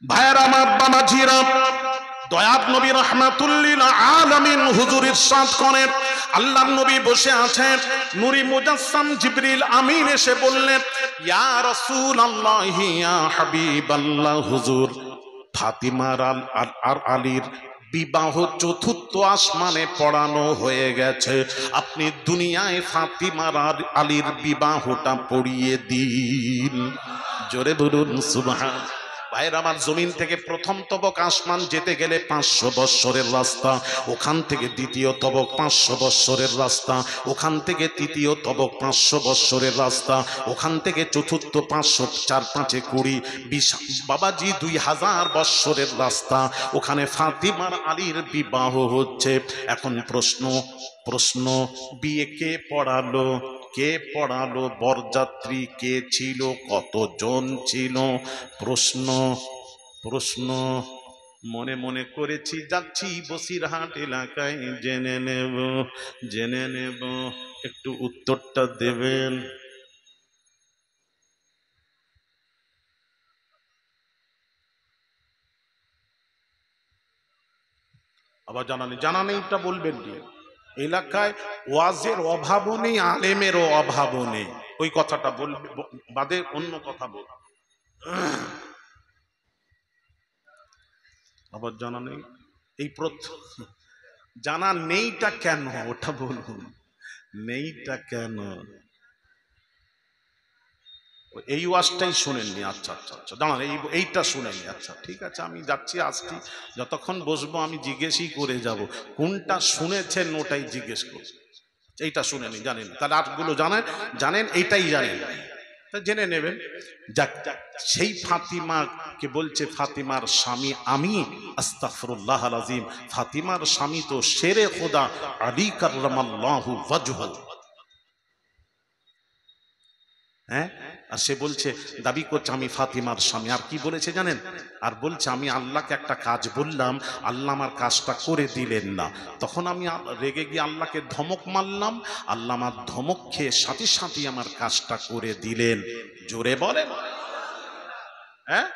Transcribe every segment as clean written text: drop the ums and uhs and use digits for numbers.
ভাইয়ের আমার বাবাজিরা, দয়াত নবী রাহমাতুল্লিল আলামিন হুজুর ইরশাদ করেন, আল্লাহর নবী বসে আছেন, নূরি মুজাসসাম জিবরিল আমিন এসে বললেন, ইয়া রাসূলুল্লাহ ইয়া হাবিবাল্লাহ, হুজুর ফাতিমার আর আলীর বিবাহ চতুর্থ আসমানে পড়ানো হয়ে গেছে, আপনি দুনিয়ায় ফাতিমার আর আলীর বিবাহটা পড়িয়ে দিন। জোরে বলুন সুবহান। ভাইয়ের আমার, জমিন থেকে প্রথম তবক আসমান যেতে গেলে 500 বৎসরের রাস্তা, ওখান থেকে দ্বিতীয় তবক 500 বৎসরের রাস্তা, ওখান থেকে তৃতীয় তবক 500 বৎসরের রাস্তা, ওখান থেকে চতুর্থ 500, 4 5 20, 20 বাবাজি 2000 বৎসরের রাস্তা। ওখানে ফাতিমার আলীর বিবাহ হচ্ছে। এখন প্রশ্ন, বিয়ে কে পড়ালো? কে পড়ালো? বরযাত্রী কে ছিল? কতজন ছিল? প্রশ্ন মনে মনে করেছি, যাচ্ছি বসিরহাট এলাকায়, জেনে নেব। একটু উত্তরটা দেবেন। আবার জানা নেইটা বলবেন কি? এলাকায় ওয়াজের অভাবও নেই, আলেমেরও অভাবও নেই, ওই কথাটা বলবে বাদে অন্য কথা বল। আবার জানা নেই, এই জানা নেইটা কেন, ওটা বলুন, নেইটা কেন? এই ওয়াজটাই শুনেননি? আচ্ছা আচ্ছা আচ্ছা, দাঁড়ান, এইটা শুনেননি। আচ্ছা ঠিক আছে, আমি যাচ্ছি, আসছি, যতক্ষণ বসবো আমি জিজ্ঞেসই করে যাব, কোনটা শুনেছেন ওটাই জিজ্ঞেস করব। এইটা শুনেনি, জানেন, তাহলে আরগুলো জানেন, এইটাই জানেন, তা জেনে নেবেন। যাক, সেই ফাতিমাকে বলছে ফাতিমার স্বামী আমি, আস্তাগফিরুল্লাহ আল আযীম, ফাতিমার স্বামী তো শেরে খোদা আলী কাররামাল্লাহু ওয়াজহু। হ্যাঁ, আর সে বলছে, দাবি করছে আমি ফাতিমার স্বামী। আর কি বলেছে জানেন? আর বলছে আমি আল্লাহকে একটা কাজ বললাম, আল্লাহ আমার কাজটা করে দিলেন না, তখন আমি রেগে গিয়ে আল্লাহকে ধমক মারলাম, আল্লাহ আমার ধমক খেয়ে সাথে সাথে আমার কাজটা করে দিলেন। জোরে বলেন। হ্যাঁ,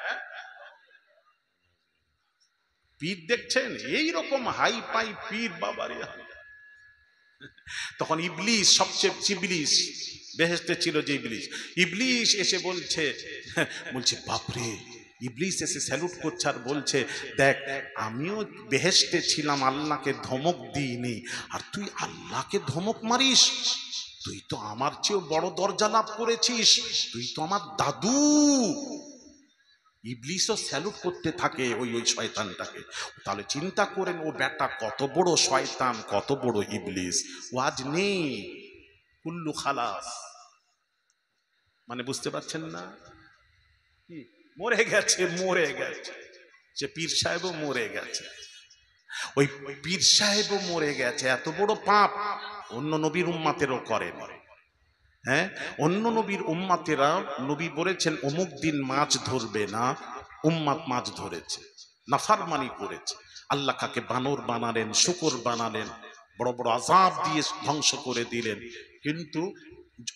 পীর দেখছেন এইরকম হাই পাই পীর, বাবারে। তখন ইবলিস, সবচেয়ে ইবলিস বেহেশতে ছিল যে ইবলিস, ইবলিস এসে বলছে বাপরে, ইবলিস এসে স্যালুট করছে আর বলছে, দেখ আমিও বেহেশতে ছিলাম, আল্লাহকে ধমক দিইনি, আর তুই আল্লাহকে ধমক মারিস? তুই তো আমার চেয়েও বড় দরজা লাভ করেছিস, তুই তো আমার দাদু। ইবলিসও স্যালুট করতে থাকে ওই শয়তানটাকে। তাহলে চিন্তা করেন ও বেটা কত বড় শয়তান, কত বড় ইবলিস। ওয়াজ নেই, কুল্লু খালাস, মানে বুঝতে পারছেন না? কি মরে গেছে, মরে গেছে, যে পীর সাহেবও মরে গেছে, ওই পীর সাহেবও মরে গেছে। এত বড় পাপ অন্য নবীর উম্মাতেরও করে। হ্যাঁ, অন্য নবীর উম্মাতেরা, নবী বলেছেন অমুক দিন মাছ ধরবে না, উম্মাত মাছ ধরেছে, নাফরমানি করেছে, আল্লাহ কাকে বানর বানালেন, শুকর বানালেন, বড় বড় আযাব দিয়ে ধ্বংস করে দিলেন। কিন্তু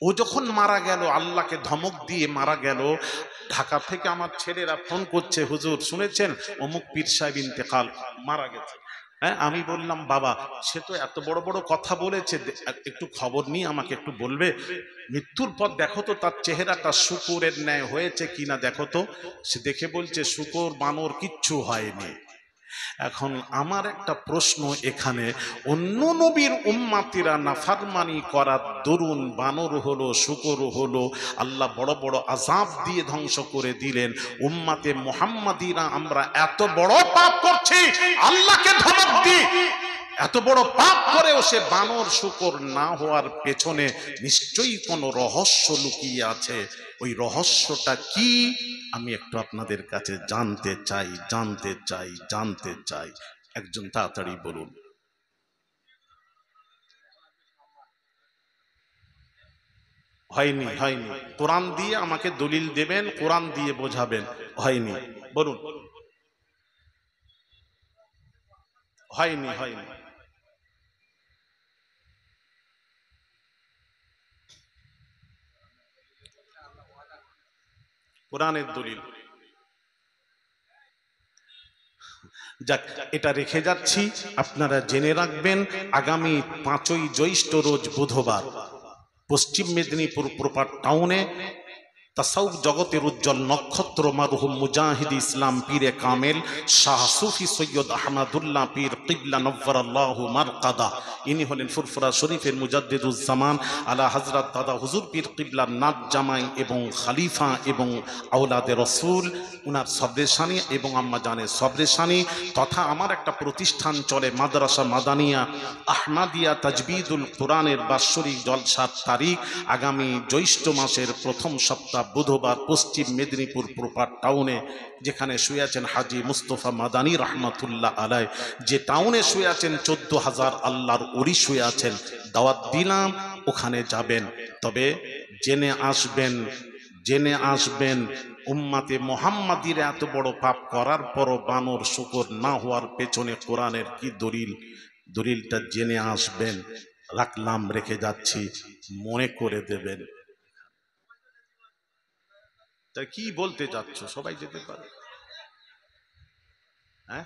ও যখন মারা গেল, আল্লাহকে ধমক দিয়ে মারা গেল, ঢাকা থেকে আমার ছেলেরা ফোন করছে, হুজুর শুনেছেন অমুক পীর সাহেব ইন্তেকাল, মারা গেছে। হ্যাঁ, আমি বললাম বাবা, সে তো এত বড় বড় কথা বলেছে, একটু খবর নিয়ে আমাকে একটু বলবে, মৃত্যুর পর দেখো তো তার চেহারাটা শুকুরের ন্যায় হয়েছে কিনা দেখো তো। সে দেখে বলছে শুকুর বানর কিচ্ছু হয়নি। এখন আমার একটা প্রশ্ন এখানে, অন্য নবীর উম্মাতিরা নাফরমানি করার দরুন বানর হলো, শুকর হলো, আল্লাহ বড় বড় আযাব দিয়ে ধ্বংস করে দিলেন। উম্মাতে মুহাম্মাদিরা আমরা এত বড় পাপ করছি, আল্লাহকে ধমক দিই, এত বড় পাপ করেও সে বানর শুকর না হওয়ার পেছনে নিশ্চয়ই কোনো রহস্য লুকিয়ে আছে। ওই রহস্যটা কি আমি একটু আপনাদের কাছে জানতে চাই। একজন তাড়াতাড়ি বলুন। হয়নি, কোরআন দিয়ে আমাকে দলিল দেবেন, কোরআন দিয়ে বোঝাবেন। হয়নি, বলুন। হয়নি। কোরআনের দলিল যাক, এটা রেখে যাচ্ছি, আপনারা জেনে রাখবেন। আগামী 5ই জ্যৈষ্ঠ রোজ বুধবার পশ্চিম মেদিনীপুর প্রপার টাউনে তাসাউফ জগতের উজ্জ্বল নক্ষত্র মারহুম মুজাহিদ ইসলাম পীরে কামেল শাহ সুফি সৈয়দ আহমদুল্লাহ পীর কিবলা নవ్বরাল্লাহু মারকাদা, ইনি হলেন ফুরফুরা শরীফের মুজাদ্দিদুজ্জামান আলা হযরত দাদা হুজুর পীর কিবলা নাত জামাই এবং খলিফা এবং আওলাদে রসুল, উনার সবরেশানি এবং আম্মা জানের সবরেশানি তথা আমার একটা প্রতিষ্ঠান চলে মাদ্রাসা মাদানিয়া আহমাদিয়া তাজবিদুল কোরআনের বাৎসরিক জলসার তারিখ আগামী জ্যৈষ্ঠ মাসের প্রথম সপ্তাহ বুধবার পশ্চিম মেদিনীপুর প্রপার টাউনে, যেখানে শুয়ে আছেন হাজী মুস্তফা মাদানী রহমাতুল্লাহ আলাই, যে টাউনে শুয়ে আছেন 14,000 আল্লাহর ওলি শুয়ে আছেন। দাওয়াত দিলাম, ওখানে যাবেন। তবে জেনে আসবেন উম্মাতে মুহাম্মাদির এত বড় পাপ করার পরও বানর শুকর না হওয়ার পেছনে কোরআনের কি দলিলটা জেনে আসবেন। রাখলাম, রেখে যাচ্ছি, মনে করে দেবেন। তা কি বলতে যাচ্ছ? সবাই যেতে পারে? হ্যাঁ,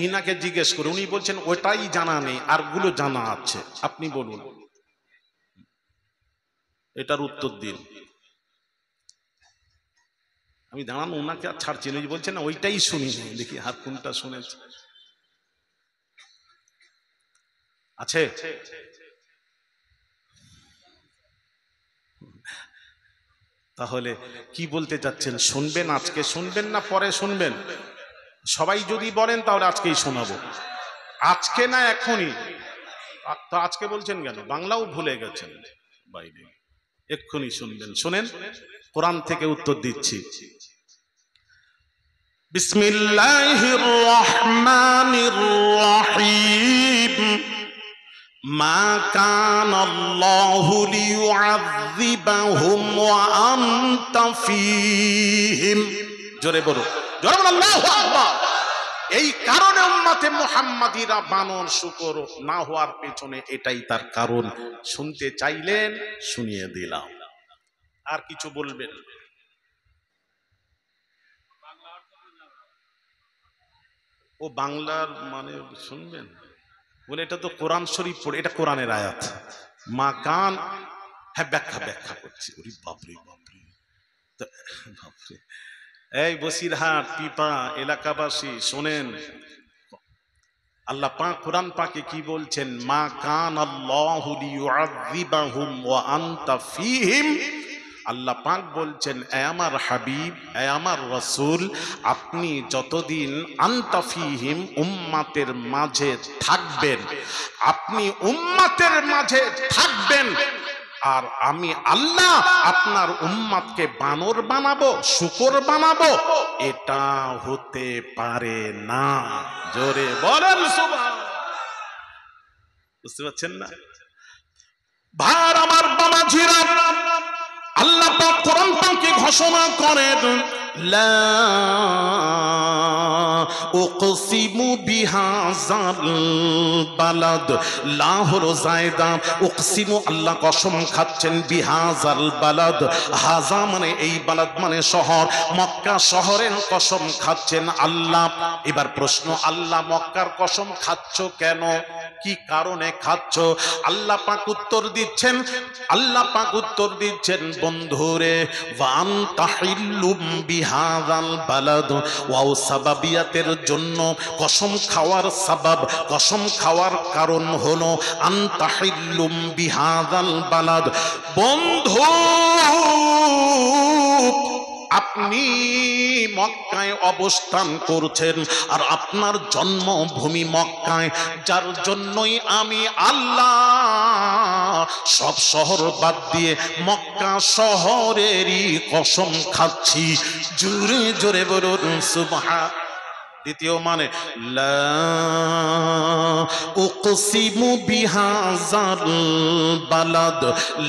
ইনাকে জিজ্ঞেস করে, উনি বলছেন ওটাই জানা নেই, আরগুলো জানা আছে। আপনি বলুন, এটার উত্তর দিন। আমি দাঁড়ান, ওনাকে আর ছাড়ছি না, বলছেন না ওইটাই শুনিনি। দেখি হাত কোনটা শুনেছে আছে। তাহলে কি বলতে যাচ্ছেন? শুনবেন? আজকে শুনবেন না পরে শুনবেন? সবাই যদি বলেন তাহলে আজকেই শোনাবো। আজকে না এখনই? তো আজকে বলছেন কেন? বাংলাও ভুলে গেছেন বাইরে। এক্ষুনি শুনবেন। শুনেন, কোরআন থেকে উত্তর দিচ্ছি। বিসমিল্লাহির রহমানির রহিম। মা কানাল্লাহু লিয়ুআযযিবাহুম ওয়া আনতা ফীহিম। জোরে বলো, জোরে বলো আল্লাহু আকবার। এই কারণে উম্মতে মুহাম্মাদিরা বানর শুকর না হওয়ার পেছনে এটাই তার কারণ। শুনতে চাইলেন, শুনিয়ে দিলাম। আর কিছু বলবেন? ও বাংলার মানে শুনবেন বলে, এটা তো কোরআন শরীফ পড়ে, এটা কোরআনের আয়াত। মা কান, হ্যাঁ ব্যাখ্যা করছি। ওরে বাপরে বাপরে বাপরে। এই বসিরহাট, পিপা এলাকাবাসী শোনেন, আল্লাহ পাক কোরআন পাকে কি বলছেন? মা কান আল্লাহু লিয়ুআযযিবাহুম ওয়া আনতা ফীহিম। আল্লাহ পাক বলছেন, এ আমার হাবিব, এ আমার রাসূল, আপনি যতদিন আনতা ফীহিম উম্মাতের মাঝে থাকবেন, আপনি উম্মাতের মাঝে থাকবেন, আর আমি আল্লাহ আপনার উম্মাতকে বানর বানাবো, শুকর বানাবো, এটা হতে পারে না। জোরে বলেন সুবহানাল্লাহ। বুঝতে পারছেন না? ভাই আমার বাবাজিরা, আল্লাহ পাক কোরআন পাকে ঘোষণা করেন, লা উকসিমু বিহাযাল বালাদ। লা হলো জায়দা, উকসিমু আল্লাহ কসম খাচ্ছেন, বিহাযাল বালাদ, হাজা মানে এই, বালাদ মানে শহর, মক্কা শহরের কসম খাচ্ছেন আল্লাহ। এবার প্রশ্ন, আল্লাহ মক্কার কসম খাচ্ছ কেন? কি কারণে খাচ্ছ? আল্লাহ পাক উত্তর দিচ্ছেন, বন্ধুরে, ওয়ান তাহিল্লুম বিহাযাল বালাদ, ওয়াও সাবাবিয়াতের জন্য কসম খাওয়ার সাবাব, কসম খাওয়ার কারণ হলো আন তাহিল্লুম বিহাযাল বালাদ। বন্ধু, আপনি মক্কায় অবস্থান করছেন, আর আপনার জন্মভূমি মক্কায়, যার জন্যই আমি আল্লাহ সব শহর বাদ দিয়ে মক্কা শহরেরই কসম খাচ্ছি। জোরে জোরে বলুন সুবহান। দ্বিতীয় মানে, লা উকসিমু বিহাযাল বালাদ,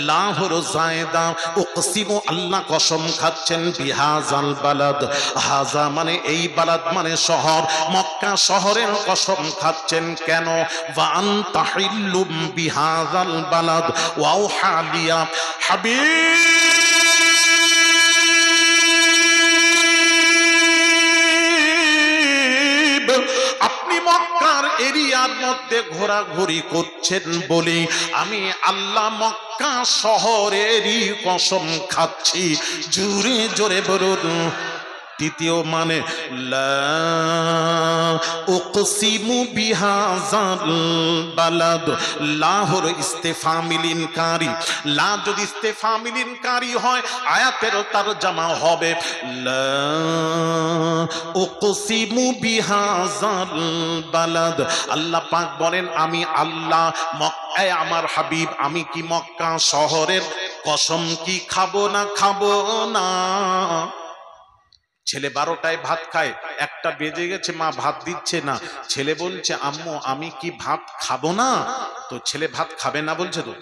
লা হলো জায়দা, উকসিমু আল্লাহ কসম খাচ্ছেন, বিহাযাল বালাদ, হাজা মানে এই, বালাদ মানে শহর, মক্কা শহরের কসম খাচ্ছেন কেন? ওয়া আনতা হিল্লুম বিহাযাল বালাদ ওয়াও হালিয়া। হাবিব এরিয়ার মধ্যে ঘোরাঘুরি করছেন বলে আমি আল্লাহ মক্কা শহরেরই কসম খাচ্ছি, জোরে জোরে বলুন। তৃতীয় মানে লা উকসিমু বিহাযাল বালাদ, লা হলো ইস্তেফামিল ইনকারি। লা যদি ইস্তেফামিল ইনকারি হয় আয়াতের তরজমা হবে লা উকসিমু বিহাযাল বালাদ। আল্লাহ পাক বলেন আমি আল্লাহ মক্কায় আমার হাবিব আমি কি মক্কা শহরের কসম কি খাবো না, খাবো না। ছেলে 12টায় ভাত খায়, 1টা বেজে গেছে, মা ভাত দিচ্ছে না। ছেলে বলছে আম্মু আমি কি ভাত খাবো না? তো ছেলে ভাত খাবে না বলছে তো,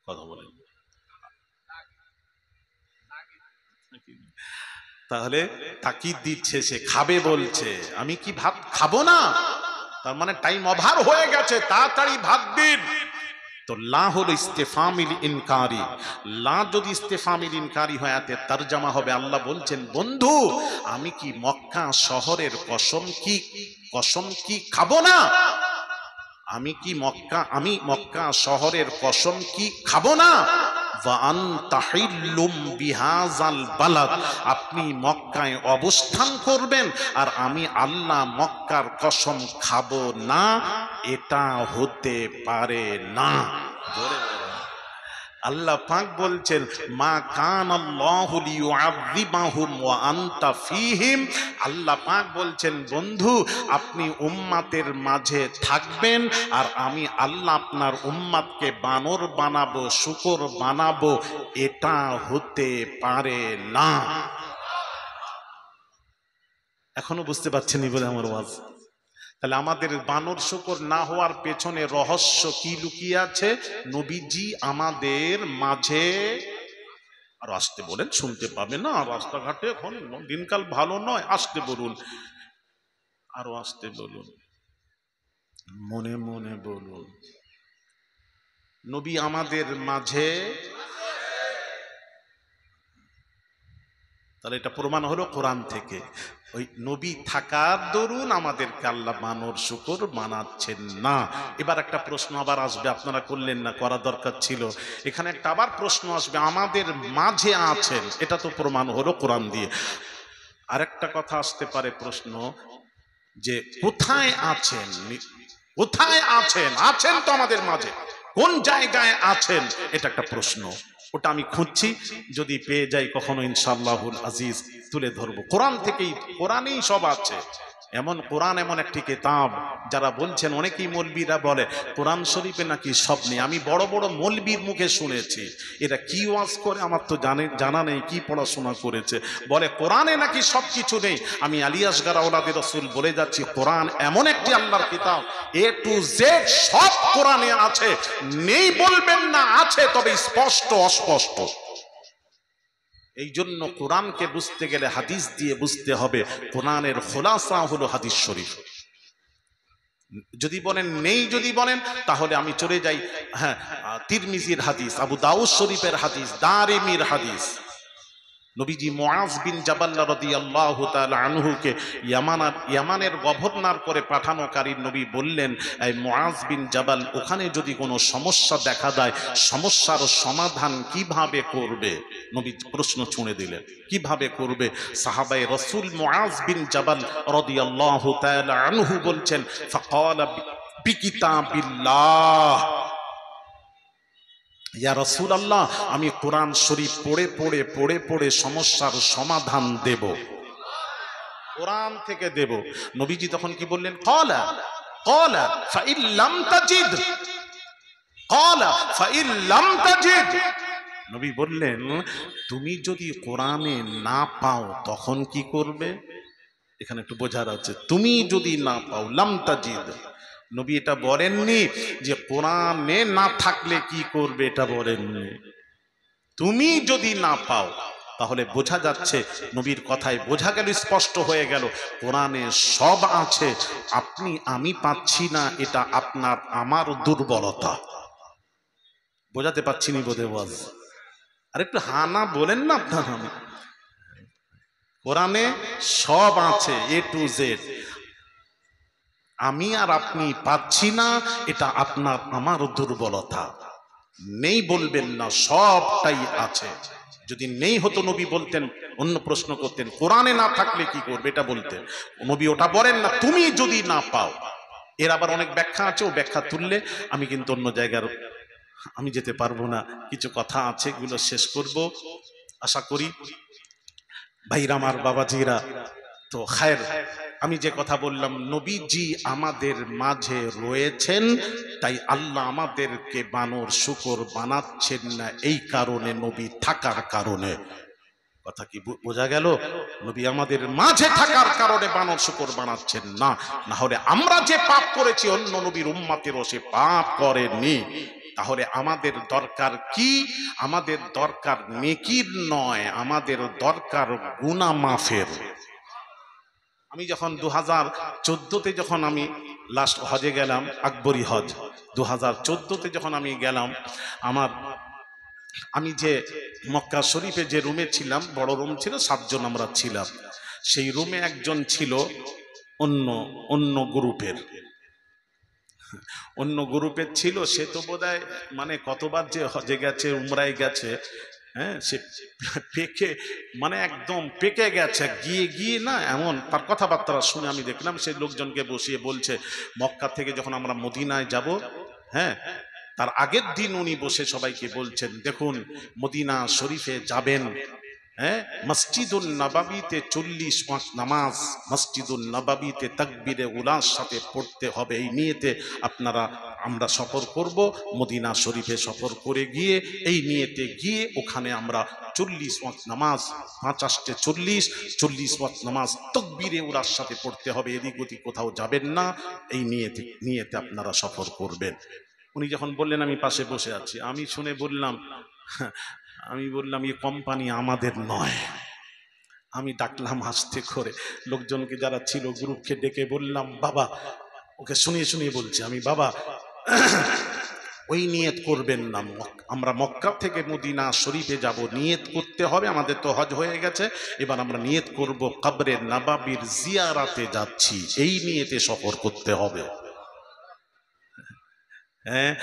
কথা বলেন। তাহলে তাকিদ দিচ্ছে, সে খাবে বলছে, আমি কি ভাত খাবো না? তার মানে টাইম ওভার হয়ে গেছে, তাড়াতাড়ি ভাত দিন। তো লা হলো ইস্তেফামিল ইনকারি। লা যদি ইস্তেফামিল ইনকারি হয় আয়াতের তরজমা হবে আল্লাহ বলছেন বন্ধু আমি কি মক্কা শহরের কসম কি খাবো না? আমি মক্কা শহরের কসম কি খাবো না? ওয়া আনতা হিল্লুম বিহাযাল বালাদ, আপনি মক্কায় অবস্থান করবেন আর আমি আল্লাহ মক্কার কসম খাবো না, এটা হতে পারে না। আল্লাহ পাক বলছেন মা কানাল্লাহু লিয়ুআযিবাহুম ওয়া আনতা ফীহিম। আল্লাহ পাক বলছেন বন্ধু আপনি উম্মাতের মাঝে থাকবেন আর আমি আল্লাহ আপনার উম্মাতকে বানর বানাবো, শূকর বানাবো, এটা হতে পারে না। এখনো বুঝতে পারছেন বলে আমার ওয়াজ। তাহলে আমাদের বানর শূকর না হওয়ার পেছনে রহস্য কি লুকিয়ে আছে? নবীজি আমাদের মাঝে, আর আসতে বলেন শুনতে পাবে না, রাস্তাঘাটে এখন দিনকাল ভালো নয়, আসতে বলুন, আরো আসতে বলুন, মনে মনে বলুন, নবী আমাদের মাঝে। তাহলে এটা প্রমাণ হলো কোরআন থেকে, ওই নবী থাকার দরুন আমাদেরকে আল্লাহ বানর শূকর বানাচ্ছেন না। এবার একটা প্রশ্ন আবার আসবে, আপনারা করলেন না, করা দরকার ছিল। এখানে একটা আবার প্রশ্ন আসবে, আমাদের মাঝে আছেন, এটা তো প্রমাণ হলো কোরআন দিয়ে। আরেকটা কথা আসতে পারে প্রশ্ন যে কোথায় আছেন? কোথায় আছেন? আছেন তো আমাদের মাঝে, কোন জায়গায় আছেন? এটা একটা প্রশ্ন, ওটা আমি খুঁজছি, যদি পেয়ে যাই কখনো ইনশাআল্লাহুল আজিজ তুলে ধরবো। কোরআন থেকেই, কোরআনেই সব আছে। এমন কোরআন এমন একটি কিতাব, যারা বলছেন অনেকেই মৌলবীরা বলে কোরআন শরীফে নাকি সব নেই। আমি বড় বড় মৌলবীর মুখে শুনেছি, এরা কি ওয়াজ করে আমার তো জানা নেই, কি পড়াশোনা করেছে, বলে কোরআনে নাকি সব কিছু নেই। আমি আলী আসগার আওলাদে রাসূল বলে যাচ্ছি কোরআন এমন একটি আল্লাহর কিতাব, এ টু জেড সব কোরআনে আছে। নেই বলবেন না, আছে, তবে স্পষ্ট অস্পষ্ট। এই জন্য কোরআনকে বুঝতে গেলে হাদিস দিয়ে বুঝতে হবে। কোরআনের খোলাসা হলো হাদিস শরীফ। যদি বলেন নেই, যদি বলেন তাহলে আমি চলে যাই, হ্যাঁ, তিরমিজির হাদিস, আবু দাউদ শরীফের হাদিস, দারিমির হাদিস। নবীজি মুআজ বিন জাবাল রাদিয়াল্লাহু তাআলা আনহুকে ইয়ামানের গভর্নর করে পাঠানোকারী নবী বললেন, এই মুআজ বিন জাবাল ওখানে যদি কোনো সমস্যা দেখা দেয়, সমস্যার সমাধান কিভাবে করবে? নবী প্রশ্ন ছুঁড়ে দিলেন, কিভাবে করবে? সাহাবায়ে রাসূল মুআজ বিন জাবাল রাদিয়াল্লাহু তাআলা আনহু বলছেন ফাকালা বিকিতাবিল্লাহ, ইয়া রাসূলুল্লাহ আমি কোরআন শরীফ পড়ে সমস্যার সমাধান দেব, কোরআন থেকে দেব। নবীজি তখন কি বললেন? ক্বালা ফাইন লাম তাজিদ, ক্বালা ফাইন লাম তাজিদ। নবী বললেন তুমি যদি কোরআনে না পাও তখন কি করবে? এখানে একটু বোঝার আছে, তুমি যদি না পাও, লাম তাজিদ। নবী এটা বলেননি যে কোরআনে না থাকলে কি করবে, এটা বলেননি। তুমি যদি না পাও, তাহলে বোঝা যাচ্ছে, নবীর কথায় বোঝা গেল, স্পষ্ট হয়ে গেল কোরআনে সব আছে, আপনি আমি পাচ্ছি না, এটা আপনার আমার দুর্বলতা। বোঝাতে পারছি নি বোধে ওয়াজ? আর একটু হানা বলেন না আপনার। আমি কোরআনে সব আছে, এ টু জেড। আমি আর আপনি পাচ্ছি না, এটা আপনার আমার দুর্বলতা। নেই বলবেন না, সবটাই আছে। যদি নেই হতো নবী বলতেন, অন্য প্রশ্ন করতেন, কোরআনে না থাকলে কি করবে এটা বলতেন। নবী ওটা বলেন না, তুমি যদি না পাও। এর আবার অনেক ব্যাখ্যা আছে, ও ব্যাখ্যা তুললে আমি কিন্তু অন্য জায়গার আমি যেতে পারবো না। কিছু কথা আছে, এগুলো শেষ করব আশা করি। ভাইরা আমার, বাবাজিরা, তো খায়ের, আমি যে কথা বললাম, নবীজি আমাদের মাঝে রয়েছেন, তাই আল্লাহ আমাদেরকে বানর শুকর বানাচ্ছেন না এই কারণে, নবী থাকার কারণে। কথা কি বোঝা গেল? নবী আমাদের মাঝে থাকার কারণে বানর শুকর বানাচ্ছেন না, না হলে আমরা যে পাপ করেছি অন্য নবীর উম্মতেরও সে পাপ করেনি। তাহলে আমাদের দরকার কি? আমাদের দরকার নেকির নয়, আমাদের দরকার গুনাহ মাফের। আমি যখন 2014-তে যখন আমি লাস্ট হজে গেলাম, আকবরী হজ 2014-তে যখন আমি গেলাম, আমি যে মক্কা শরীফে যে রুমে ছিলাম, বড় রুম ছিল, 7 জন আমরা ছিলাম। সেই রুমে একজন ছিল অন্য গ্রুপের ছিল। সে তো বোধহয় মানে কতবার যে হজে গেছে, উমরায় গেছে, হ্যাঁ, সে পেকে মানে একদম পেকে গেছে, গিয়ে না এমন তার কথাবার্তা শুনে আমি দেখলাম সে লোকজনকে বসিয়ে বলছে, মক্কা থেকে যখন আমরা মদিনায় যাব, হ্যাঁ, তার আগের দিন উনি বসে সবাইকে বলছেন, দেখুন মদিনা শরীফে যাবেন, হ্যাঁ, মসজিদুল নববীতে 40 ওয়াক্ত নামাজ মসজিদুল নববীতে তাকবীরে উলার সাথে পড়তে হবে। এই নিয়তে আমরা সফর করব, মদিনা শরীফে সফর করে গিয়ে এই নিয়তে গিয়ে ওখানে আমরা 40 ওয়াক্ত নামাজ, 5 আষ্টে 40 ওয়াক্ত নামাজ তাকবীরে উলার সাথে পড়তে হবে। এদিক ওদিক কোথাও যাবেন না, এই নিয়তে আপনারা সফর করবেন। উনি যখন বললেন, আমি পাশে বসে আছি, আমি শুনে বললাম, এই কোম্পানি আমাদের নয়। আমি ডাকলাম আস্তে করে লোকজনকে, যারা ছিল গ্রুপকে ডেকে বললাম, বাবা, ওকে শুনিয়ে বলছি আমি, বাবা ওই নিয়ত করবেন না, আমরা মক্কা থেকে মদিনা শরীফে যাব, নিয়ত করতে হবে। আমাদের তো হজ হয়ে গেছে, এবার আমরা নিয়ত করব কবরে নববীর জিয়ারাতে যাচ্ছি, এই নিয়তে সফর করতে হবে। হ্যাঁ,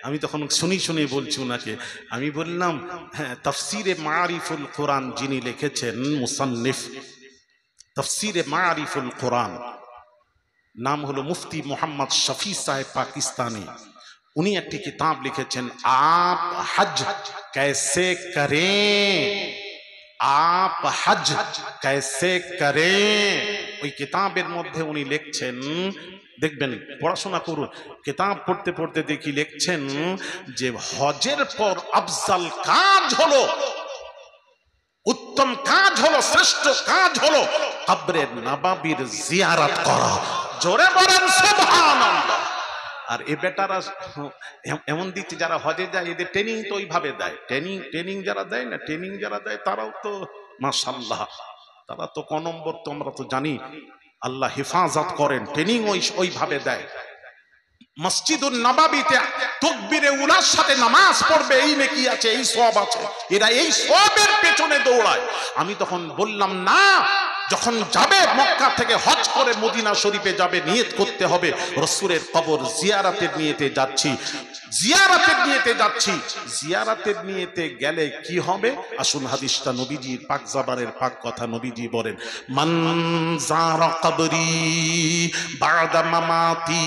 আমি তখন শুনি বলছি ওনাকে, আমি বললাম, হ্যাঁ, তাফসিরে মারিফুল কোরআন যিনি লিখেছেন, মুসান্নিফ তাফসিরে মারিফুল কোরআন, নাম হলো মুফতি মোহাম্মদ শফি সাহেব পাকিস্তানি। উনি একটি কিতাব লিখেছেন, আপ হজ कैसे करें, आप हज कैसे करें। ওই কিতাবের মধ্যে উনি লিখছেন, দেখবেন, পড়াশোনা করুন, কিতাব পড়তে পড়তে দেখি লিখছেন যে হজের পর আফজাল কাজ হলো, উত্তম কাজ হলো, শ্রেষ্ঠ কাজ হলো কবরে নববীর জিয়ারত করা। জোরে বলেন সুবহানাল্লাহ। আর এ বেটারা এমন দিচ্ছে, যারা হজে যায় এদের ট্রেনিং তো ওইভাবে দেয়, ট্রেনিং যারা দেয় না, ট্রেনিং যারা দেয় তারাও তো মাশাআল্লাহ, তারা তো ক নম্বর তো আমরা তো জানি, আল্লাহ হেফাজত করেন, ট্রেনিং ওইভাবে দেয়। মসজিদুল নববীতে তাকবীরে উলার সাথে নামাজ পড়বে, এই নেকি আছে, এই সওয়াব আছে, এরা এই সওয়াবের পেছনে দৌড়ায়। আমি তখন বললাম, না, যখন যাবে মক্কা থেকে হজ করে মদিনা শরীফে যাবে, নিয়ত করতে হবে রাসূলের কবর জিয়ারতের নিয়তে যাচ্ছি, জিয়ারতের নিয়তে গেলে কি হবে? আসুন হাদিসটা নবীজির পাক জবানের পাক কথা, নবীজি বলেন, মান যারা কবরি বাদা মামাতি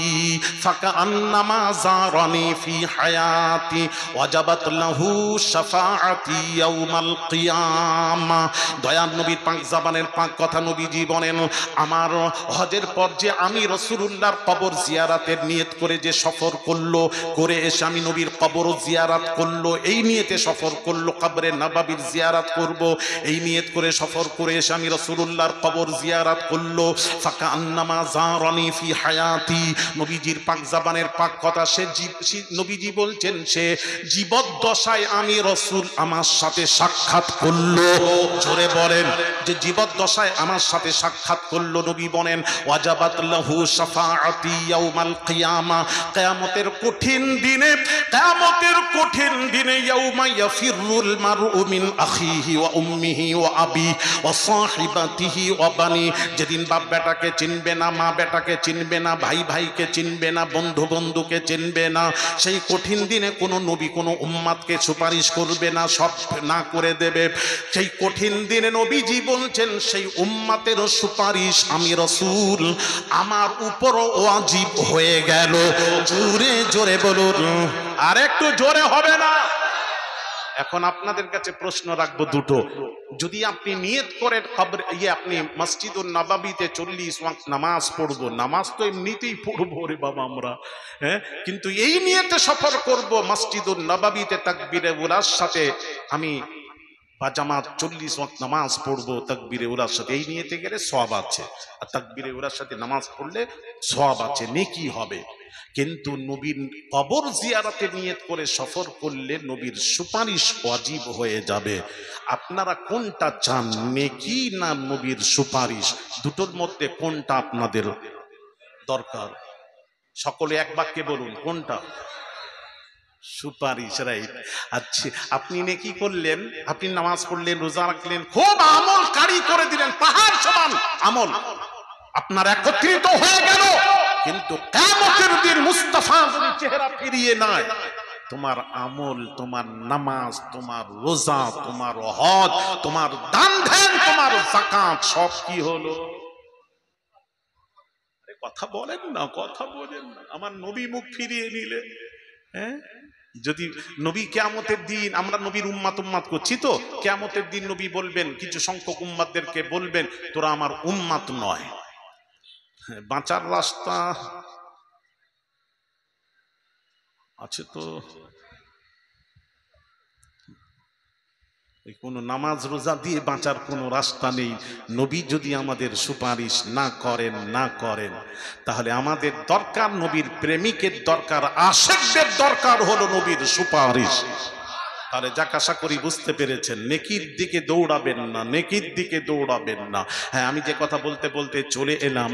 ফাকান্নামা যারানি ফি হায়াতি ওয়াজাবাত লাহু শাফাআতি ইয়াউমাল কিয়ামা। দয়ার নবীর পাক জবানের পাক কথা, নবীজি বলেন, আমার হজের পর যে আমি রাসূলুল্লাহর কবর জিয়ারতের নিয়ত করে যে সফর করলো, করে এসে আমি নবীর কবর জিয়ারত করলো, এই নিয়তে সফর করলো, কবরে নববীর জিয়ারত করব, এই নিয়ত করে সফর করে এসে আমি রাসূলুল্লাহর কবর জিয়ারত করলো, ফাকা আন্নামা যারানি ফি হায়াতি। নবীজির পাক জবানের পাক কথা, নবীজি বলছেন, সে জীবদ্দশায় আমি রাসূল আমার সাথে সাক্ষাৎ করলো। জোরে বলেন যে জীবদ্দশায় আমার সাথে সাক্ষাৎ করলো, নবী বলেন ওয়াজাবাত লাহু শাফাআতি ইয়াউমাল কিয়ামা, কিয়ামতের কঠিন দিনে, কিয়ামতের কঠিন দিনে ইয়াউমা ইয়াফিরুল মারউ মিন আখিহি ওয়া উম্মিহি ওয়া আবি ওয়া সাহিবাতিহি ওয়া বানি, যেদিন বাপ বেটাকে চিনবে না, মা বেটাকে চিনবে না, ভাই ভাইকে চিনবে না, বন্ধু বন্ধুকে চিনবে না, সেই কঠিন দিনে কোনো নবী কোনো উম্মাতকে সুপারিশ করবে না, সব না করে দেবে। সেই কঠিন দিনে নবীজি বলছেন সেই উম্মাতের সুপারিশ আমি রাসূল আমার উপরও ওয়াজিব হয়ে গেল। জোরে জোরে বলুন, আর একটু জোরে হবে না? এখন আপনাদের কাছে প্রশ্ন রাখবো দুটো। যদি আপনি নিয়ত করেন আপনি মসজিদুন নববীতে 40 ওয়াক্ত নামাজ পড়বো, নামাজ তো এমনিতেই পড়বো রে বাবা আমরা, হ্যাঁ, কিন্তু এই নিয়তে সফর করব মসজিদুন নববীতে তাকবীরে উলার সাথে আমি বা জামাত 40 ওয়াক্ত নামাজ পড়বো তাকবীরে উলার সাথে, এই নিয়তে গেলে সওয়াব আছে, আর তাকবীরে উলার সাথে নামাজ পড়লে সওয়াব আছে, নেকি হবে। কিন্তু নবীর কবর জিয়ারতে নিয়ত করে সফর করলে নবীর সুপারিশ ওয়াজিব হয়ে যাবে। আপনারা কোনটা চান, নেকি না নবীর সুপারিশ? দুটোর মধ্যে কোনটা আপনাদের দরকার? সকলে এক বাক্যে বলুন কোনটা? সুপারিশ, রাইট। আচ্ছা, আপনি নেকি করলেন, আপনি নামাজ পড়লেন, রোজা রাখলেন, খুব আমল কারি করে দিলেন, পাহাড় সমান আমল আপনার একত্রিত হয়ে গেল, কিন্তু কিয়ামতের দিন মুস্তাফা যদি চেহারা ফিরিয়ে নেয়, তোমার আমল, তোমার নামাজ, তোমার রোজা, তোমার হজ, তোমার দান ধ্যান, তোমার যাকাত সব কি হলো? কথা বলেন না, কথা বলেন না। আমার নবী মুখ ফিরিয়ে নিলে, হ্যাঁ, যদি নবী কিয়ামতের দিন, আমরা নবীর উম্মাত করছি তো, কিয়ামতের দিন নবী বলবেন, কিছু সংখ্যক উম্মাতদেরকে বলবেন তোরা আমার উম্মাত নয়। বাঁচার রাস্তা আছে তো? কোনো নামাজ রোজা দিয়ে বাঁচার কোনো রাস্তা নেই। নবী যদি আমাদের সুপারিশ না করেন তাহলে আমাদের দরকার, নবীর প্রেমিকের দরকার, আশিকদের দরকার হলো নবীর সুপারিশ। তাহলে যাক আশা করি বুঝতে পেরেছেন, নেকির দিকে দৌড়াবেন না, নেকির দিকে দৌড়াবেন না। হ্যাঁ, আমি যে কথা বলতে বলতে চলে এলাম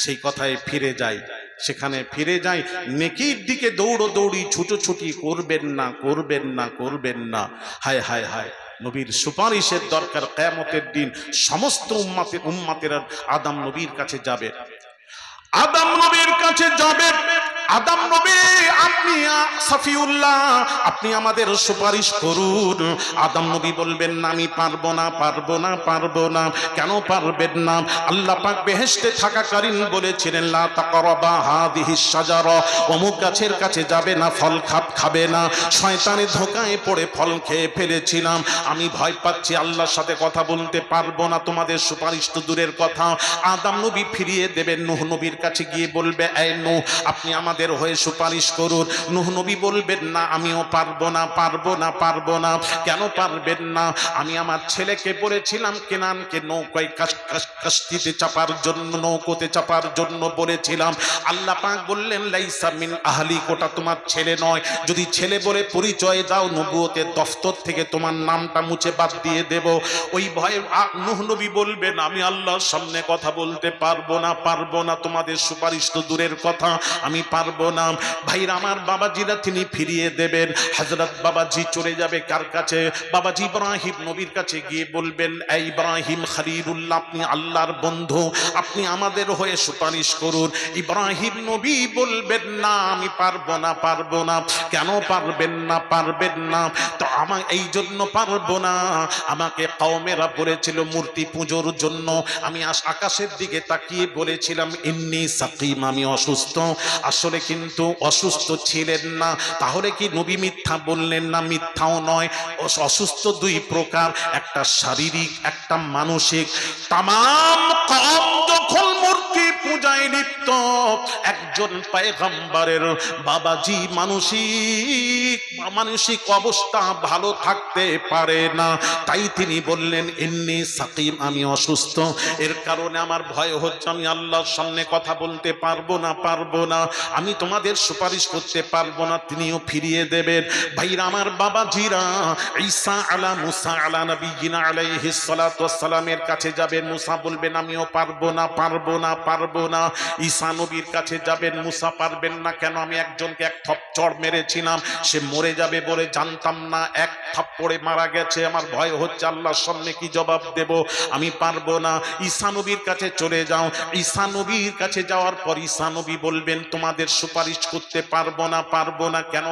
সেই কথায় ফিরে যাই, সেখানে ফিরে যাই। নেকির দিকে দৌড়ি ছুটোছুটি করবেন না, করবেন না, করবেন না। হায় হায় হায়, নবীর সুপারিশের দরকার। কিয়ামতের দিন সমস্ত উম্মাতের আদম নবীর কাছে যাবে, আদম নবীর কাছে যাবে। আদম নবী, আপনি সফিউল্লাহ, আপনি আমাদের সুপারিশ করুন। আদম নবী বলবেন না, আমি পারবো না, পারবো না, পারবো না। কেন পারবেন না? আল্লাহ পাক বেহেশতে থাকাকালীন বলেছিলেন লা তাকরাবা হাযিহিস শাজারা, অমুক গাছের কাছে যাবে না, ফল খাবে না। শয়তানের ধোঁকায় পড়ে ফল খেয়ে ফেলেছিলাম, আমি ভয় পাচ্ছি, আল্লাহর সাথে কথা বলতে পারবো না, তোমাদের সুপারিশ তো দূরের কথা। আদম নবী ফিরিয়ে দেবেন, নূহ নবীর কাছে গিয়ে বলবে, এই নূহ, আপনি আমাদের হয়ে সুপারিশ করুন। নূহ নবী বলবেন না, আমিও পারবো না, পারবো না, পারবো না। কেন পারবেন না? আমি আমার ছেলেকে বলেছিলাম কেনানকে নৌকায় কাশতিতে চাপার জন্য, নৌকোতে চাপার জন্য বলেছিলাম। আল্লাহ পাক বললেন লাইসা মিন আহলি, ওটা তোমার ছেলে নয়। যদি ছেলে বলে পরিচয় দাও, নবুয়তের দফতর থেকে তোমার নামটা মুছে বাদ দিয়ে দেব। ওই ভয়ে নূহ নবী বলবেন, আমি আল্লাহর সামনে কথা বলতে পারবো না, পারবো না, তোমাদের সুপারিশ তো দূরের কথা, আমি পারবো না। ভাইরা আমার, বাবাজিরা তিনি ফিরিয়ে দেবেন। হযরত বাবাজি চলে যাবে কার কাছে? বাবাজি ইব্রাহিম নবীর কাছে গিয়ে বলবেন, এই ইব্রাহিম খলিলুল্লাহ, আপনি আল্লাহর বন্ধু, আপনি আমাদের হয়ে সুপারিশ করুন। ইব্রাহিম নবী বলবেন না, আমি পারবো না, পারবো না। কেন পারবেন না? পারবেন না তো আমার এই জন্য পারবো না, আমাকে কওমেরা বলেছিল মূর্তি পুজোর জন্য, আমি আকাশের দিকে তাকিয়ে বলেছিলাম ইন্নী সাকিম, আমি অসুস্থ। আসলে কিন্তু অসুস্থ ছিলেন না। তাহলে কি নবী মিথ্যা বললেন না? মিথ্যাও নয়। অসুস্থ দুই প্রকার, একটা শারীরিক, একটা মানসিক। তামাম কওম যখন মূর্তি পূজায় লিপ্ত একজন পয়গম্বরের বাবাজি মানসিক অবস্থা ভালো থাকতে পারে না, তাই তিনি বললেন ইন্নী সাকিম, আমি অসুস্থ, এর কারণে আমার ভয় হচ্ছে আমি আল্লাহর সামনে কথা বলতে পারবো না, আমি তোমাদের সুপারিশ করতে পারবো না, তিনিও ফিরিয়ে দেবেন। ভাইরা আমার, বাবাজিরা, ঈসা আলা মুসা আলা নবিয়িনা আলাইহিস সালাতু ওয়াস সালামের কাছে যাবেন, মুসা বলবেন আমিও পারবো না। ঈসা নবীর কাছে যাবেন, মুসা পারবেন না কেন? আমি একজনকে এক থপ্পড় মেরেছিলাম, সে মরে যাবে বলে জানতাম না, এক থাপ্পড়ে মারা গেছে, আমার ভয় হচ্ছে আল্লাহর সামনে কি জবাব দেব, আমি পারবো না। ঈসা নবীর কাছে চলে যাও। ঈসা নবীর কাছে যাওয়ার পর ঈসা নবী বলবেন তোমাদের সুপারিশ করতে পারবো না। কেন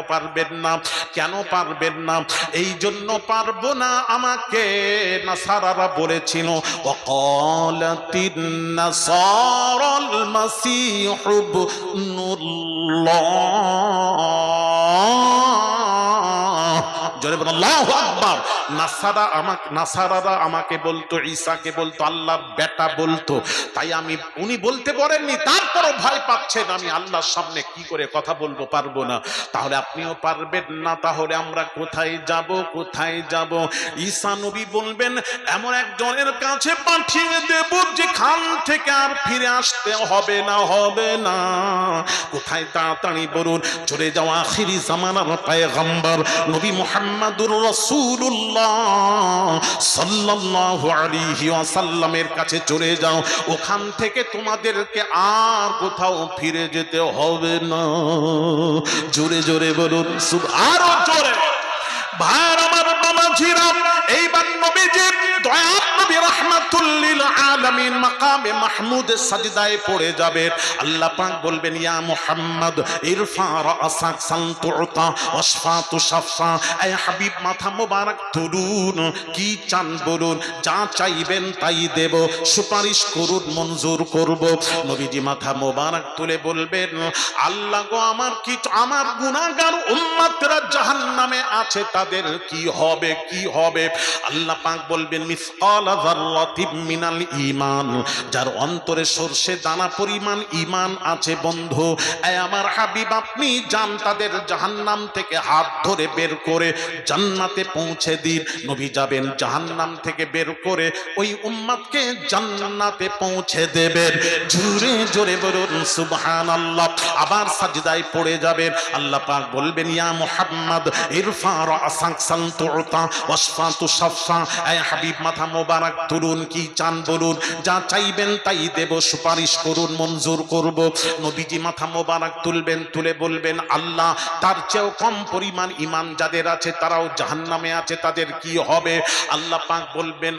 পারবেন না? এই জন্য পারবো না, আমাকে নাসারারা বলেছিল ওয়াকালাতিন নাসারাল মাসীহু ইবনুল্লাহ, জোরে বলুন আল্লাহু আকবার। নাসারারা আমাকে বলতো, ঈসাকে বলতো আল্লাহর বেটা বলতো, তাই উনি বলতে পারেননি, তারপরও ভয় পাচ্ছেন আমি আল্লাহর সামনে কি করে কথা বলবো, পারবো না। তাহলে আপনিও পারবেন না, তাহলে আমরা কোথায় যাব? ঈসা নবী বলবেন এমন একজনের কাছে পাঠিয়ে দেব যেখান থেকে আর ফিরে আসতে হবে না। কোথায়? তাড়াতাড়ি বলুন। চলে যাওয়া আখিরি জামানার পয়গম্বর নবী মুহাম্মদুর রাসূলুল্লাহ সাল্লাল্লাহু আলাইহি ওয়াসাল্লামের কাছে চলে যাও, ওখান থেকে তোমাদেরকে আর কোথাও ফিরে যেতে হবে না। জোরে জোরে বলুন আরো জোরে। ভাইরা আমার, বাবাজিরা, এইবার নবীজির দয়ার নবী রাহমাতুল লিল আলামিন মাকামে মাহমুদ সাজদায় পড়ে যাবেন। আল্লাহ পাক বলবেন ইয়া মুহাম্মদ ইরফা রাসাক সানতুতা ওয়াশফা তুশফা, এ হাবিব মাথা মোবারক তুলুন, কি চান বলুন, যা চাইবেন তাই দেব, সুপারিশ করুন মঞ্জুর করব। নবীজি মাথা মোবারক তুলে বলবেন আল্লাহ গো, আমার গুনাহগার উম্মতরা জাহান্নামে আছে, তাদের কি হবে? আল্লাহ পাক বলবেন মিসকাল যাররাতিন মিনাল ঈমান, যার অন্তরে সরষে দানা পরিমাণ ঈমান আছে বন্ধু, এই আমার হাবিব আপনি যান তাদের জাহান্নাম থেকে হাত ধরে বের করে জান্নাতে পৌঁছে দিন। নবী যাবেন জাহান্নাম থেকে বের করে ওই উম্মতকে জান্নাতে পৌঁছে দেবেন। জোরে জোরে বলুন সুবহানাল্লাহ। আবার সাজদায় পড়ে যাবেন। আল্লাহ পাক বলবেন ইয়া মুহাম্মদ ইরফা রাসাক সানতুতা ওয়াশফা তুশফা, এ হাবিব মাথা মোবারক তুলুন, কি চান বলুন, যা চাইবেন তাই দেব, সুপারিশ করুন মঞ্জুর করব। নবীজি মাথা মোবারক তুলবেন, তুলে বলবেন আল্লাহ তার চেয়েও কম পরিমাণ ঈমান যাদের আছে তারাও জাহান্নামে আছে, তাদের কি হবে? আল্লাহ পাক বলবেন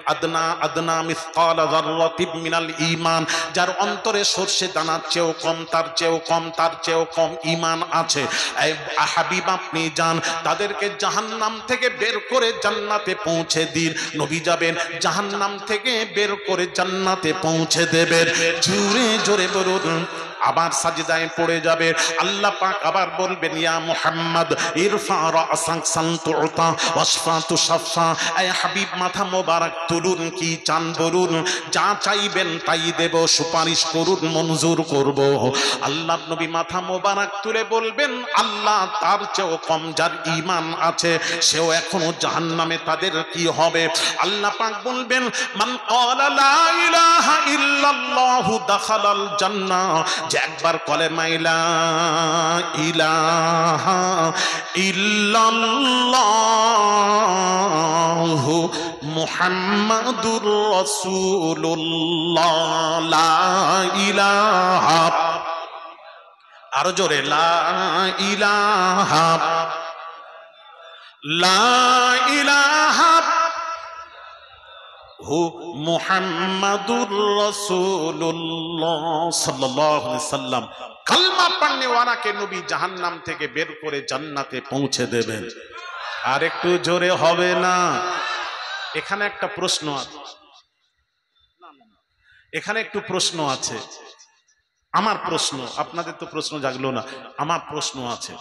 আদনা মিসকাল যাররাতিন মিনাল ঈমান, যার অন্তরে সরষে দানার চেয়েও কম, তার চেয়েও কম ঈমান আছে, এই হাবিব আপনি যান তাদেরকে জাহান্নাম থেকে বের করে জান্নাতে পৌঁছে দিন। নবী যাবেন জাহান্নাম থেকে বের করে জান্নাতে পৌঁছে দেবেন। জোরে জোরে বলুন। আবার সাজদায় পড়ে যাবে। আল্লাহ পাক আবার বলবেন ইয়া মুহাম্মদ ইরফা রাসাক সানতুতা ওয়াশফা তুশফা, এ হাবিব মাথা মোবারক তুলুন, কি চান বলুন, যা চাইবেন তাই দেব, সুপারিশ করুন মঞ্জুর করব। আল্লাহ নবী মাথা মোবারক তুলে বলবেন আল্লাহ তার চেয়েও কম যার ঈমান আছে সেও এখনো জাহান্নামে, তাদের কি হবে? আল্লাহ পাক বলবেন মান ক্বালা লা ইলাহা ইল্লাল্লাহু দাখালাল জান্নাহ, যে একবার কলেমা লা ইলাহা ইল্লাল্লাহু মুহাম্মাদুর রাসূলুল্লাহ, লা ইলাহা, আরো জোরে, লা ইলাহা মুহাম্মাদুর রাসূলুল্লাহ সাল্লাল্লাহু আলাইহি সাল্লাম। কালমা পড়নে ওয়ালাকে নবী জাহান্নাম থেকে বের করে জান্নাতে পৌঁছে দেবেন। আর একটু জোরে হবে না? এখানে একটা প্রশ্ন আছে, আমার প্রশ্ন, আপনাদের তো প্রশ্ন জাগলো না, আমার প্রশ্ন আছে।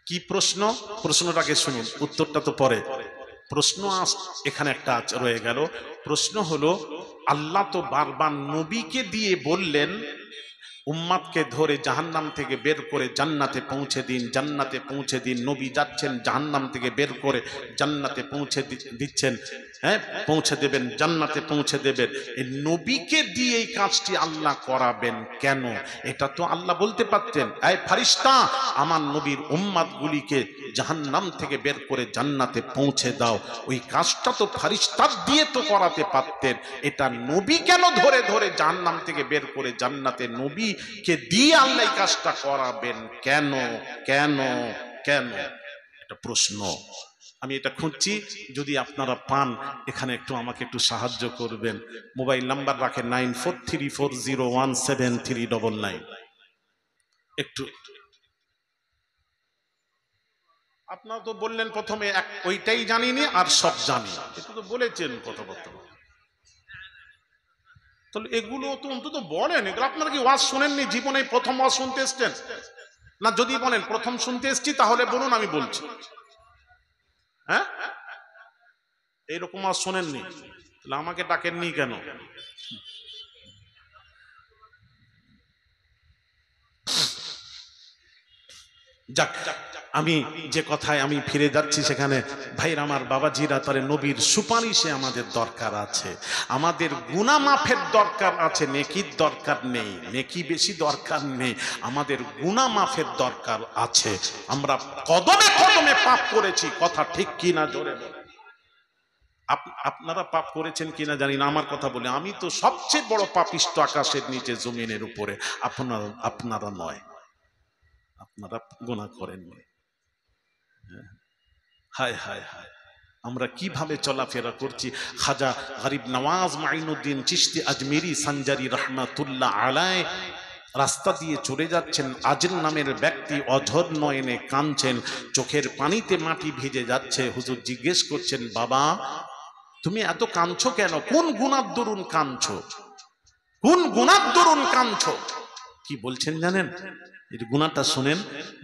কি প্রশ্ন? প্রশ্নটাকে শুনুন, উত্তরটা তো পরে। প্রশ্ন এখানে একটা রয়ে গেল। প্রশ্ন হলো আল্লাহ তো বারবার নবীকে দিয়ে বললেন উম্মাদকে ধরে জাহান্নাম থেকে বের করে জান্নাতে পৌঁছে দিন, জান্নাতে পৌঁছে দিন। নবী যাচ্ছেন জাহান্নাম থেকে বের করে জান্নাতে পৌঁছে দিচ্ছেন, হ্যাঁ পৌঁছে দেবেন, জান্নাতে পৌঁছে দেবেন। এই নবীকে দিয়ে এই কাজটি আল্লাহ করাবেন কেন? এটা তো আল্লাহ বলতে পারতেন, এই ফারিস্তা আমার নবীর উম্মাদগুলিকে জাহান্নাম থেকে বের করে জান্নাতে পৌঁছে দাও। ওই কাজটা তো ফারিস্তার দিয়ে তো করাতে পারতেন। এটা নবী কেন ধরে ধরে জাহান্নাম থেকে বের করে জান্নাতে নবীকে দিয়ে আল্লাহ এই কাজটা করাবেন কেন? কেন কেন? এটা প্রশ্ন। আমি এটা খুঁজছি, যদি আপনারা পান এখানে একটু আমাকে একটু সাহায্য করবেন। মোবাইল নাম্বার রাখেন 9434017399। একটু আপনারা তো বললেন প্রথমে ওইটাই জানিনি আর সব জানি, এটা তো বলেছেন কথাবার্তা। তাহলে এগুলো তো অন্তত বলেন। এগুলো আপনারা কি ওয়াজ শোনেননি জীবনে? প্রথম ওয়াজ শুনতে এসছেন না? যদি বলেন প্রথম শুনতে এসছি তাহলে বলুন, আমি বলছি। হ্যাঁ, এইরকম ওয়াজ শোনেননি তাহলে আমাকে ডাকেননি কেন? যাক, আমি যে কথায় আমি ফিরে যাচ্ছি সেখানে ভাইরা আমার, বাবাজিরা, তারে নবীর সুপারিশে আমাদের দরকার আছে, আমাদের গুনাহ মাফের দরকার আছে, নেকির দরকার নেই, নেকি বেশি দরকার নেই, আমাদের গুনাহ মাফের দরকার আছে। আমরা কদমে কদমে পাপ করেছি, কথা ঠিক কিনা জোরে বলেন। আপনারা পাপ করেছেন কিনা জানি না, আমার কথা বলে আমি তো সবচেয়ে বড় পাপিষ্ট আকাশের নিচে জমিনের উপরে, আপনারা নয়, আপনারা গুনাহ করেননি। হায় হায় হায়, আমরা কিভাবে চলাফেরা করছি। খাজা গরিব নওয়াজ মাইনুদ্দিন চিশতি আজমেরি সঞ্জারি রহমাতুল্লাহ আলাইহি রাস্তা দিয়ে চলে যাচ্ছেন, আজল নামের ব্যক্তি অঝর নয়নে কাঁদছেন, চোখের পানিতে মাটি ভিজে যাচ্ছে। হুজুর জিজ্ঞেস করছেন, বাবা তুমি এত কাঁদছো কেন? কোন গুনার দরুন কাঁদছো? কোন গুনার দরুন কাঁদছো? কি বলছেন জানেন? এর গুনাহটা শুনেন।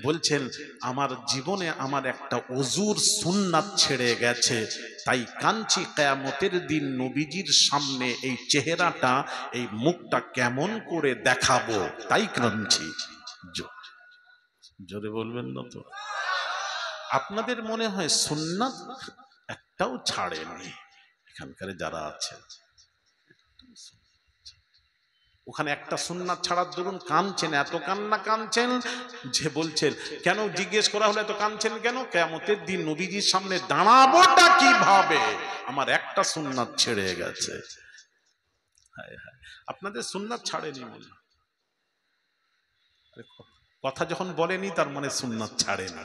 বলছেন, আমার জীবনে আমার একটা ওযুর সুন্নাত ছেড়ে গেছে, তাই কাঁদছি কিয়ামতের দিন নবীজির সামনে এই চেহারাটা, এই মুখটা কেমন করে দেখাবো, তাই কাঁদছি। জোরে বলবেন না তো? আপনাদের মনে হয় সুন্নাত একটাও ছাড়েনি এখানকার যারা আছেন? ওখানে একটা সুন্নাত ছাড়ার দরুন কাঁদছেন, এত কান্না কাঁদছেন যে বলছেন, কেন জিজ্ঞেস করা হলে এত কাঁদছেন কেন? কিয়ামতের দিন নবীজির সামনে দাঁড়াবোটা কিভাবে, আমার একটা সুন্নাত ছেড়ে গেছে। হায় হায়, আপনাদের সুন্নাত ছাড়েনি মনে, কথা যখন বলেনি তার মানে সুন্নাত ছাড়ে না।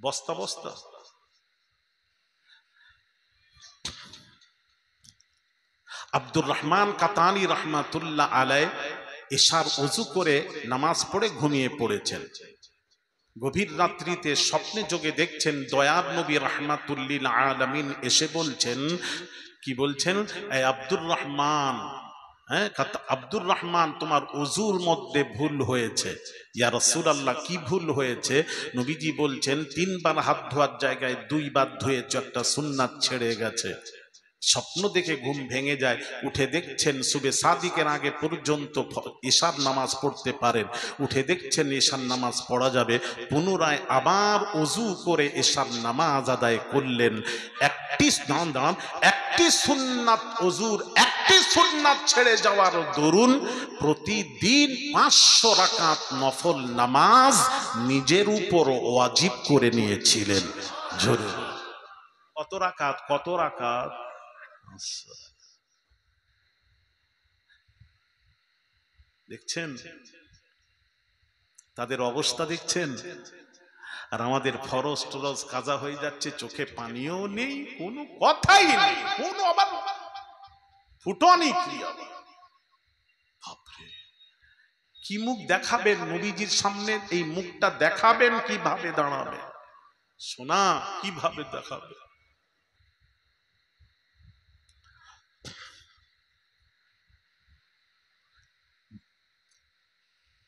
বস্তা বস্তা আব্দুর রহমান কাতানি রহমাতুল্লাহ আলাইহি এশার ওযু করে নামাজ পড়ে ঘুমিয়ে পড়েছেন। গভীর রাত্রিতে স্বপ্নে যোগে দেখছেন দয়ার নবী রাহমাতুল্লিল আলামিন এসে বলছেন, কি বলছেন? এই আব্দুর রহমান, হ্যাঁ আব্দুর রহমান, তোমার ওযুর মধ্যে ভুল হয়েছে। ইয়া রাসূলুল্লাহ, কি ভুল হয়েছে? নবীজি বলছেন, 3 বার হাত ধোয়ার জায়গায় 2 বার ধুয়েছ, একটা সুন্নাত ছেড়ে গেছে। স্বপ্ন দেখে ঘুম ভেঙে যায়, উঠে দেখছেন সুবে সাদিকের আগে পর্যন্ত ঈশার নামাজ পড়তে পারেন, উঠে দেখছেন ঈশার নামাজ পড়া যাবে, পুনরায় আবার ওযু করে ঈশার নামাজ আদায় করলেন। একটি সুন্নাত, ওযুর একটি সুন্নাত ছেড়ে যাওয়ার দরুন প্রতিদিন 500 রাকাত নফল নামাজ নিজের উপর ওয়াজিব করে নিয়েছিলেন। জোরে কত রাকাত? কত রাকাত? দেখছেন তাদের অবস্থা, দেখছেন? আর আমাদের ফরজ টরজ কাজা হয়ে যাচ্ছে, চোখে পানিও নেই, কোনো কথাই নেই, কোনো আবার ফুটনি কি, বাপরে কি মুখ দেখাবেন নবীজির সামনে? এই মুখটা দেখাবেন কিভাবে? দাঁড়াবে সোনা, কিভাবে দেখাবে?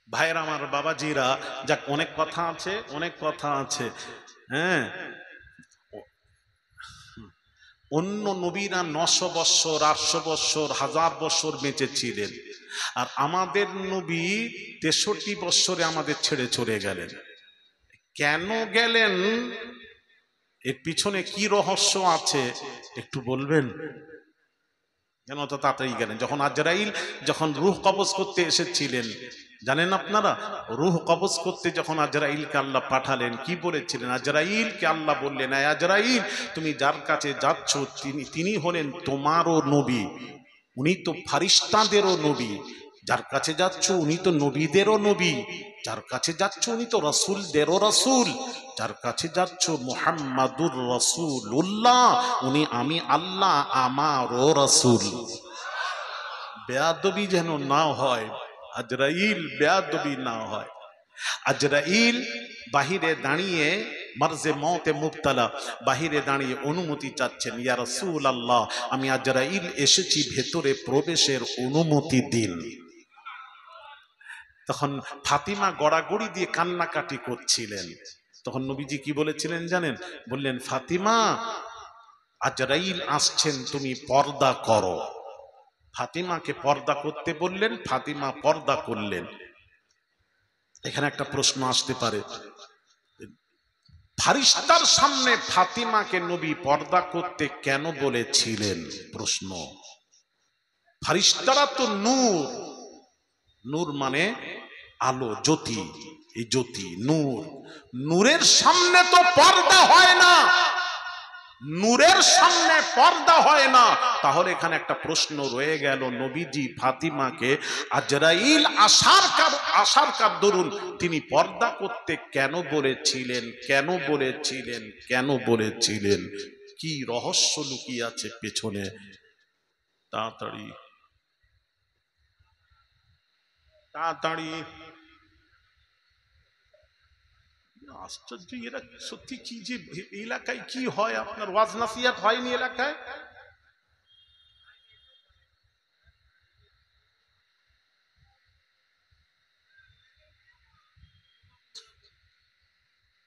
ভাইয়ের আমার, বাবাজিরা, যাক অনেক কথা আছে, অনেক কথা আছে। হ্যাঁ, অন্য নবীরা 900 বৎসর 800 বৎসর 1000 বৎসর বেঁচে ছিলেন, আর আমাদের নবী 63 বৎসরে আমাদের ছেড়ে চলে গেলেন। কেন গেলেন? এর পিছনে কি রহস্য আছে একটু বলবেন? কেন তো তাড়াতাড়ি গেলেন? যখন আজরাইল যখন রূহ কবজ করতে এসেছিলেন, জানেন আপনারা, রূহ কবজ করতে যখন আজরাইলকে আল্লাহ পাঠালেন, কি বলেছিলেন? আজরাইলকে আল্লাহ বললেন, এই আজরাইল, তুমি যার কাছে যাচ্ছ তিনি হলেন তোমারও নবী, উনি তো ফারিস্তাদেরও নবী। যার কাছে যাচ্ছ উনি তো নবীদেরও নবী, যার কাছে যাচ্ছ উনি তো রাসূলদেরও রাসূল, যার কাছে যাচ্ছ মুহাম্মাদুর রাসূলুল্লাহ, উনি আমি আল্লাহ আমারও রাসূল। বেয়াদবি যেন না হয়, আজরাইল বেয়াদবি না হয়। আজরাইল বাহিরে দাঁড়িয়ে মারজে মওতে মুবতালা, বাহিরে দাঁড়িয়ে অনুমতি চাচ্ছেন, ইয়া রাসূলুল্লাহ, আমি আজরাইল এসেছি, ভেতরে প্রবেশের অনুমতি দিন। তখন ফাতিমা গড়াগড়ি দিয়ে কান্নাকাটি করছিলেন। তখন নবীজি কি বলেছিলেন জানেন? বললেন, ফাতিমা, আজরাইল আসছেন, তুমি পর্দা করো। ফাতিমাকে পর্দা করতে বললেন, ফাতিমা পর্দা করলেন। এখানে একটা প্রশ্ন আসতে পারে, ফারিস্তার সামনে ফাতিমাকে নবী পর্দা করতে কেন বলেছিলেন? প্রশ্ন। ফারিস্তারা তো নূর, নূর মানে আলো, জ্যোতি, এই জ্যোতি নূর, নূরের সামনে তো পর্দা হয় না, নূরের সামনে পর্দা হয় না। তাহলে এখানে একটা প্রশ্ন রয়ে গেল, নবীজি ফাতিমাকে আজরাইল আসার কার দরুন তিনি পর্দা করতে কেন বলেছিলেন? কেন বলেছিলেন? কেন বলেছিলেন? কি রহস্য লুকিয়ে আছে পেছনে? তাড়াতাড়ি তাড়াতাড়ি। আশ্চর্য, এরা সত্যি কি যে এলাকায় কি হয়? আপনার ওয়াজ নাসিহাত হয়নি এলাকায়?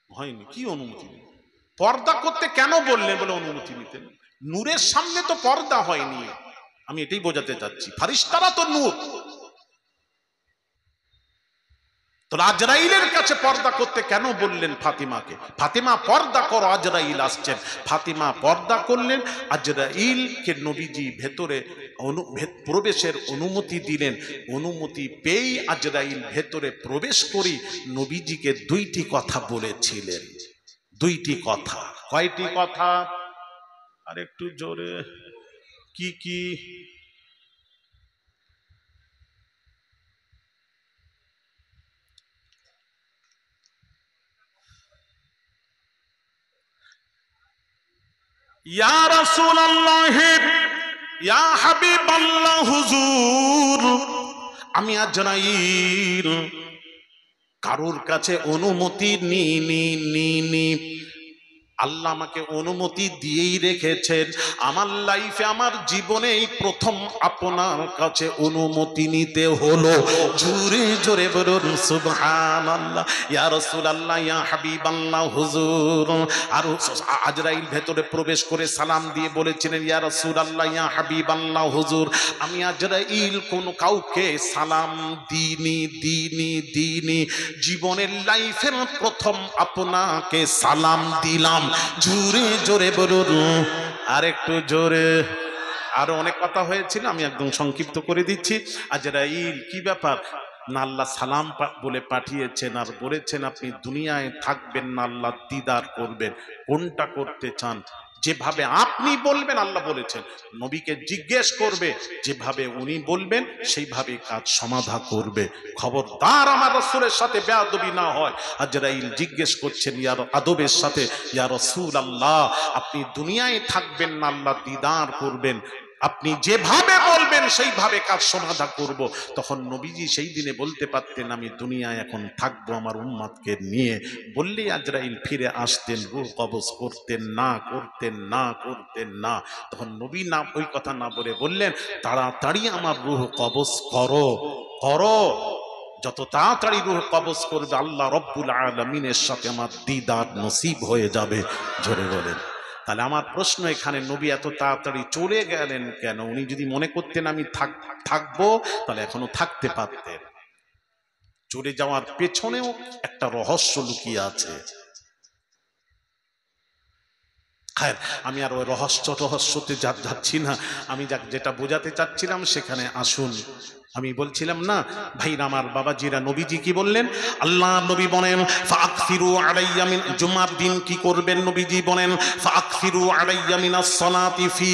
হয়নি। কি অনুমতি নেই? পর্দা করতে কেন বললেন? বলে অনুমতি নিতেন। নূরের সামনে তো পর্দা হয়নি, আমি এটাই বোঝাতে চাচ্ছি। ফারিস্তারা তো নূর, তো আজরাইলের কাছে পর্দা করতে কেন বললেন ফাতিমাকে? ফাতিমা পর্দা করো, আজরাইল আসছেন। ফাতিমা পর্দা করলেন, আজরাইলকে নবীজি ভেতরে প্রবেশের অনুমতি দিলেন। অনুমতি পেয়ে আজরাইল ভেতরে প্রবেশ করি নবীজিকে দুইটি কথা বলেছিলেন। দুইটি কথা। কয়টি কথা? আর একটু জোরে। কি কি? ইয়া রাসূলুল্লাহ, ইয়া হাবিবাল্লাহ, হুজুর, আমি আজরাইল কারোর কাছে অনুমতি নিইনি। আল্লাহ আমাকে অনুমতি দিয়েই রেখেছেন। আমার লাইফে, আমার জীবনে এই প্রথম আপনার কাছে অনুমতি নিতে হলো। জোরে জোরে বলুন সুবহানাল্লাহ। ইয়া রাসূলুল্লাহ, ইয়া হাবিবাল্লাহ, হুজুর। আর আজরাইল ভেতরে প্রবেশ করে সালাম দিয়ে বলেছিলেন, ইয়া রাসূলুল্লাহ, ইয়া হাবিবাল্লাহ, হুজুর, আমি আজরাইল কোন কাউকে সালাম দিইনি। জীবনের লাইফের প্রথম আপনাকে সালাম দিলাম। জোরে জোরে বলুন, আর একটু জোরে। আরো অনেক কথা হয়েছিল, আমি একদম সংক্ষিপ্ত করে দিচ্ছি। আজরাইল কি ব্যাপার না, আল্লাহ সালাম বলে পাঠিয়েছেন আর বলেছেন আপনি দুনিয়ায় থাকবেন না, আল্লাহ দিদার করবেন। কোনটা করতে চান? যেভাবে আপনি বলবেন, আল্লাহ বলেছেন নবীকে জিজ্ঞেস করবে, যেভাবে উনি বলবেন সেইভাবে কাজ সমাধা করবে। খবরদার আমার রাসূলের সাথে বেয়াদবি না হয়। আজরাইল জিজ্ঞেস করছেন ইয়া আদবের সাথে, ইয়া রাসূলুল্লাহ, আপনি দুনিয়ায় থাকবেন না, আল্লাহ দিদার করবেন, আপনি যেভাবে বলবেন সেইভাবে কাজ সমাধা করব। তখন নবীজি সেই দিনে বলতে পারতেন আমি দুনিয়ায় এখন থাকবো আমার উম্মতকে নিয়ে, বললেই আজরাইল ফিরে আসতেন, রূহ কবজ করতেন না। তখন নবী না ওই কথা না বলে বললেন, তাড়াতাড়ি আমার রূহ কবজ করো। যত তাড়াতাড়ি রূহ কবজ করবে, আল্লাহ রব্বুল আলামিনের সাথে আমার দিদার নসিব হয়ে যাবে। জোরে বলেন তাহলে আমার প্রশ্ন এখানে, নবী এত তাড়াতাড়ি চলে গেলেন কেন? উনি যদি মনে করতেন আমি থাকবো, তাহলে এখনো থাকতে পারতেন। চলে যাওয়ার পেছনেও একটা রহস্য লুকিয়ে আছে। হ্যাঁ, আমি আর ওই রহস্যতে যাচ্ছি না। আমি যেটা বোঝাতে চাচ্ছিলাম সেখানে আসুন। আমি বলছিলাম না ভাইরা আমার, বাবাজিরা, নবীজি কি বললেন? আল্লাহ নবী বলেন ফাকসিরু আলাইয়া মিন, জুমার দিন কি করবেন? নবীজি বলেন ফাকসিরু আলাইয়া মিনাস সালাতি ফি,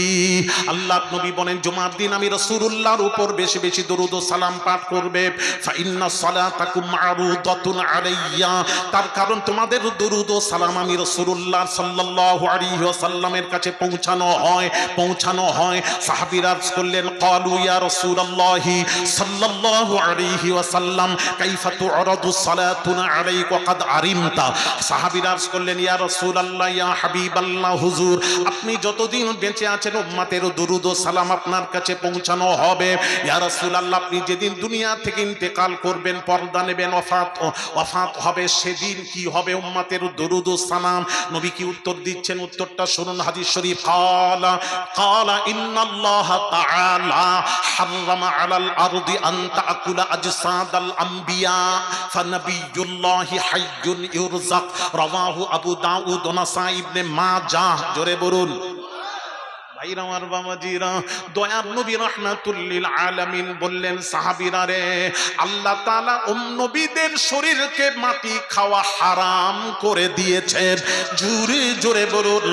আল্লাহ নবী বলেন জুমার দিন আমি রাসূলুল্লাহর উপর বেশি বেশি দরুদ ও সালাম পাঠ করবে। ফা ইন্না সালাতাকুম মারুদাতুন আলাইয়া, তার কারণ তোমাদের দরুদ ও সালাম আমি রাসূলুল্লাহ সাল্লাল্লাহু আলাইহি ওয়াসাল্লামের কাছে পৌঁছানো হয়। সাহাবীরা করলেন ক্বালু ইয়া রাসূলুল্লাহি সাল্লাল্লাহু আলাইহি ওয়াসাল্লাম কাইফা তু'রাদু সালাতুনা আলাইকা ক্বাদ আরিমতা, সাহাবীরা করলেন ইয়া রাসূলুল্লাহ, ইয়া হাবিবাল্লাহ, হুজুর আপনি যতদিন বেঁচে আছেন উম্মতের দরুদ ও সালাম আপনার কাছে পৌঁছানো হবে। ইয়া রাসূলুল্লাহ, আপনি যেদিন দুনিয়া থেকে ইন্তেকাল করবেন, পর্দা নেবেন, ওয়াফাত হবে, সেদিন কি হবে উম্মতের দরুদ ও সালাম? নবী কি উত্তর দিচ্ছেন? উত্তরটা শুনুন, হাদিস শরীফ। ক্বালা ইন্নাল্লাহা তাআলা হাররামা আলাল আরদি আন তাকুলা আজসাদাল আম্বিয়া ফানাবিয়ুল্লাহি হাইয়ুন ইউরযাক, রাওয়াহু আবু দাউদ ওয়া নাসাই ইবনে মাজাহ। জোরে বলুন। ভাইরা আমার, বাবাজিরা, দয়ার নবী রাহমাতুল লিল আলামিন বললেন সাহাবীরা রে, আল্লাহ তাআলা নবীদের শরীরকে মাটি খাওয়া হারাম করে দিয়েছেন। জোরে জোরে বলুন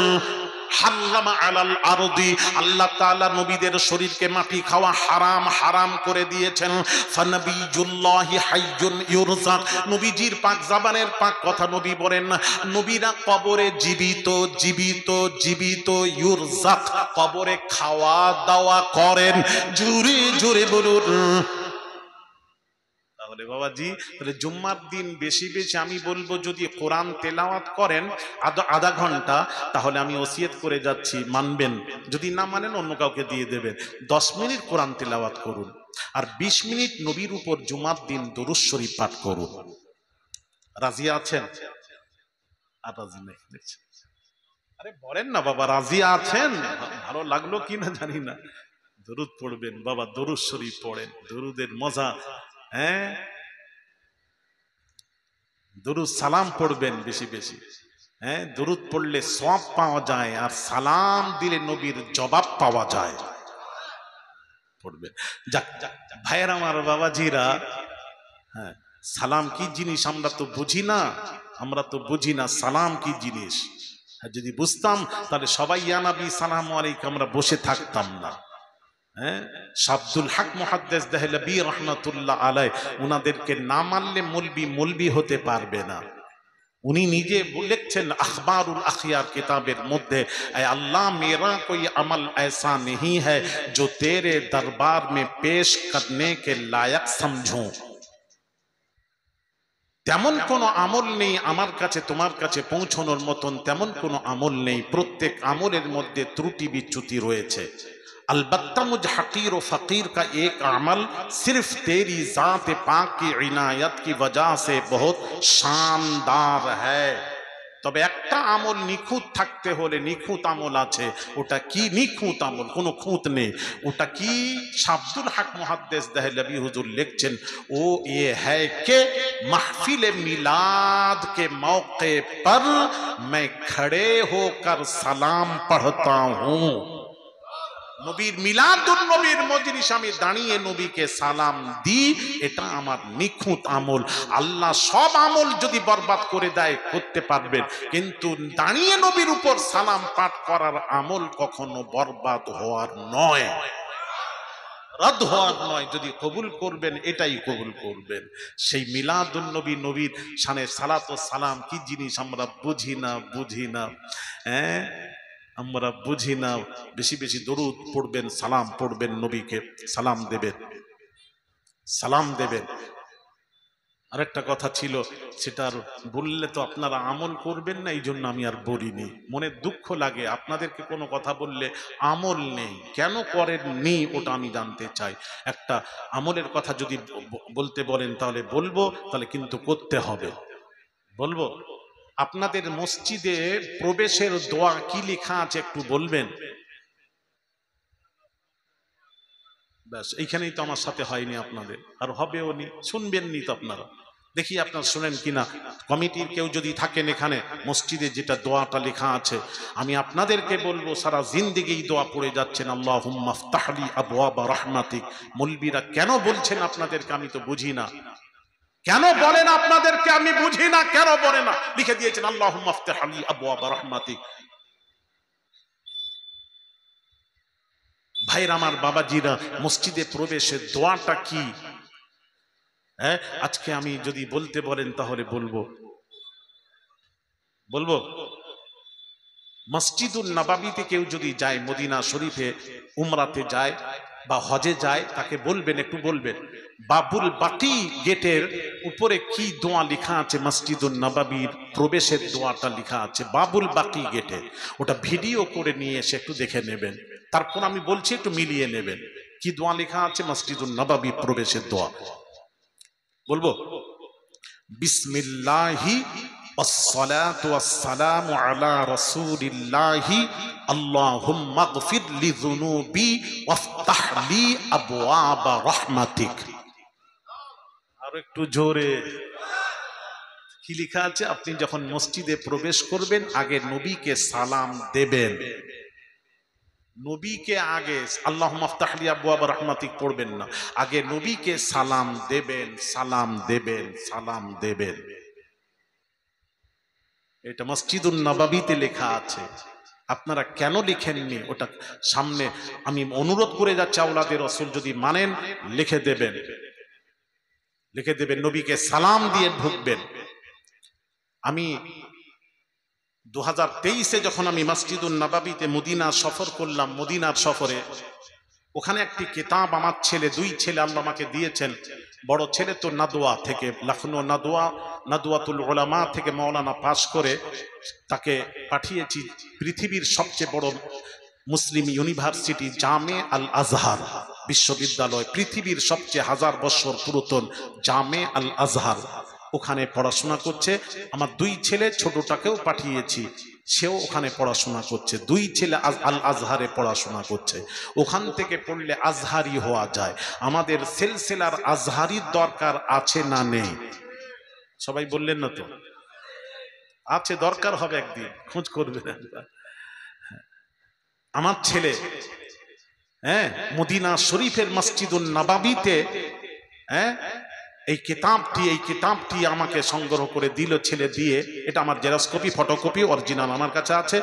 হাররামা আলাল আরদি, আল্লাহ তাআলা নবীদের শরীরকে মাটি খাওয়া হারাম করে দিয়েছেন। ফানাবিয়ুল্লাহি হাইয়ুন ইউরযাক, নবীজির পাক জবানের পাক কথা নবী বলেন, নবীরা কবরে জীবিত ইউরযাক, কবরে খাওয়া দাওয়া করেন। জোরে জোরে বলুন। তাহলে বাবাজি, তাহলে জুম্মার দিন বেশি বেশি আমি বলবো যদি কোরআন তেলাওয়াত করেন আধা ঘন্টা, তাহলে আমি ওসিয়ত করে যাচ্ছি, মানবেন। যদি না মানেন অন্য কাউকে দিয়ে দেবেন। 10 মিনিট কোরআন তেলাওয়াত করুন, আর 20 মিনিট নবীর উপর জুমার দিন দরুদ শরীফ পাঠ করুন। রাজি আছেন? আর রাজি নেই? আরে বলেন না বাবা, রাজি আছেন? ভালো লাগলো কিনা জানি না। দরুদ পড়বেন বাবা, দরুদ শরীফ পড়েন, দরুদের মজা। হ্যাঁ, দরুদ সালাম পড়বেন বেশি বেশি। হ্যাঁ, দরুদ পড়লে সওয়াব পাওয়া যায়, আর সালাম দিলে নবীর জবাব পাওয়া যায়। পড়বেন। যাক ভাইয়ের আমার, বাবাজিরা, হ্যাঁ, সালাম কি জিনিস আমরা তো বুঝি না সালাম কি জিনিস। যদি বুঝতাম তাহলে সবাই ইয়া নবী সালামু আলাইকুম আমরা বসে থাকতাম না। হ্যাঁ, আব্দুল হক মুহাদ্দিস দেহলভী রাহমাতুল্লাহ আলাইহি, উনাদেরকে না মানলে মৌলবি হতে পারবে না। উনি নিজে লিখছেন আখবারুল আখিয়ার কিতাবের মধ্যে, আল্লাহ মেরা কোई अमल ऐसा नहीं है जो तेरे दरबार में पेश करने के लायक समझूं। তেমন কোনো আমল নেই আমার কাছে তোমার কাছে পৌঁছানোর মতন, তেমন কোনো আমল নেই। প্রত্যেক আমলের মধ্যে ত্রুটি বিচ্যুতি রয়েছে। अलबत्ता मुझ हकीर व फ़कीर का एक अमल सिर्फ तेरी ज़ात पाक की इनायत की वजह से बहुत शानदार है। তবে একটা আমল নিখুঁত থাকতে হলে, নিখুঁত আমল আছে। ওটা কি নিখুঁত আমল? কোনো খুঁত নেই। ওটা কি? আব্দুল হক মুহাদ্দিস দেহলভী হুজুর লিখছেন, ও ये है कि महफिल मिलाद के मौके पर मैं खड़े होकर सलाम पढ़ता हूँ। নবীর মিলাদুন নবীর মজলিস আমি দাঁড়িয়ে নবীকে সালাম দিই, এটা আমার নিখুঁত আমল। আল্লাহ সব আমল যদি বরবাদ করে দেয় করতে পারবেন, কিন্তু দাঁড়িয়ে নবীর উপর সালাম পাঠ করার আমল কখনো বরবাদ হওয়ার নয়, রদ হওয়ার নয়। যদি কবুল করবেন এটাই কবুল করবেন। সেই মিলাদুন নবী, নবীর শানে সালাত ও সালাম কি জিনিস আমরা বুঝি না। হ্যাঁ, আমরা বুঝি না। বেশি বেশি দরুদ পড়বেন, সালাম পড়বেন, নবীকে সালাম দেবেন। আরেকটা কথা ছিল, সেটার বললে তো আপনারা আমল করবেন না, এই জন্য আমি আর বলিনি। মনে দুঃখ লাগে, আপনাদেরকে কোনো কথা বললে আমল নেই, কেন করেননি ওটা আমি জানতে চাই। একটা আমলের কথা যদি বলতে বলেন তাহলে বলবো, তাহলে কিন্তু করতে হবে। বলবো? আপনাদের মসজিদে প্রবেশের দোয়া কি লেখা আছে একটু বলবেন? ব্যাস এইখানেই তো আমার সাথে হয়নি আপনাদের, আর হবেও নি, শুনবেননি তো আপনারা। দেখি আপনারা শুনেন কিনা। কমিটির কেউ যদি থাকেন এখানে মসজিদে যেটা দোয়াটা লেখা আছে, আমি আপনাদেরকে বলবো সারা জিন্দেগি এই দোয়া পড়ে যাচ্ছেন, আল্লাহুম্মা ফতাহলি আবওয়াবা রাহমাতিক। মৌলবীরা কেন বলছেন আপনাদেরকে আমি তো বুঝি না, কেন বলেন আপনাদেরকে আমি বুঝি না, কেন বলে না? লিখে দিয়েছেন আল্লাহুম্মা ফতাহলি আবওয়াবা রাহমাতিক। ভাইরা আমার, বাবাজিরা, মসজিদে প্রবেশের দোয়াটা কি? হ্যাঁ, আজকে আমি যদি বলতে বলেন তাহলে বলবো। মসজিদুন নববীতে কেউ যদি যায়, মদিনা শরীফে উমরাতে যায় বা হজে যায়, তাকে বলবেন, একটু বলবেন বাবুল বাকি গেটের উপরে কি দোয়া লেখা আছে। মসজিদুন নববীর প্রবেশের দোয়াটা লেখা আছে বাবুল বাকি গেটে। ওটা ভিডিও করে নিয়ে এসে একটু দেখে নেবেন, তারপর আমি বলছি একটু মিলিয়ে নেবেন কি দোয়া লেখা আছে মসজিদুন নববী প্রবেশের দোয়া। বলবো বিসমিল্লাহি ওয়াসসালাতু ওয়াসসালামু আলা রাসূলিল্লাহি আল্লাহুম্মা গফির লি যুনুবি ওয়াফতাহ লি আবওয়াবা রাহমাতিক। আর একটু জোরে। কি লেখা আছে? আপনি যখন মসজিদে প্রবেশ করবেন আগে নবীকে সালাম দেবেন। নবীকে আগে আল্লাহুম্মা ফতাহ লি আবওয়াবা রাহমাতিক পড়বেন না, আগে নবীকে সালাম দেবেন, সালাম দেবেন, সালাম দেবেন। এটা মসজিদুন নববীতে লেখা আছে। আপনারা কেন লিখেননি ওটা? সামনে আমি অনুরোধ করে যাচ্ছি, আওলাদে রাসূল যদি মানেন লিখে দেবেন, লিখে দেবেন, নবীকে সালাম দিয়ে ঢুকবেন। আমি 2023-এ যখন আমি মসজিদুন নববীতে মদিনা সফর করলাম, মদিনার সফরে ওখানে একটি কিতাব আমার ছেলে, দুই ছেলে আল্লাহ আমাকে দিয়েছেন। বড় ছেলে তো নাদোয়া থেকে, লখনৌ নাদওয়াতুল উলামা থেকে মাওলানা পাশ করে তাকে পাঠিয়েছি পৃথিবীর সবচেয়ে বড় মুসলিম ইউনিভার্সিটি জামে আল আজহার বিশ্ববিদ্যালয়, পৃথিবীর সবচেয়ে 1000 বছর পুরাতন জামে আল আজহার, ওখানে পড়াশোনা করছে। আমার দুই ছেলে, ছোটটাকেও পাঠিয়েছি, সেও ওখানে পড়াশোনা করছে। দুই ছেলে আল আজহারে পড়াশোনা করছে। ওখান থেকে পড়লে আজহারি হওয়া যায়। আমাদের সিলসিলার আজহারির দরকার আছে না নেই? সবাই বললেন না তো? আছে, দরকার হবে, একদিন খোঁজ করবে। আমার ছেলে হ্যাঁ মদিনা শরীফের মসজিদুন নববীতে এই কিতাবটি আমাকে সংগ্রহ করে দিল ছেলে দিয়ে। এটা আমার জেরক্স কপি, ফটোকপি, অরিজিনাল আমার কাছে আছে।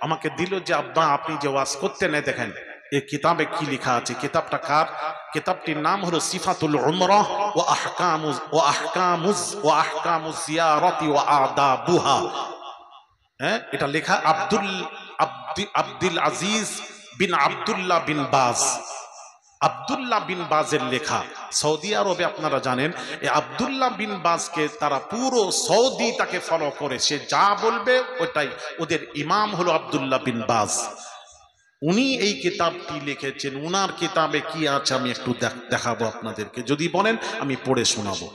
আমাকে দিল যে আব্বা আপনি যে ওয়াজ করতে নেই, দেখেন এই কিতাবে কি লেখা আছে। কিতাবটা কার? কিতাবটির নাম হলো সিফাতুল উমরাহ ওয়া আহকামুজ জিয়ারাতি ওয়া আদাবুহা। এটা লেখা আব্দুল আজিজ বিন আব্দুল্লাহ বিন বাজ। আব্দুল্লাহ বিন বাজের লেখা। সৌদি আরবে আপনারা জানেন এই আব্দুল্লাহ বিন বাজকে তারা পুরো সৌদি তাকে ফলো করে, সে যা বলবে ওটাই। ওদের ইমাম হলো আব্দুল্লাহ বিন বাজ। উনি এই কিতাবটি লিখেছেন। উনার কিতাবে কি আছে আমি একটু দেখাবো আপনাদেরকে, যদি বলেন আমি পড়ে শোনাবো।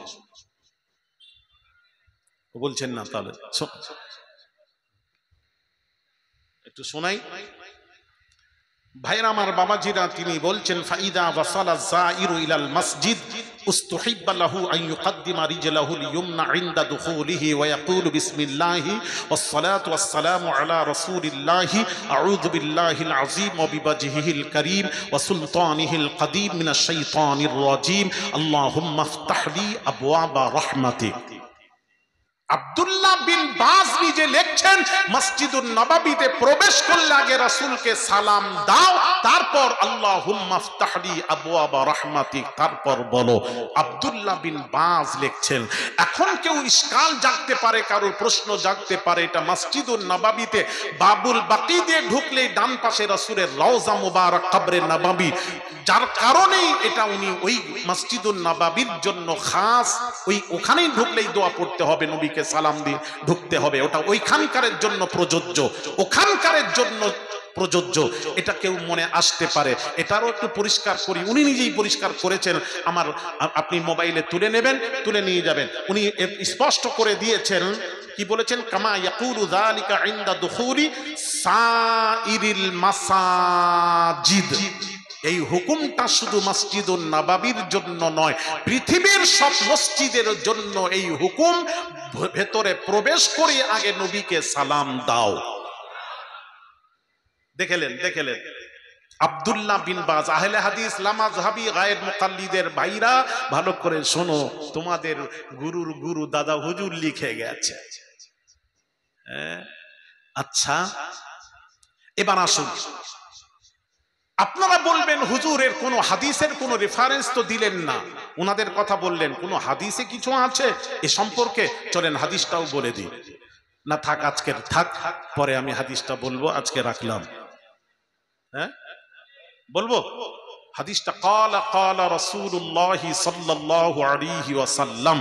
বলছেন না? তাহলে একটু শোনাই। ভাইরা আমার, বাবাজিরা, তিনি বলছেন ফাইদা ওয়াসালা যায়িরু ইলাল মসজিদ উস্তুহিব্বা লাহু আন ইউকদ্দিমা রিজলাহুল ইয়ুমনা ইনদা দুখুলিহি ওয়া ইয়াকুলু বিসমিল্লাহি ওয়াস সালাতু ওয়াস সালামু আলা রাসূলিল্লাহি আউযু বিল্লাহিল আযীম ওয়া বিওয়াজহিহিল কারীম ওয়া সুলতানিহিল কাদীম মিনাশ শাইতানির রাজীম আল্লাহুম্মা ইফতাহ লি আবওয়াবা রাহমাতিক। আব্দুল্লাহ বিন বাজ নিজে লিখছেন মসজিদুন নববীতে প্রবেশ করলে আগে রাসূলকে সালাম দাও, তারপর আল্লাহুম্মা ইফতাহ লি আবওয়াবা রাহমাতিক, তারপর বলো। আব্দুল্লাহ বিন বাজ লিখছেন। এখন কেউ ইশকাল জাগতে পারে, কারোর প্রশ্ন জাগতে পারে, এটা মসজিদুন নববীতে বাবুল বাকি দিয়ে ঢুকলেই ডান পাশে রাসূলের রওজা মুবারক, কবরে নববী, যার কারণেই এটা উনি ওই মসজিদুন নববীর জন্য খাস, ওখানেই ঢুকলেই দোয়া পড়তে হবে, নবীকে সালাম দিয়ে ঢুকতে হবে। ওটা ওইখানকারের জন্য প্রযোজ্য, ওখানকারের জন্য প্রযোজ্য, এটা কেউ মনে আসতে পারে। এটারও একটু পরিষ্কার করি, উনি নিজেই পরিষ্কার করেছেন, আমার আপনি মোবাইলে তুলে নেবেন, তুলে নিয়ে যাবেন। উনি স্পষ্ট করে দিয়েছেন, কি বলেছেন, কামা ইয়াকুলু যালিকা ইনদা দুখুলি সাইরিল মাসাজিদ। এই হুকুমটা শুধু মসজিদুন নববীর জন্য নয়, পৃথিবীর সব মসজিদের জন্য এই হুকুম। ভেতরে প্রবেশ করে আগে নবীকে সালাম দাও। দেখলেন আব্দুল্লাহ বিন বাজ, আহলে হাদিস, লামাযহাবী, গায়ের মুকাল্লিদের ভাইরা ভালো করে শোনো, তোমাদের গুরুর গুরু দাদা হুজুর লিখে গেছে। আচ্ছা, এবার আসুন, আপনারা বলবেন হুজুরের কোন হাদিসের কোন রেফারেন্স তো দিলেন না, ওনাদের কথা বললেন, কোন হাদিসে কিছু আছে এ সম্পর্কে? চলেন হাদিসটাও বলে দিই। না থাক, আজকের থাক, পরে আমি হাদিসটা বলবো, আজকে রাখলাম। হ্যাঁ বলবো হাদিসটা। ক্বালা রাসূলুল্লাহ সাল্লাল্লাহু আলাইহি ওয়াসাল্লাম,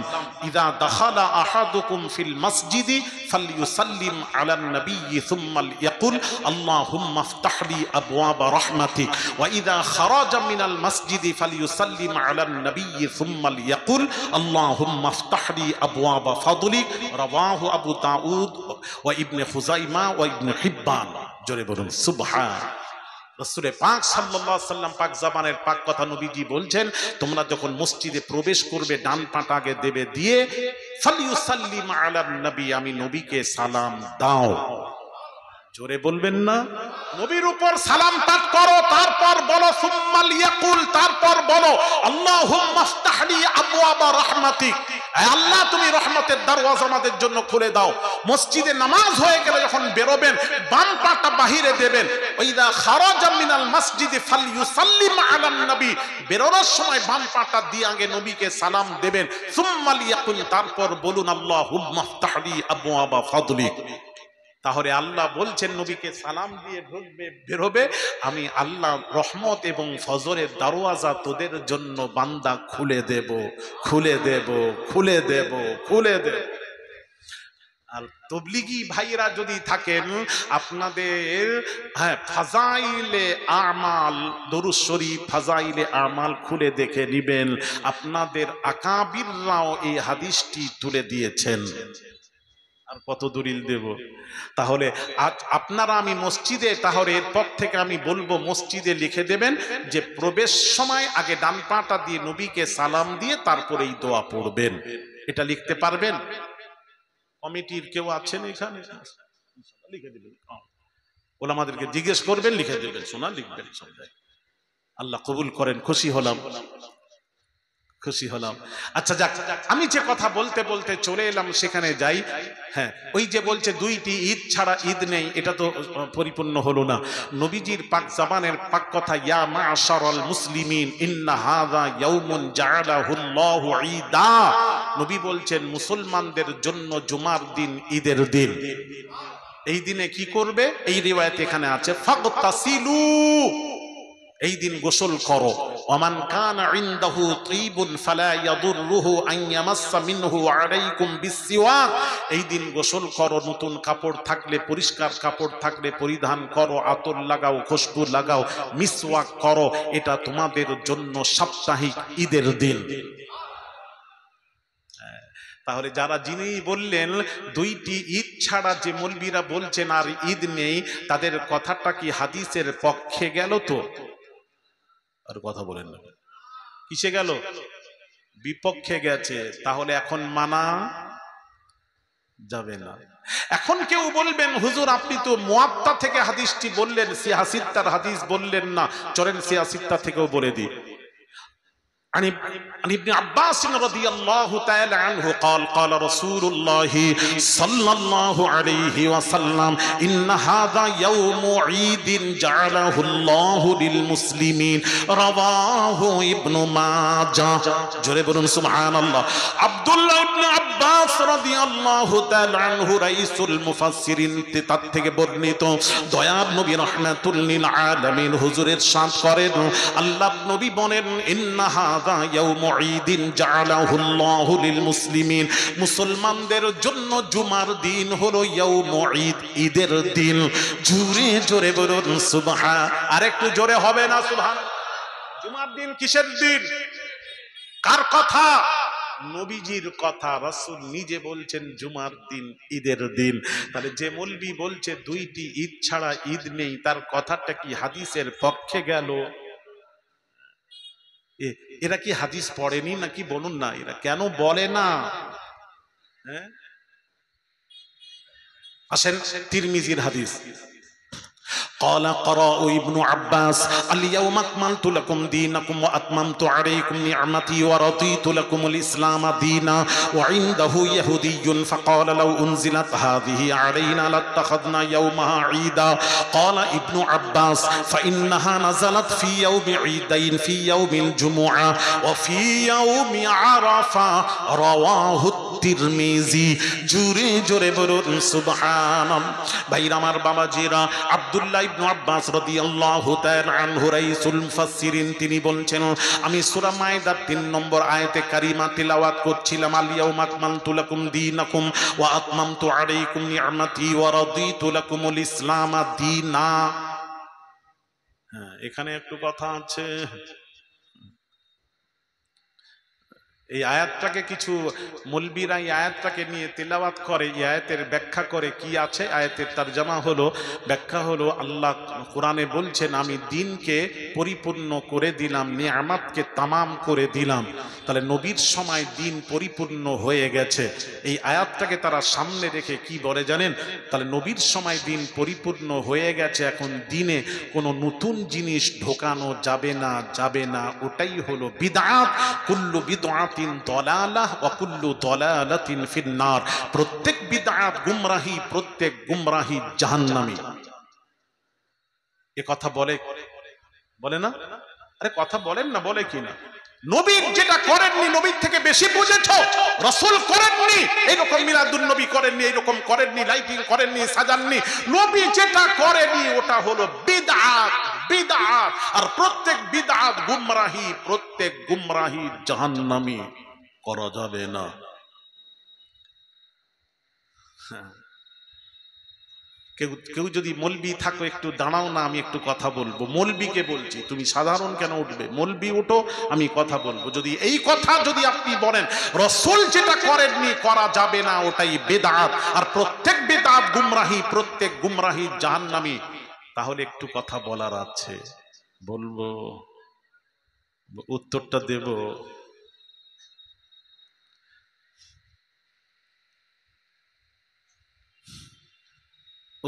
ইযা দাখালা আহাদুকুম ফিল মাসজিদি ফালইউসাল্লিম আলান নাবিয়্যি সুম্মা ইয়াকুল আল্লাহুম্মা ইফতাহ লি আবওয়াবা রাহমাতিক, ওয়া ইযা খারাজা মিনাল মাসজিদি ফালইউসাল্লিম আলান নাবিয়্যি সুম্মা ইয়াকুল আল্লাহুম্মা ইফতাহ লি আবওয়াবা ফাদলিক। রাওয়াহু আবু দাউদ ওয়া ইবনে খুযাইমা ওয়া ইবনে হিব্বান। জোরে বলুন সুবহান। রাসূলে পাক সাল্লাল্লাহু আলাইহি ওয়াসাল্লাম পাক জাবানের পাক কথা নবীজি বলছেন, তোমরা যখন মসজিদে প্রবেশ করবে ডান পাটা আগে দেবে, দিয়ে ফালইউসাল্লিম আলান নবী, আমি নবীকে সালাম দাও। জোরে বলবেন না? নবীর উপর সালাম পাঠ করো, তারপর বলো সুম্মা লিয়াকুল, তারপর বলো আল্লাহুম্মা ইফতাহ লি আবওয়াবা রাহমাতিক, আল্লাহ তুমি রহমতের দরওয়াজা আমাদের জন্য খুলে দাও। মসজিদে নামাজ হয়ে গেলে যখন বেরোবেন বাম পাটা বাহিরে দেবেন। ওয়াইদা খারাজা মিনাল মাসজিদি ফালইউসাল্লিম আলান নবী, বেরোনোর সময় বাম পাটা দিয়ে আগে নবীকে সালাম দেবেন। সুম্মা লিয়াকুল, তারপর বলুন আল্লাহুম্মা ইফতাহ লি আবওয়াবা ফাদলিক। তাহলে আল্লাহ বলছেন নবীকে সালাম দিয়ে ঢুকবে, বেরোবে, আমি আল্লাহ রহমত এবং ফজরের দরওয়াজা তোদের জন্য বান্দা খুলে দেব, খুলে দেব, খুলে দেব, খুলে দেব। আর তবলিগি ভাইরা যদি থাকেন, আপনাদের ফাজাইলে আমাল, দরুদ শরীফ ফাজাইলে আমাল খুলে দেখে নিবেন, আপনাদের আকাবিররাও এই হাদিসটি তুলে দিয়েছেন। আর কত দলিল দেব? তাহলে আজ আপনারা, আমি মসজিদে, তাহলে এরপর থেকে আমি বলবো মসজিদে লিখে দেবেন যে প্রবেশ সময় আগে ডান পাটা দিয়ে নবীকে সালাম দিয়ে তারপরে এই দোয়া পড়বেন। এটা লিখতে পারবেন? কমিটির কেউ আছেন এখানে? লিখে দেবেন, ওলামাদেরকে জিজ্ঞেস করবেন, লিখে দেবেন, শোনা লিখবেন সব জায়গায়। আল্লাহ কবুল করেন। খুশি হলাম, খুশি হলাম। আচ্ছা যাক, আমি যে কথা বলতে বলতে চলে এলাম সেখানে যাই। হ্যাঁ, ওই যে বলছে দুইটি ঈদ ছাড়া ঈদ নেই, এটা তো পরিপূর্ণ হলো না। নবীজির পাক জাবানের পাক কথা, ইয়া মা'শারাল মুসলিমিন ইন্না হাযা ইয়াউমুন জাআলাহুল্লাহু ঈদা। নবী বলছেন মুসলমানদের জন্য জুমার দিন ঈদের দিন। এই দিনে কি করবে? এই রিওয়ায়াত এখানে আছে, ফাগতাসিলু, এই দিন গোসল করো। ওমান কানা ইনদাহু তিবুন ফালা ইয়াদুররুহু আন ইয়ামাসসা মিনহু আলাইকুম বিসসিওয়াক, এই দিন গোসল করো, নতুন কাপড় থাকলে, পরিষ্কার কাপড় থাকলে পরিধান করো, আতর লাগাও, খুশবু লাগাও, মিসওয়াক করো, এটা তোমাদের জন্য সাপ্তাহিক ঈদের দিন। তাহলে যারা, যিনি বললেন দুইটি ঈদ ছাড়া যে মৌলবীরা বলছেন আর ঈদ নেই, তাদের কথাটা কি হাদিসের পক্ষে গেল? তো আর কথা বলেন না, কিসে গেল? বিপক্ষে গেছে। তাহলে এখন মানা যাবে না। এখন কেউ বলবেন হুজুর আপনি তো মুয়াত্তা থেকে হাদিসটি বললেন, সিয়াসিত্তার হাদিস বললেন না। চলেন সিয়াসিত্তা থেকেও বলে দিই। عن ابن عباس رضي الله تعالى عنه قال قال رسول الله صلى الله عليه وسلم إن هذا يوم عيد جعله الله للمسلمين رواه ابن ماجه. جري بلون سبحان الله. عبد الله بن عباس আব্বাস রাদিয়াল্লাহু তাআলা আনহু রাইসুল মুফাসসিরিন তার থেকে বর্ণিত দয়ার নবী রাহমাতুল লিল আলামিন হুজুর ইরশাদ করেন, আল্লাহ নবী বলেন, ইন্না হাযা ইয়াউমু ঈদিন জাআলাহুল্লাহু লিল মুসলিমিন, মুসলমানদের জন্য জুমার দিন হলো ইয়াউমু ঈদ, ঈদের দিন। জোরে জোরে বলুন সুবহান, আরেকটু জোরে হবে না সুবহান? জুমার দিন কিসের দিন? কার কথা? নবীজির কথা। রাসূল নিজে বলছেন জুমার দিন ঈদের দিন। তাহলে যে মৌলবি বলছে দুইটি ঈদ ছাড়া ঈদ নেই, তার কথাটা কি হাদিসের পক্ষে গেল? এরা কি হাদিস পড়েনি নাকি? বলুন না, এরা কেন বলে না? হ্যাঁ, আসেন তিরমিজির হাদিস। قال قراء ابن عباس اليوم أكملت لكم دينكم وأتممت عليكم نعمتي ورضيت لكم الإسلام دينا وعنده يهودي فقال لو أنزلت هذه علينا لاتخذنا يومها عيدا قال ابن عباس فإنها نزلت في يوم عيدين في يوم الجمعة وفي يوم عرفة رواه الترمذي জোরে জোরে বলুন সুবহানাল্লাহ। ভাইরা আমার, বাবাজিরা, আব্দুল্লাহ ইবনে আব্বাস রাদিয়াল্লাহু তাআলা আনহু রাইসুল মুফাসসিরিন তিনি বলছেন, আমি সূরা মাইদার 3 নম্বর আয়াতে কারিমা তিলাওয়াত করছিলাম, আল ইয়াউমা আকমালতু লাকুম দীনাকুম ওয়া আতমামতু আলাইকুম নি'মাতি ওয়া রাদিতু লাকুমুল ইসলাম দীনা। হ্যাঁ, এখানে একটু কথা আছে। এই আয়াতটাকে কিছু মৌলবীরা এই আয়াতটাকে নিয়ে তিলাওয়াত করে, এই আয়াতের ব্যাখ্যা করে। কি আছে আয়াতের তরজমা হলো, ব্যাখ্যা হলো, আল্লাহ কোরআনে বলছেন আমি দিনকে পরিপূর্ণ করে দিলাম, নিয়ামতকে তামাম করে দিলাম। তাহলে নবীর সময় দিন পরিপূর্ণ হয়ে গেছে। এই আয়াতটাকে তারা সামনে রেখে কি বলে জানেন? তাহলে নবীর সময় দিন পরিপূর্ণ হয়ে গেছে, এখন দিনে কোনো নতুন জিনিস ঢোকানো যাবে না, যাবে না। ওটাই হলো বিদআত। কুল্লু বিদআত দলালাহ ওয়া কুল্লু দলালাতিন ফিন্নার। প্রত্যেক বিদআত গুমরাহি, প্রত্যেক গুমরাহি জাহান্নামী। এ কথা বলে বলে না? আরে কথা বলেন না, বলে কি না? নবীর যেটা করেননি, নবীর থেকে বেশি বুঝেছো। রাসূল করেননি এরকম, মিলাদুন নবী করেননি এরকম, করেননি লাইটিং করেননি, সাজাননি। নবী যেটা করেনি ওটা হলো বিদআত, বিদআত। আর প্রত্যেক বিদআত গুমরাহি, প্রত্যেক গুমরাহি জাহান্নামী। করা যাবে না। কেউ যদি মৌলবি থাকো একটু দাঁড়াও না, আমি একটু কথা বলবো। মৌলবিকে বলছি, তুমি সাধারণ কেন উঠবে? মৌলবি উঠো, আমি কথা বলবো। যদি এই কথা যদি আপনি বলেন রাসূল যেটা করেননি করা যাবে না, ওটাই বিদআত। আর প্রত্যেক বিদআত গুমরাহি, প্রত্যেক গুমরাহি জাহান্নামী, তাহলে একটু কথা বলার আছে, বলবো, উত্তরটা দেব।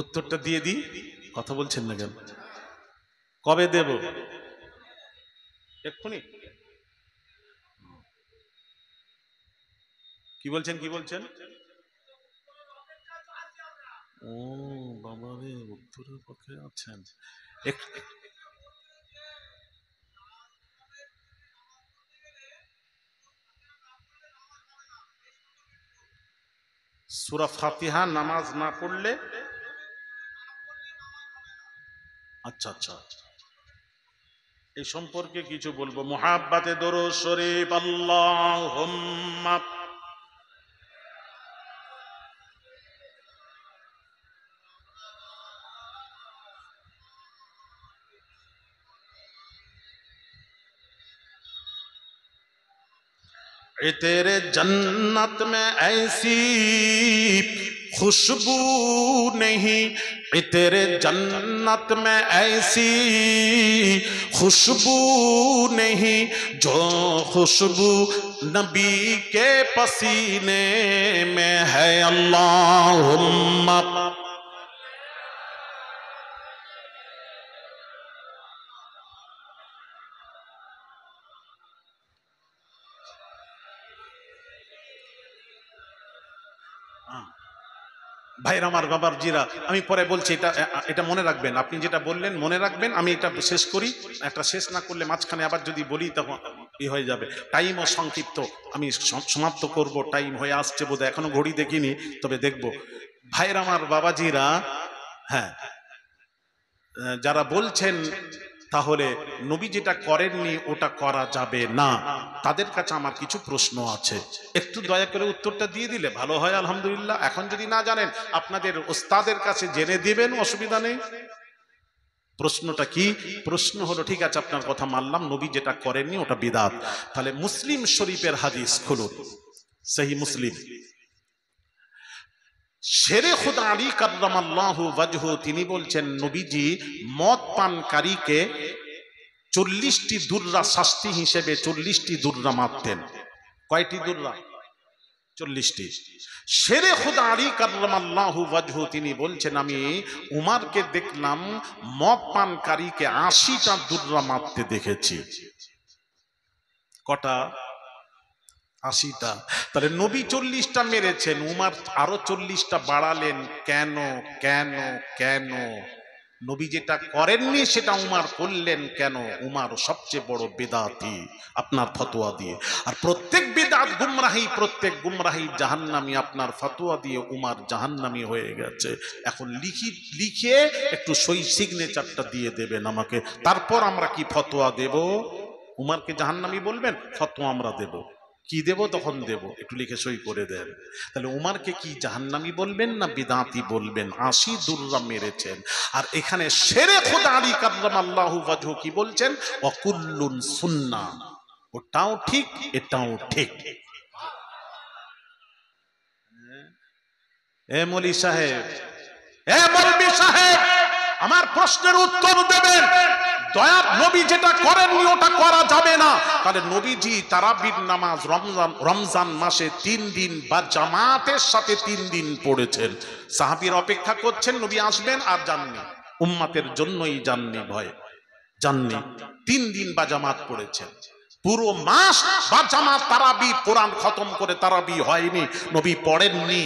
উত্তরটা দিয়ে দিই। কথা বলছেন না কেন? কবে দেব? এক্ষুনি? কি বলছেন, কি বলছেন? ও বাবা রে, উত্তরের পক্ষে আছেন। সূরা ফাতিহা নামাজ না পড়লে, আচ্ছা আচ্ছা, এই সম্পর্কে কিছু বলবো। মুহাব্বাতে দরুদ শরীফ। আল্লাহুম্মা तेरे जन्नत में ऐसी खुशबू नहीं, तेरे जन्नत में ऐसी खुशबू नहीं जो खुशबू नबी के पसीने में है। अल्लाहुम्मा ভাইরা আমার, বাবার জিরা, আমি পরে বলছি। এটা মনে রাখবেন, আপনি যেটা বললেন মনে রাখবেন। আমি এটা শেষ করি, একটা শেষ না করলে মাঝখানে আবার যদি বলি তখন হয়ে যাবে, টাইমও সংক্ষিপ্ত, আমি সমাপ্ত করব, টাইম হয়ে আসছে বোধহয়, এখনো ঘড়ি দেখিনি, তবে দেখব। ভাইরা আমার, বাবাজিরা, হ্যাঁ, যারা বলছেন তাহলে নবী যেটা করেননি ওটা করা যাবে না, তাদের কাছে আমার কিছু প্রশ্ন আছে, একটু দয়া করে উত্তরটা দিয়ে দিলে ভালো হয়। আলহামদুলিল্লাহ। এখন যদি না জানেন আপনাদের ওস্তাদের কাছে জেনে দিবেন, অসুবিধা নেই। প্রশ্নটা কি? প্রশ্ন হলো, ঠিক আছে আপনার কথা মানলাম, নবী যেটা করেননি ওটা বিদআত, তাহলে মুসলিম শরীফের হাদিস খুলুন, সহিহ মুসলিম। শেরে খুদা আলী কাররামাল্লাহু ওয়াজহু তিনি বলছেন, নবীজি মদ পানকারীকে 40টি দুররা শাস্তি হিসেবে 40টি দুররা মারতেন। কয়টি দুররা? 40টি। শেরে খুদা আলী কাররামাল্লাহু ওয়াজহু তিনি বলছেন, আমি উমারকে দেখলাম মদ পানকারীকে 80টা দুররা মারতে দেখেছি। কটা? 80টা। তাহলে নবী 40টা মেরেছেন, উমার আরো 40টা বাড়ালেন, কেন? কেন? কেন? নবী যেটা করেননি সেটা উমার করলেন কেন? উমার সবচেয়ে বড় বিদআতি আপনার ফতোয়া দিয়ে, আর প্রত্যেক বিদআত গুমরাহি, প্রত্যেক গুমরাহি জাহান্নামী আপনার ফতোয়া দিয়ে উমার জাহান্নামী হয়ে গেছে। এখন লিখে একটু সই সিগনেচারটা দিয়ে দেবেন আমাকে, তারপর আমরা কি ফতোয়া দেব। উমারকে জাহান্নামী বলবেন, ফতোয়া আমরা দেব, কি দেব তখন দেব, একটু লিখে সই করে দেন। তাহলে উমারকে কি জাহান্নামী বলবেন না বিদআতি বলবেন? 80 দুররা মেরেছেন। আর এখানে শেরে খুদা আলী কাররামাল্লাহু ওয়াজহু কি বলছেন? ওয়াকুল্লুন সুন্নাহ, ওটাও ঠিক এটাও ঠিক। এ মৌলী সাহেব, এ মৌলভী সাহেব, আমার প্রশ্নের উত্তর দেবেন। দয়ার নবী যেটা করেননি ওটা করা যাবে না, তাহলে নবীজি তারাবির নামাজ রমজান মাসে 3 দিন বা জামাতের সাথে 3 দিন পড়েছেন। সাহাবীর অপেক্ষা করছেন নবী আসবেন, আর যাননি, উম্মতের জন্যই যাননি, ভয় যাননি। 3 দিন বা জামাত পড়েছেন, পুরো মাস বা জামাত তারাবি কোরআন খতম করে তারাবি হয়নি, নবী পড়েননি।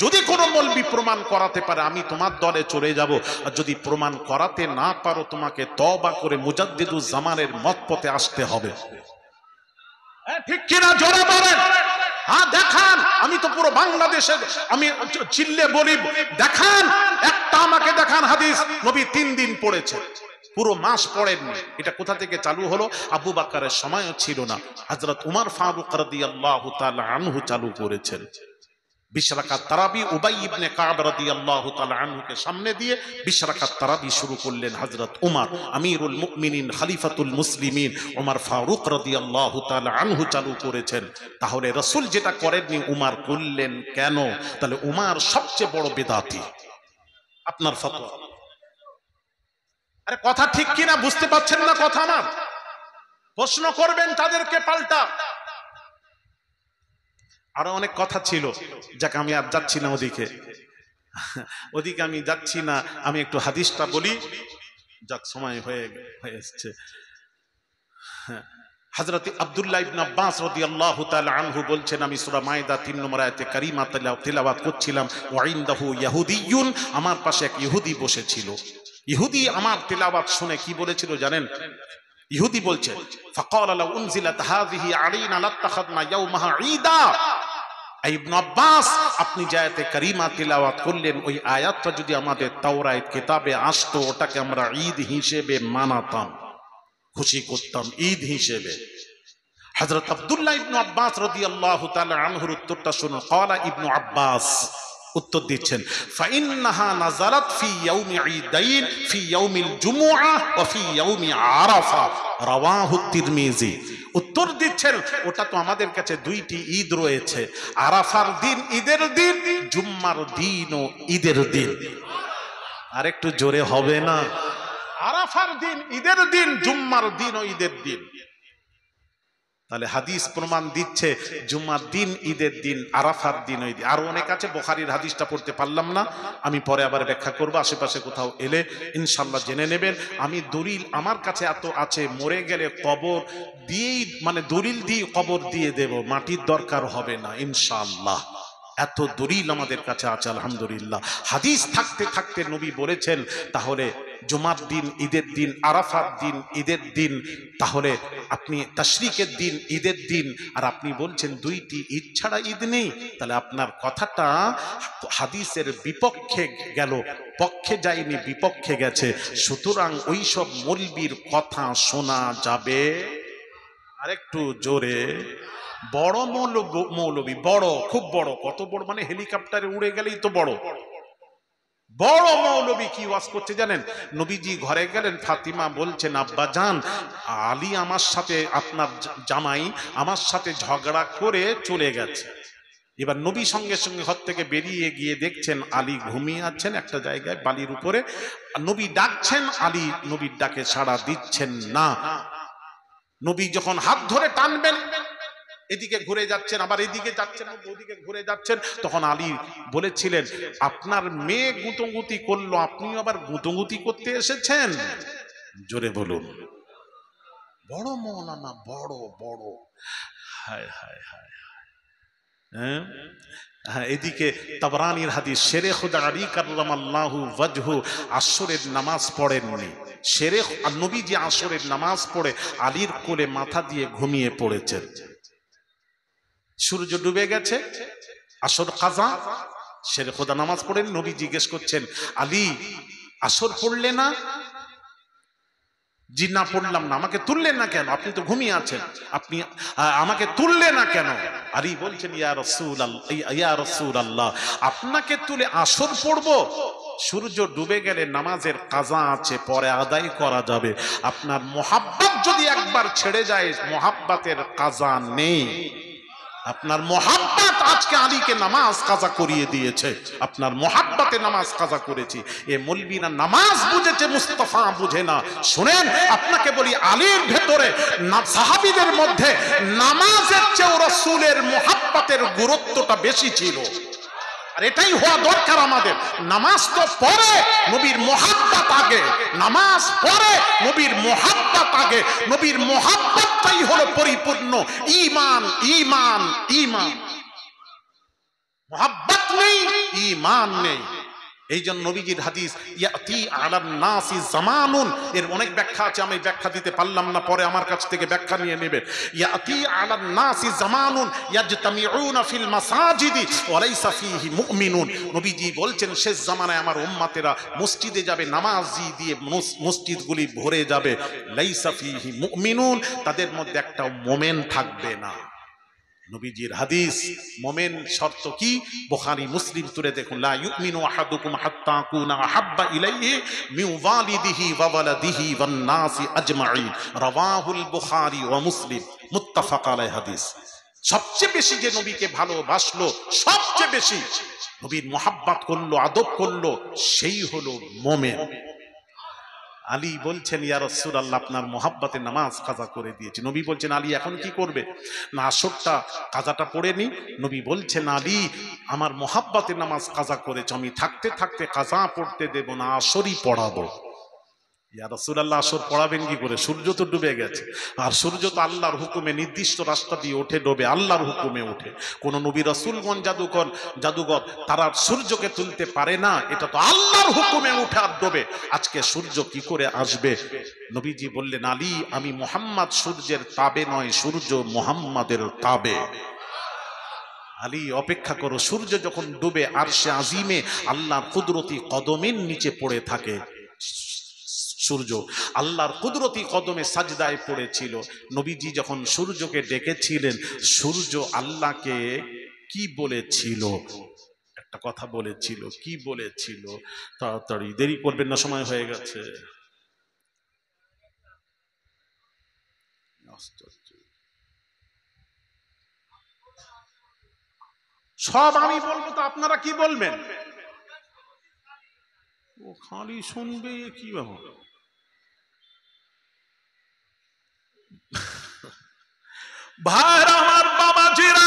যদি কোনো মৌলবি প্রমাণ করাতে পারে আমি তোমার দলে চলে যাব, আর যদি প্রমাণ করাতে না পারো তোমাকে তওবা করে মুজাদ্দিদুজ জামানের মত পথে আসতে হবে। ঠিক কিনা? জোরে বলেন। হ্যাঁ দেখান, আমি তো পুরো বাংলাদেশের আমি চিল্লে বলি, দেখান একটা, আমাকে দেখান হাদিস নবী 3 দিন পড়েছে, পুরো মাস পড়েননি। এটা কোথা থেকে চালু হলো? আবু বকরের সময়ও ছিল না, হযরত উমর ফারুক রাদিয়াল্লাহু তাআলা আনহু চালু করেছেন। 20 রাকাত তারাবি উবাই ইবনে কাব রাদিয়াল্লাহু তাআলা আনহুকে সামনে দিয়ে 20 রাকাত তারাবি শুরু করলেন হযরত উমর, আমিরুল মুমিনিন, খলিফাতুল মুসলিমিন উমর ফারুক রাদিয়াল্লাহু তাআলা আনহু চালু করেছেন। তাহলে রাসূল যেটা করেননি উমর করলেন কেন? তাহলে উমর সবচেয়ে বড় বিদআতি। আপনার ফতোয়া। আরে কথা ঠিক কিনা বুঝতে পারছেন না কথা আমার? প্রশ্ন করবেন তাদেরকে পাল্টা। আরো অনেক কথা ছিল, যাকে আমি আর যাচ্ছি না ওদিকে আমি যাচ্ছি না, আমি একটু হাদিসটা বলি, যাক সময় হয়ে এসেছে। হযরত আব্দুল্লাহ ইবনে আব্বাস রাদিয়াল্লাহু তাআলা আনহু বলছেন, আমি সূরা মায়েদা 3 নম্বর আয়াতে কারিমা তিলাওয়াত করছিলাম, ওয়া ইনদাহু ইয়াহুদিয়ুন, আমার পাশে এক ইহুদি বসেছিল। ইহুদি আমার তিলাওয়াত শুনে কি বলেছিল জানেন? ইহুদি বলছে, ফাকালা লাউ উনজিলাত হাযিহি আলাইনা লাত্তাখাযনা ইয়াওমাহা ঈদা। ইবনে আব্বাস, আপনি যে আয়াতে কারিমা তিলাওয়াত করলেন ওই আয়াতটা যদি আমাদের তাওরাত কিতাবে আসতো, ওটাকে আমরা ঈদ হিসেবে মানাতাম, খুশি করতাম ঈদ হিসেবে। হযরত আব্দুল্লাহ ইবনে আব্বাস রাদিয়াল্লাহু তাআলা আনহুর উত্তরটা শুনুন। ক্বালা ইবনে আব্বাস উত্তর দিচ্ছেন, ফাইন্নাহা নাযালাত ফি ইয়াউমি ঈদাইন, ফি ইয়াউমিল জুমুআহ ওয়া ফি ইয়াউমি আরাফা, রাওয়াহু তিরমিজি। উত্তর দিচ্ছেন, ওটা তো আমাদের কাছে 2টি ঈদ রয়েছে, আরাফার দিন ঈদের দিন, জুম্মার দিনও ঈদের দিন। আর একটু জোরে হবে না? আরাফার দিন ঈদের দিন, জুম্মার দিনও ঈদের দিন। তাহলে হাদিস প্রমাণ দিচ্ছে জুম্মার দিন ঈদের দিন, আরাফার দিন ঈদ। আরো অনেক আছে, বুখারীর হাদিসটা পড়তে পারলাম না, আমি পরে আবার ব্যাখ্যা করব, আশেপাশে কোথাও এলে ইনশাআল্লাহ জেনে নেবেন। আমি দলিল আমার কাছে এত আছে, মরে গেলে কবর দিয়েই, মানে দলিল দিয়ে কবর দিয়ে দেব, মাটির দরকার হবে না ইনশাআল্লাহ। এত দলিল আমাদের কাছে আছে আলহামদুলিল্লাহ। হাদিস থাকতে থাকতে নবী বলেছেন, তাহলে জুমার দিন ঈদের দিন, আরাফার দিন ঈদের দিন, তাহলে আপনি তাশরিকের দিন ঈদের দিন, আর আপনি বলছেন দুইটি ঈদ ছাড়া ঈদ নেই, তাহলে আপনার কথাটা হাদিসের বিপক্ষে গেল, পক্ষে যায়নি, বিপক্ষে গেছে। সুতরাং ওইসব মৌলবীর কথা শোনা যাবে। আরেকটু জোরে। বড় মৌলবী, বড়, খুব বড়, কত বড় মানে হেলিকপ্টারে উড়ে গেলেই তো বড়। বড় মৌলবী কি ওয়াজ করছে জানেন? নবীজি ঘরে গেলেন, ফাতিমা বলছেন আব্বা জান, আলী আমার সাথে, আপনার জামাই আমার সাথে ঝগড়া করে চলে গেছে। এবার নবী সঙ্গে সঙ্গে ঘর থেকে বেরিয়ে গিয়ে দেখছেন আলী ঘুমিয়ে আছেন একটা জায়গায় বালির উপরে। নবী ডাকছেন, আলী নবীর ডাকে সাড়া দিচ্ছেন না। নবী যখন হাত ধরে টানবেন, এদিকে ঘুরে যাচ্ছেন, আবার এদিকে যাচ্ছেন, ওদিকে ঘুরে যাচ্ছেন, তখন আলী বলেছিলেন আপনার মেয়ে গুঁতোগুতি করলো, আপনি আবার গুঁতোগুতি করতে এসেছেন? জোরে বলুন। বড় মৌলানা, বড় বড়। হায় হায় হায়। হ্যাঁ, এদিকে তাবরানির হাদিস, শেরে খুদা আলী কাররামাল্লাহু ওয়াজহু আসরের নামাজ পড়েননি। শেরে নবীজি আসরের নামাজ পড়ে আলীর কোলে মাথা দিয়ে ঘুমিয়ে পড়েছেন। সূর্য ডুবে গেছে, আসর কাজা, শেরে খোদা নামাজ পড়েন। নবী জিজ্ঞেস করছেন আলী আসর পড়লে না? জি না পড়লাম না। আমাকে তুললেন না কেন? আপনি তো ঘুমিয়ে আছেন, আপনি আমাকে তুললে না কেন? আলী বলছেন ইয়া রাসূলুল্লাহ, ইয়া রাসূলুল্লাহ, আপনাকে তুলে আসর পড়বো? সূর্য ডুবে গেলে নামাজের কাজা আছে, পরে আদায় করা যাবে। আপনার মোহাব্বত যদি একবার ছেড়ে যায়, মোহাব্বতের কাজা নেই। আপনার মোহাব্বত আজকে আলীকে নামাজ কাজা করিয়ে দিয়েছে, আপনার মোহাব্বতে নামাজ কাজা করেছি। এ মৌলবীরা নামাজ বুঝেছে, মুস্তাফা বুঝে না। শুনেন, আপনাকে বলি, আলীর ভেতরে, সাহাবীদের মধ্যে নামাজের চেয়ে রাসূলের মোহাব্বতের গুরুত্বটা বেশি ছিল। আর এটাই হওয়া দরকার আমাদের। নামাজ তো পরে, নবীর মোহাব্বত আগে। নামাজ পরে, নবীর মোহাব্বত আগে। নবীর মোহাব্বতটাই হলো পরিপূর্ণ ঈমান। ঈমান, ঈমান। মোহাব্বত নেই, ঈমান নেই। এই জন্য নবীজির হাদিস, ইয়াতি আলান নাসি জামানুন, এর অনেক ব্যাখ্যা আছে, আমি ব্যাখ্যা দিতে পারলাম না, পরে আমার কাছ থেকে ব্যাখ্যা নিয়ে নেবেন। ইয়াতি আলান নাসি জামানুন ইয়াজতামিউনা ফিল মাসাজিদি ওয়া লাইসা ফীহি মুমিনুন। নবীজি বলছেন শেষ জামানায় আমার উম্মতেরা মসজিদে যাবে, নামাজি দিয়ে মসজিদগুলি ভরে যাবে, লাইসা ফীহি মুমিনুন, তাদের মধ্যে একটা মুমিন থাকবে না। নবীজির হাদিস। মুমিন শর্ত কি? বুখারী মুসলিম তুলে দেখুন, লা ইউমিনু আহাদুকুম হাত্তা কুনা আহাব্বা ইলাইহি মিন ওয়ালিদিহি ওয়া ওয়ালাদিহি ওয়ান নাসি আজমাইন, রাওয়াহুল বুখারী ওয়া মুসলিম, মুত্তাফাক আলাইহি হাদিস। সবচেয়ে বেশি যে নবীকে ভালোবাসলো, সবচেয়ে বেশি নবীর মোহাব্বত করলো, আদব করলো, সেই হলো মুমিন। আলী বলছেন ইয়া রাসূলুল্লাহ, আপনার মোহাব্বতে নামাজ কাজা করে দিয়েছি। নবী বলছেন আলী এখন কি করবে? না আসরটা কাজাটা পড়ে নি। নবী বলছেন আলী আমার মোহাব্বতে নামাজ কাজা করেছ, আমি থাকতে থাকতে কাজা পড়তে দেব না, আসরই পড়াবো। ইয়া রাসূলুল্লাহ আসর পড়াবেন কি করে? সূর্য তো ডুবে গেছে, আর সূর্য তো আল্লাহর হুকুমে নির্দিষ্ট রাস্তা দিয়ে ওঠে, ডোবে আল্লাহর হুকুমে ওঠে। কোন নবী রাসূলগণ জাদুঘর তারা সূর্যকে তুলতে পারে না, এটা তো আল্লাহর হুকুমে উঠে আর ডোবে। আজকে সূর্য কি করে আসবে? নবীজি বললেন আলী আমি মুহাম্মদ সূর্যের তাবে নয়, সূর্য মুহাম্মাদের তাবে। আলী অপেক্ষা করো, সূর্য যখন ডুবে আরশে আজিমে আল্লাহর কুদরতি কদমের নিচে পড়ে থাকে। সূর্য আল্লাহর কুদরতি কদমে সাজদায় পড়েছিল। নবীজি যখন সূর্যকে ডেকেছিলেন, সূর্য আল্লাহকে কি বলেছিল? একটা কথা বলেছিল। কি বলেছিল? তাড়াতাড়ি, দেরি করবেন না, সময় হয়ে গেছে। সব আমি বলবো তো আপনারা কি বলবেন? ও খালি শুনবে, কি ব্যাপার? ভাইরা আমার, বাবাজিরা,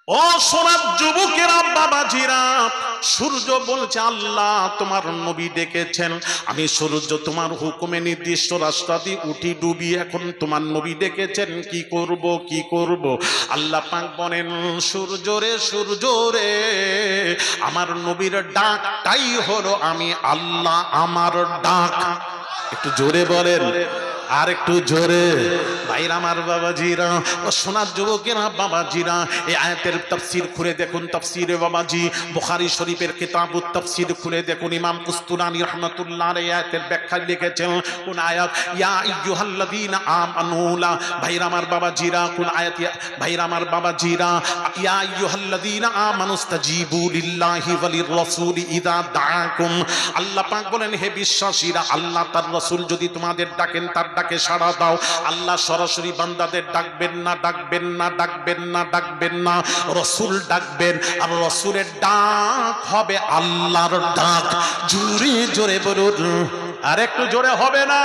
ও সোনার যুবকেরা, বাবাজিরা, সূর্য বলছে আল্লাহ তোমার নবী ডেকেছেন, আমি সূর্য তোমার হুকুমে নির্দিষ্ট রাস্তা দিয়ে উঠি ডুবি, এখন তোমার নবী ডেকেছেন, কি করব কি করব? আল্লাহ পাক বলেন সূর্য রে সূর্য রে, আমার নবীর ডাকটাই হলো আমি আল্লাহ আমার ডাক। একটু জোরে বলেন, আর একটু জোরে। ভাইরা আমার, বাবাজিরা, ও সোনার যুবকেরা, বাবাজিরা, এই আয়াতের তাফসীর খুলে দেখুন, তাফসীরে বাবাজি বুখারী শরীফের কিতাবুত তাফসীর খুলে দেখুন, ইমাম কুস্তুলানী রাহমাতুল্লাহ আলাইহি আয়াতের ব্যাখ্যা লিখেছেন। কোন আয়াত? ইয়া আইয়ুহাল্লাযীনা আমানু লা, ভাইরা আমার বাবাজিরা, কোন আয়াত? ভাইরা আমার বাবাজিরা, ইয়া আইয়ুহাল্লাযীনা আমানুস্তাজিবু লিল্লাহি ওয়া লির-রাসূলি ইযা দাআকুম। আল্লাহ পাক বলেন হে বিশ্বাসীরা, আল্লাহ তার রাসূল যদি তোমাদের ডাকেন তার ডাকে সাড়া দাও। আল্লাহ সরাসরি বান্দাদের ডাকবেন না, ডাকবেন না, ডাকবেন না, ডাকবেন না, রাসূল ডাকবেন, আর রাসূলের ডাক হবে আল্লাহর ডাক। জোরে জোরে বলুন, আর একটু জোরে হবে না?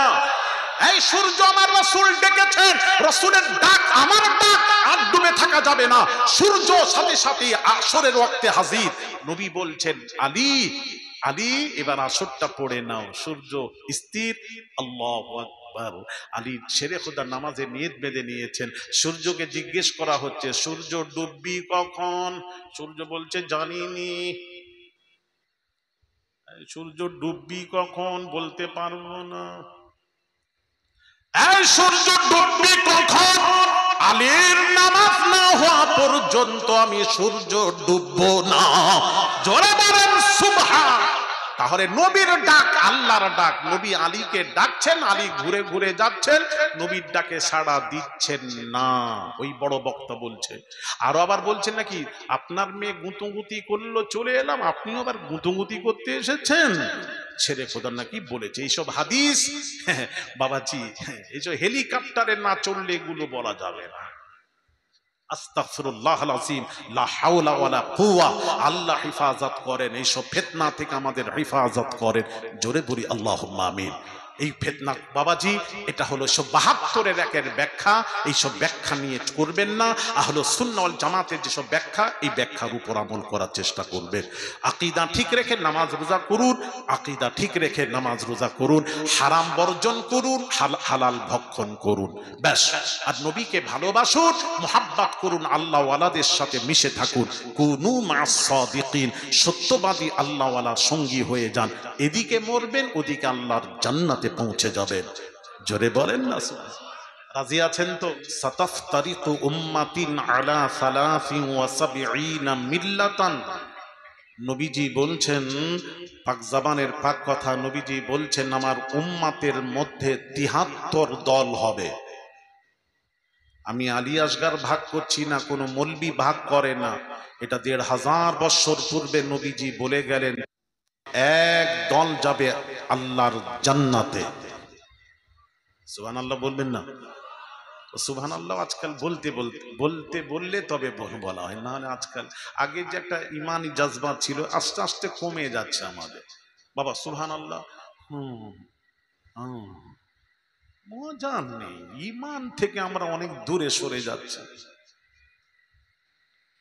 এই সূর্য আমার রাসূল ডেকেছেন, রাসূলের ডাক আমার ডাক, আর ডুবে থাকা যাবে না। সূর্য সাথে সাথে আসরের ওয়াক্তে হাজির। নবী বলছেন আলী আলী এবার আসরটা পড়ে নাও। সূর্য স্থির, আল্লাহু আকবার। আলী শেরে খোদা নামাজে নিয়ত বেঁধে নিয়েছেন। সূর্যকে জিজ্ঞেস করা হচ্ছে সূর্য ডুববি কখন? সূর্য বলছে জানিনি। সূর্য ডুববি কখন বলতে পারবো না। এই সূর্য ডুববি কখন? আলীর নামাজ না হওয়া পর্যন্ত আমি সূর্য ডুববো না। জোরে বলেন সুবহান। তাহলে নবীর ডাক আল্লাহর ডাক, নবী আলীকে ডাকছেন, আলী ঘুরে ঘুরে যাচ্ছেন, নবীর ডাকে সাড়া দিচ্ছেন না। ওই বড় বক্তা বলছে। আরো আবার বলছেন নাকি আপনার মেয়ে গুঁতোগুতি করলো চলে এলাম, আপনিও আবার গুঁতোগুতি করতে এসেছেন। ছেড়ে খোদা নাকি বলেছে এইসব হাদিস বাবাজি, এইসব হেলিকপ্টারে না চললে এগুলো বলা যাবে না। আস্তাগফিরুল্লাহল আযীম, লা হাওলা ওয়ালা কুওয়া। আল্লাহ হেফাজত করেন, এইসব ফিতনা থেকে আমাদের হেফাজত করেন। জোরে বলি আল্লাহুম্মা আমিন। এই ফিতনা বাবাজি, এটা হলো 172-এর একের ব্যাখ্যা। এইসব ব্যাখ্যা নিয়ে করবেন না। আহলুস সুন্নাহ ওয়াল জামাতের যেসব ব্যাখ্যা, এই ব্যাখ্যার উপর আমল করার চেষ্টা করবেন। আকীদা ঠিক রেখে নামাজ রোজা করুন, আকীদা ঠিক রেখে নামাজ রোজা করুন, হারাম বর্জন করুন, হালাল ভক্ষণ করুন, ব্যাস। আর নবীকে ভালোবাসুন, মুহাব্বত করুন, আল্লাহ ওয়ালাদের সাথে মিশে থাকুন। কুনু মা'আস সাদিকিন, সত্যবাদী আল্লাহ ওয়ালার সঙ্গী হয়ে যান। এদিকে মরবেন, ওদিকে আল্লাহর জান্নাতে পৌঁছে যাবেন। জোরে বলেন না সুবহানাল্লাহ। রাজি আছেন তো? সাতাফতারিকু উম্মাতিন আলা 73 মিল্লাতান। নবীজি বলছেন, পাক জাবানের পাক কথা, নবীজি বলছেন আমার উম্মাতের মধ্যে 73 দল হবে। আমি আলী আসগার ভাগ করছি না, কোনো মৌলবি ভাগ করে না। এটা 1500 বছর পূর্বে নবীজি বলে গেলেন, এক দল যাবে আল্লাহর জান্নাতে। সুবহানাল্লাহ বলবেন না? সুবহানাল্লাহ আজকাল বললে তবে বলা হয়, না হলে আজকাল আগে যে একটা ইমানি জজবা ছিল আস্তে আস্তে কমে যাচ্ছে আমাদের। বাবা সুবহানাল্লাহ, মজা নেই, ইমান থেকে আমরা অনেক দূরে সরে যাচ্ছি।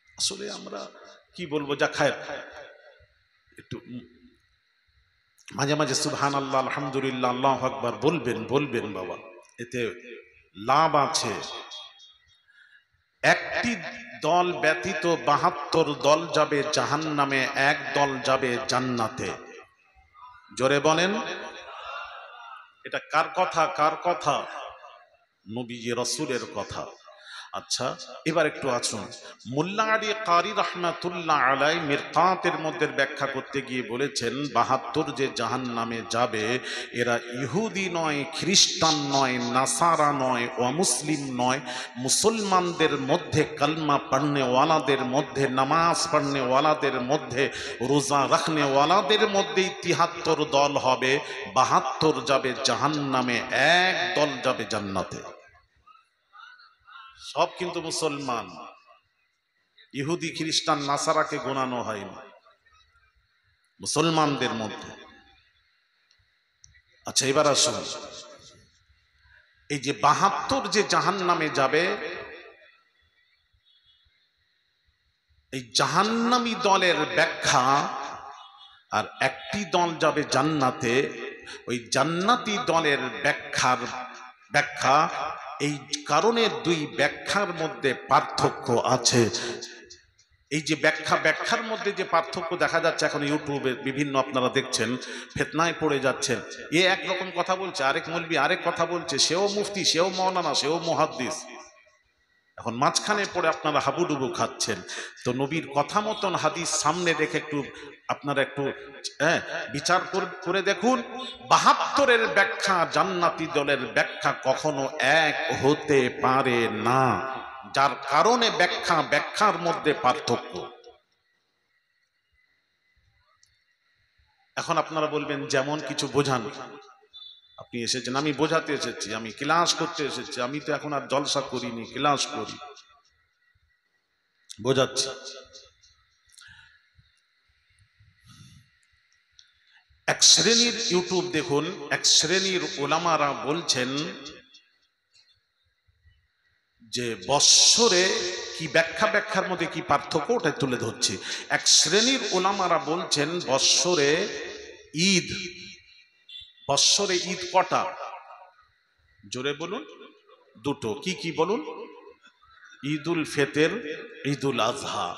আসলে আমরা কি বলবো, যা খায় একটু মাঝে মাঝে সুবহানাল্লাহ, আলহামদুলিল্লাহ, আল্লাহু আকবার বলবেন বাবা, এতে লাভ আছে। একটি দল ব্যতীত 72 দল যাবে জাহান্নামে, এক দল যাবে জান্নাতে। জোরে বলেন, এটা কার কথা? কার কথা? নবীজি রাসূলের কথা। আচ্ছা, এবার একটু আসুন, মোল্লা আলী কারি রাহমাতুল্লাহ আলাইহি মিরকাতের মধ্যে ব্যাখ্যা করতে গিয়ে বলেছেন 72 যে জাহান্নামে যাবে, এরা ইহুদি নয়, খ্রিস্টান নয়, নাসারা নয়, অমুসলিম নয়, মুসলমানদের মধ্যে কালমা পড়নে ওয়ালাদের মধ্যে, নামাজ পড়নে ওয়ালাদের মধ্যে, রোজা রাখনে ওয়ালাদের মধ্যেই 73 দল হবে। 72 যাবে জাহান্নামে, এক দল যাবে জান্নাতে। সব কিন্তু মুসলমান, ইহুদি খ্রিস্টান নাসারাকে গোনানো হয়নি, মুসলমানদের মধ্যে। আচ্ছা, এবার আসুন, এই যে 72 যে জাহান্নামে যাবে, এই জাহান্নামী দলের ব্যাখ্যা, আর একটি দল যাবে জান্নাতে, ওই জান্নাতি দলের ব্যাখ্যা এই কারণে দুই ব্যাখ্যার মধ্যে পার্থক্য আছে। এই যে ব্যাখ্যার মধ্যে যে পার্থক্য দেখা যাচ্ছে এখন ইউটিউবে বিভিন্ন আপনারা দেখছেন, ফিতনায় পড়ে যাচ্ছেন। এ একরকম কথা বলছে, আরেক মৌলবি আরেক কথা বলছে, সেও মুফতি, সেও মাওলানা, সেও মুহাদ্দিস। এখন মাঝখানে পড়ে আপনারা হাবুডুবু খাচ্ছেন। তো নবীর কথা মতন হাদিস সামনে রেখে আপনারা একটু বিচার করে দেখুন। ৭২-এর ব্যাখ্যা জান্নাতি দলের ব্যাখ্যা কখনো এক হতে পারে না, যার কারণে ব্যাখ্যার মধ্যে পার্থক্য। এখন আপনারা বলবেন যেমন কিছু বোঝান। আপনি এসেছেন, আমি বোঝাতে এসেছি, আমি ক্লাস করতে এসেছি, আমি তো এখন আর জলসা করিনি, ক্লাস করি, বোঝাচ্ছি। এক শ্রেণীর ইউটিউব দেখুন, এক শ্রেণীর ওলামারা বলছেন যে বৎসরে কি ব্যাখ্যার মধ্যে কি পার্থক্য, ওটা তুলে ধরছি। এক শ্রেণীর ওলামারা বলছেন বৎসরে ঈদ, বৎসরে ঈদ কটা? জোরে বলুন। দুটো। কি কি বলুন? ঈদুল ফিতর, ঈদুল আজহা।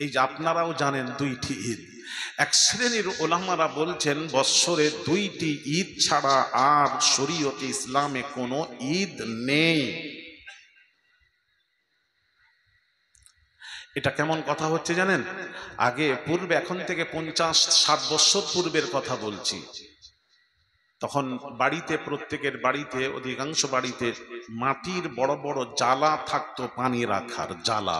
এই যে আপনারাও জানেন দুইটি ঈদ। এক শ্রেণীর ওলামারা বলছেন বৎসরে দুইটি ঈদ ছাড়া আর শরীয়তে ইসলামে কোনো ঈদ নেই। এটা কেমন কথা হচ্ছে জানেন? আগে পূর্বে, এখন থেকে ৫০-৬০ বছর পূর্বের কথা বলছি, তখন বাড়িতে, প্রত্যেকের বাড়িতে, অধিকাংশ বাড়িতে মাটির বড় বড় জালা থাকতো, পানি রাখার জালা।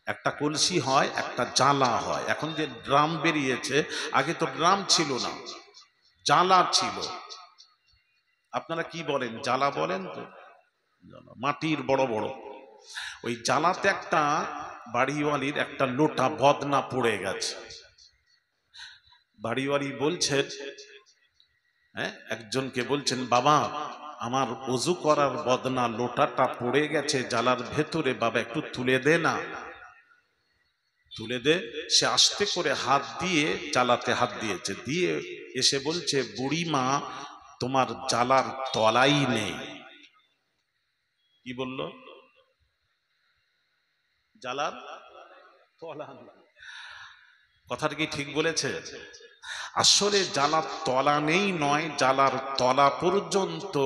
একটা কলসি হয়, একটা জালা হয়। এখন যে ড্রাম বেরিয়েছে, আগে তো ড্রাম ছিল না, জালা ছিল। আপনারা কি বলেন? জালা বলেন তো? মাটির বড় বড় ওই জালাতে একটা বাড়িওয়ালির একটা লোটা বদনা পড়ে গেছে। বাড়িওয়ালি বলছেন, একজনকে বলছেন, বাবা আমার ওযু করার বদনা লোটাটা পড়ে গেছে জালার ভেতরে, বাবা একটু তুলে দে না, তুলে দে। সে আস্তে করে হাত দিয়ে জালাতে হাত দিয়েছে, দিয়ে এসে বলছে, বুড়িমা তোমার জালার তলাই নেই। কি বলল? জালার তলা নেই। কথাটা কি ঠিক বলেছে? আসলে জালার তলা নেই নয়, জালার তলা পর্যন্ত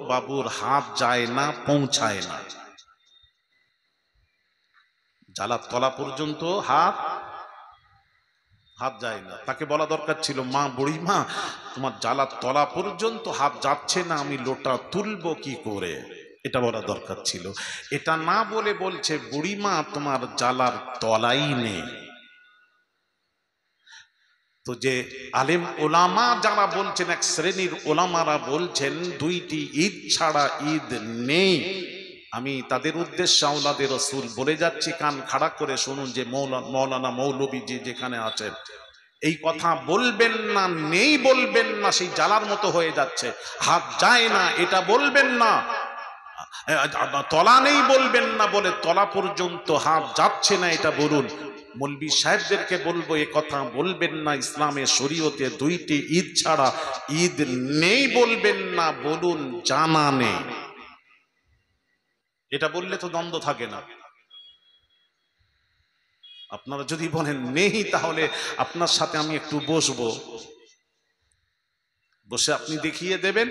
বাবুর হাত যায় না, পৌঁছায় না। জালার তলা পর্যন্ত হাত যায় না। তাকে বলা দরকার ছিল, মা, বুড়ি মা তোমার জালার তলা পর্যন্ত হাত যাচ্ছে না, আমি লোটা তুলবো কি করে, এটা বলা দরকার ছিল। এটা না বলে বলছে, বুড়িমা তোমার জালার তলাই নেই। তো যে আলেম ওলামা যারা বলছেন, এক শ্রেণীর ওলামারা বলছেন দুইটি ঈদ ছাড়া ঈদ নেই, আমি তাদের উদ্দেশ্যে আওলাদে রসুল বলে যাচ্ছি, কান খাড়া করে শুনুন। যে মৌলানা মৌলবী যে যেখানে আছেন, এই কথা বলবেন না, নেই বলবেন না, সেই জালার মতো হয়ে যাচ্ছে। হাত যায় না এটা বলবেন না, তলা নেই বলবেন না, বলে তলা পর্যন্ত হাত যাচ্ছে না এটা বলুন। মৌলবী সাহেবদেরকে বলবো, এ কথা বলবেন না। ইসলামে শরীয়তে দুইটি ঈদ ছাড়া ঈদ নেই বলবেন না, বলুন জানা নেই। এটা বললে তো দ্বন্দ্ব থাকে না। আপনারা যদি বলেন নেই, তাহলে আপনার সাথে আমি একটু বসবো, বসে আপনি দেখিয়ে দেবেন,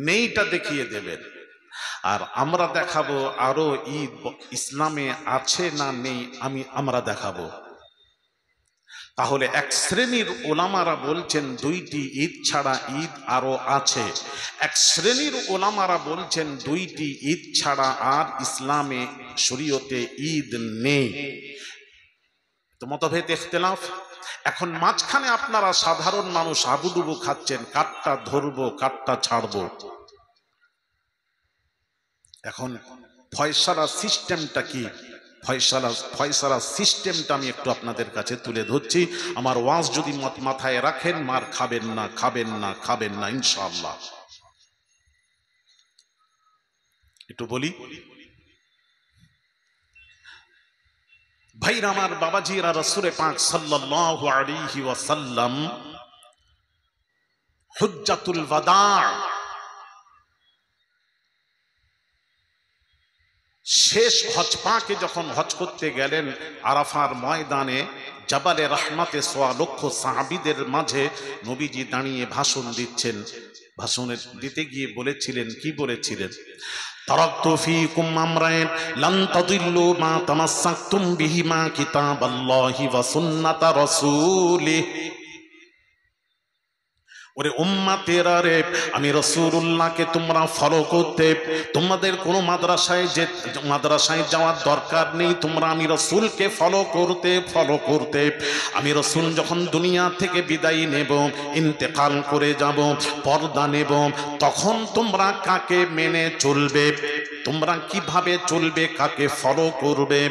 নেইটা দেখিয়ে দেবেন, আর আমরা দেখাবো আরো ঈদ ইসলামে আছে না নেই আমরা দেখাবো। তাহলে এক শ্রেণীর ওলামারা বলছেন দুইটি ঈদ ছাড়া ঈদ আরো আছে, এক শ্রেণীর ওলামারা বলছেন দুইটি ঈদ ছাড়া আর ইসলামে শরীয়তে ঈদ নেই। তো মতভেদ, ইখতিলাফ। এখন মাঝখানে আপনারা সাধারণ মানুষ হাবুডুবু খাচ্ছেন, কাটটা ধরবো কাটটা ছাড়বো। এখন ফয়সালা সিস্টেমটা কি, ফয়সালা সিস্টেমটা আমি একটু আপনাদের কাছে তুলে ধরছি। আমার ওয়াজ যদি মাথায় রাখেন, মার খাবেন না, খাবেন না, খাবেন না ইনশাআল্লাহ। একটু বলি ভাইরা আমার, বাবাজিরা, রাসূল পাক সাল্লাল্লাহু আলাইহি ওয়াসাল্লাম হুজ্জাতুল ওয়াদা, শেষ হজ পাকে যখন হজ করতে গেলেন, আরাফার ময়দানে জাবালে রহমাতে সোয়া লক্ষ সাহাবীদের মাঝে নবীজি দাঁড়িয়ে ভাষণ দিচ্ছেন। ভাষণে দিতে গিয়ে বলেছিলেন, কি বলেছিলেন? তারাকতু ফীকুম আমরাইন লান তাদিল্লু মা তামাসসাকতুম বিহিমা কিতাবাল্লাহি ওয়া সুন্নাতা রাসূলিহি। ওরে উম্মতেরা রে, আমি রাসূলুল্লাহকে তোমরা ফলো করতে, তোমাদের কোনো মাদ্রাসায় যাওয়ার দরকার নেই, তোমরা আমি রাসূলকে ফলো করতে। আমি রাসূল যখন দুনিয়া থেকে বিদায় নেব, ইন্তেকাল করে যাব, পর্দা নেব, তখন তোমরা কাকে মেনে চলবে, তোমরা কিভাবে চলবে, কাকে ফলো করবে?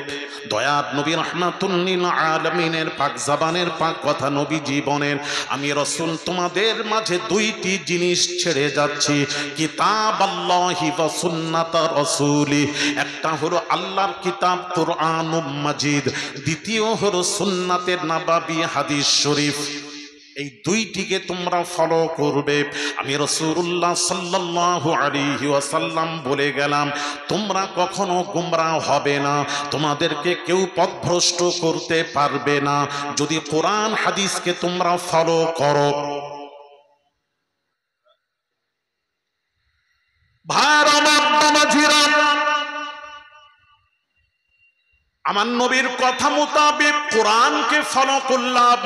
দয়ার নবী রাহমাতুল লিল আলামিনের পাক জবানের পাক কথা নবী জীবনের, আমি রাসূল তোমাদের মাঝে দুইটি জিনিস ছেড়ে যাচ্ছি, কিতাবাল্লাহি ওয়া সুন্নাতা রাসূলি। একটা হলো আল্লাহর কিতাব কুরআনুম মাজিদ, দ্বিতীয় হলো সুন্নাতে নববী হাদিস শরীফ। এই দুইটিকে তোমরা ফলো করবে। আমি রাসূলুল্লাহ সাল্লাল্লাহু আলাইহি ওয়াসাল্লাম বলে গেলাম, তোমরা কখনো গোমরাহ হবে না, তোমাদেরকে কেউ পথভ্রষ্ট করতে পারবে না যদি কোরআন হাদিসকে তোমরা ফলো করো। আমার নবীর কথা মোতাবেক কোরআনকে ফলো করলাম।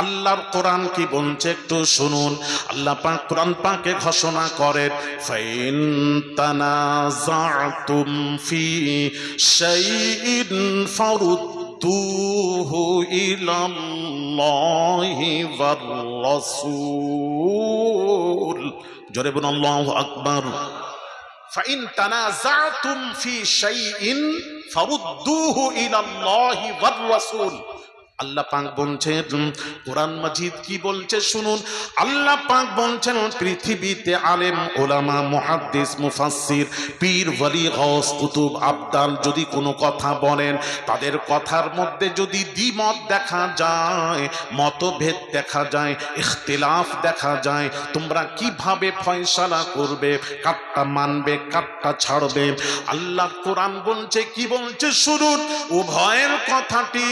আল্লাহর কোরআন কি বলছে একটু শুনুন। আল্লাহ পাক কোরআন পাকে ঘোষণা করেন, ফাইন তানাযাতুম ফি শাইইন ফারুদ্দুহু ইলাল্লাহি ওয়ার রাসূল। জোরে বলুন আল্লাহু আকবার। ফাইন তানাযাতুম ফি শাইইন ফারুদ্দুহু ইলাল্লাহি ওয়ার রাসূল। আল্লাহ পাক বলছেন, কোরআন মাজিদ কি বলছে শুনুন। আল্লাহ পাক বলছেন, পৃথিবীতে আলেম ওলামা মুহাদ্দিস মুফাসসির পীর ওয়ালি গাউস কুতুব আবদাল যদি কোনো কথা বলেন, তাদের কথার মধ্যে যদি দ্বিমত দেখা যায়, মতভেদ দেখা যায়, ইখতিলাফ দেখা যায়, তোমরা কিভাবে ফয়সালা করবে, কাটটা মানবে কাটটা ছাড়বে? আল্লাহ কোরআন বলছে, কি বলছে শুনুন। উভয়ের কথাটি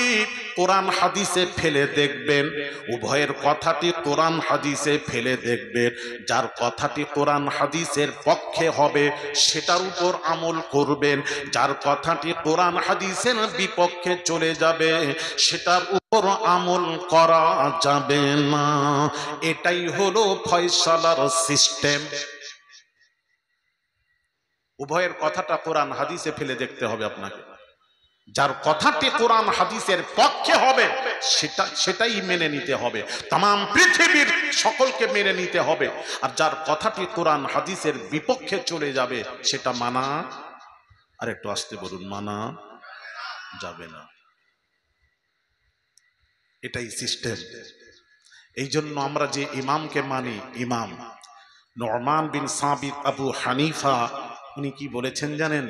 কোরআন হাদিসে ফেলে দেখবেন, উভয়ের কথাটি কোরআন হাদিসে ফেলে দেখবেন। যার কথাটি কোরআন হাদিসের পক্ষে হবে সেটার উপর আমল করবেন, যার কথাটি কোরআন হাদিসের বিপক্ষে চলে যাবে সেটার উপর আমল করা যাবে না। এটাই হলো ফয়সালার সিস্টেম। উভয়ের কথাটা কোরআন হাদিসে ফেলে দেখতে হবে আপনাকে। যার কথাটি কোরআন হাদিসের পক্ষে হবে সেটাই মেনে নিতে হবে, তামাম পৃথিবীর সকলকে মেনে নিতে হবে। আর যার কথাটি কোরআন হাদিসের বিপক্ষে চলে যাবে সেটা মানা, আর একটু আসতে বলুন, মানা যাবে না। এটাই সিস্টেম। এই জন্য আমরা যে ইমামকে মানি, ইমাম নু'মান বিন সাবিত আবু হানিফা, উনি কি বলেছেন জানেন?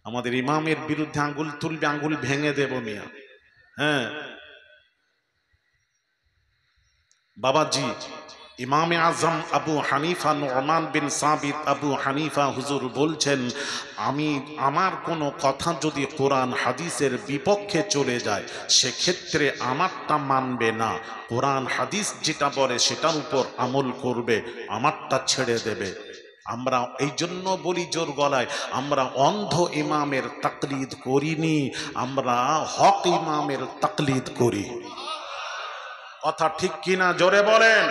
আমাদের ইমামের বিরুদ্ধে আঙ্গুল তুলবে, আঙ্গুল ভেঙে দেব মিয়া। হ্যাঁ বাবাজি, ইমামে আজম আবু হানিফা নু'মান বিন সাবিত আবু হানিফা হুজুর বলছেন, আমার কোনো কথা যদি কোরআন হাদিসের বিপক্ষে চলে যায় সেক্ষেত্রে আমারটা মানবে না, কোরআন হাদিস যেটা বলে সেটার উপর আমল করবে, আমারটা ছেড়ে দেবে। আমরা এই জন্য বলি জোর গলায়, আমরা অন্ধ ইমামের তাকলিদ করিনি, আমরা হক ইমামের তাকলিদ করি। কথা ঠিক কিনা জোরে বলেন।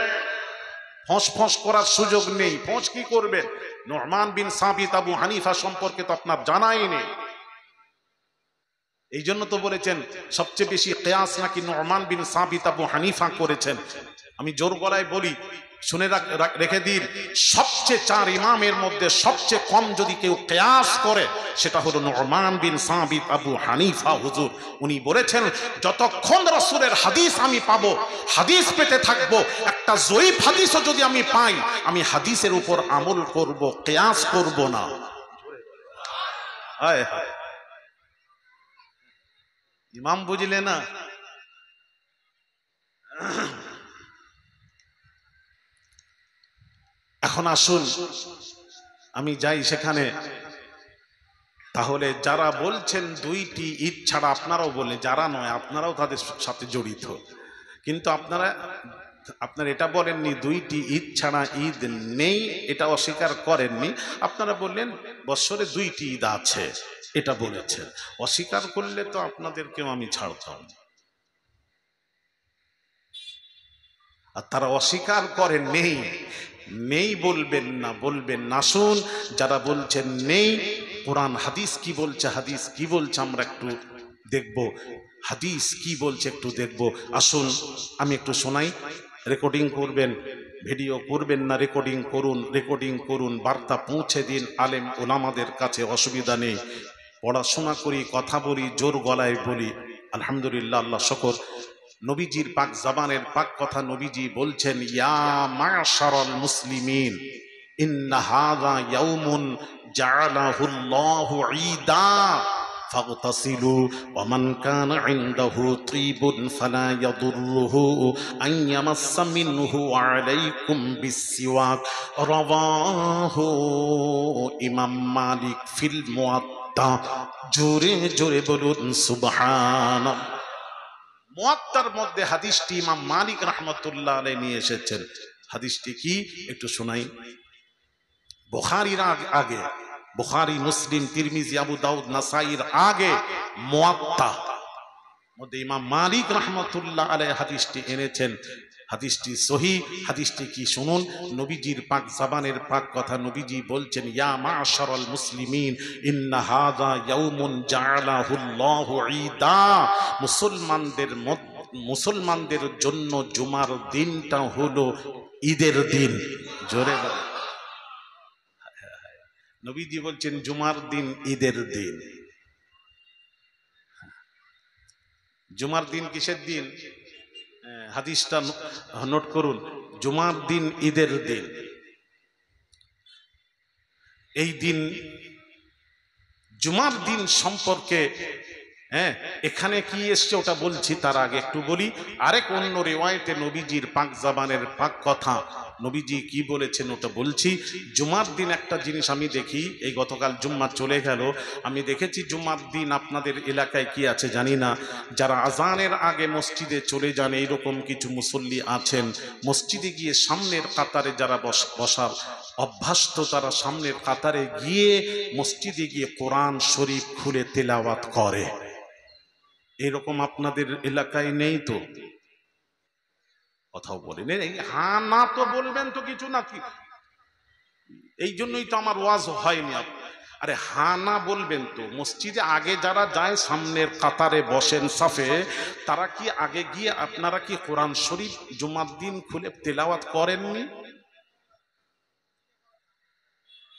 ফোঁস করার সুযোগ নেই। ফোঁস কি করবেন? নু'মান বিন সাবিত আবু হানিফা সম্পর্কে তো আপনার জানাই নেই। এই জন্য তো বলেছেন সবচেয়ে বেশি কিয়াস নাকি নু'মান বিন সাবিত আবু হানিফা করেছেন। আমি জোর গলায় বলি, শুনে রেখে দিন, সবচেয়ে চার ইমামের মধ্যে সবচেয়ে কম যদি কেউ কিয়াস করে সেটা হলো নু'মান বিন সাবিত আবু হানিফা হুজুর। উনি বলেছেন, যতক্ষণ রাসূলের হাদিস আমি পাবো, হাদিস পেতে থাকবো, একটা জয়ীফ হাদিসও যদি আমি পাই, আমি হাদিসের উপর আমল করব, কিয়াস করব না। হায় হায়, ইমাম বুঝলে না? এখন আসুন আমি যাই সেখানে। তাহলে যারা বলছেন দুইটি ঈদ ছাড়া, আপনারাও বললেন, যারা নয় আপনারাও তাদের সাথে জড়িত, কিন্তু আপনারা এটা বলেননি দুইটি ঈদ ছাড়া ঈদ নেই, এটা অস্বীকার করেননি। আপনারা বললেন বৎসরে দুইটি ঈদ আছে, এটা বলেছেন। অস্বীকার করলে তো আপনাদেরকেও আমি ছাড়তাম। আর তারা অস্বীকার করে নেই, নেই বলবেন না, বলবেন না। শুন, যারা বলছেন নেই, কোরআন হাদিস কি বলছে, হাদিস কি বলছে আমরা একটু দেখব, হাদিস কি বলছে একটু দেখব। আসুন আমি একটু শোনাই, রেকর্ডিং করবেন, ভিডিও করবেন না, রেকর্ডিং করুন, রেকর্ডিং করুন, বার্তা পৌঁছে দিন আলেম ওলামাদের কাছে, অসুবিধা নেই। পড়াশোনা করি, কথা বলি, জোর গলায় বলি, আলহামদুলিল্লাহ, আল্লাহ শুকর। নবীজির পাক জবানের পাক কথা, নবীজি বলছেন ইয়া মা'শারাল মুসলিমিন ইন্না হাযা ইয়াউমুন জাআলাহুল্লাহু ঈদা ফাগতাসিলু ওয়া মান কানা ইনদাহু তীবুন ফালা ইয়াদুররুহু আন ইয়ামাসসা মিনহু ওয়া আলাইকুম বিসসিওয়াক। রাওয়াহু ইমাম মালিক ফিল মুয়াত্তা। জোরে জোরে বলুন সুবহানাল্লাহ। মুয়াত্তার মধ্যে হাদিসটি ইমাম মালিক রাহমাতুল্লাহ আলাইহি নিয়ে এসেছেন। হাদিসটি কি একটু শোনাই। বুখারীর আগে, বুখারী, মুসলিম, তিরমিজি, আবু দাউদ, নাসাইর আগে মুয়াত্তা মধ্যে ইমাম মালিক রাহমাতুল্লাহ আলাইহি হাদিসটি এনেছেন। হাদিসটি সহিহ। হাদিসটি কি শুনুন, নবীজির পাক জবানের পাক কথা, নবীজি বলছেন ইয়া মা'শারাল মুসলিমিন ইন্না হাযা ইয়াউমুন জাআলাহুল্লাহু ঈদা। মুসলমানদের জন্য জুমার দিনটা হলো ঈদের দিন। জোরে বলেন। নবীজি বলছেন জুমার দিন ঈদের দিন। জুমার দিন কিসের দিন? হাদিসটা নোট করুন, জুমার দিন ঈদের দিন। এই দিন জুমার দিন সম্পর্কে এখানে কি এসছে ওটা বলছি, তার আগে একটু বলি। আরেক অন্য রিওয়ায়েতে নবীজির পাক জবানের পাক কথা, নবীজি কি বলেছেন ওটা বলছি। জুমার দিন একটা জিনিস আমি দেখি, এই গতকাল জুম্মা চলে গেল, আমি দেখেছি জুমার দিন আপনাদের এলাকায় কি আছে জানি না, যারা আজানের আগে মসজিদে চলে যান, এইরকম কিছু মুসল্লি আছেন, মসজিদে গিয়ে সামনের কাতারে যারা বসার অভ্যস্ত, তারা সামনের কাতারে গিয়ে মসজিদে গিয়ে কোরআন শরীফ খুলে তেলাওয়াত করে। এরকম আপনাদের এলাকায় নেই তো? কথাও বলেন, হ্যাঁ না তো বলবেন তো কিছু না, কি এই জন্যই তো আমার ওয়াজ হয়নি। আরে হ্যাঁ না বলবেন তো। মসজিদে আগে যারা যায়, সামনের কাতারে বসেন সাফে, তারা কি আগে গিয়ে আপনারা কি কোরআন শরীফ জুমার দিন খুলে তেলাওয়াত করেননি?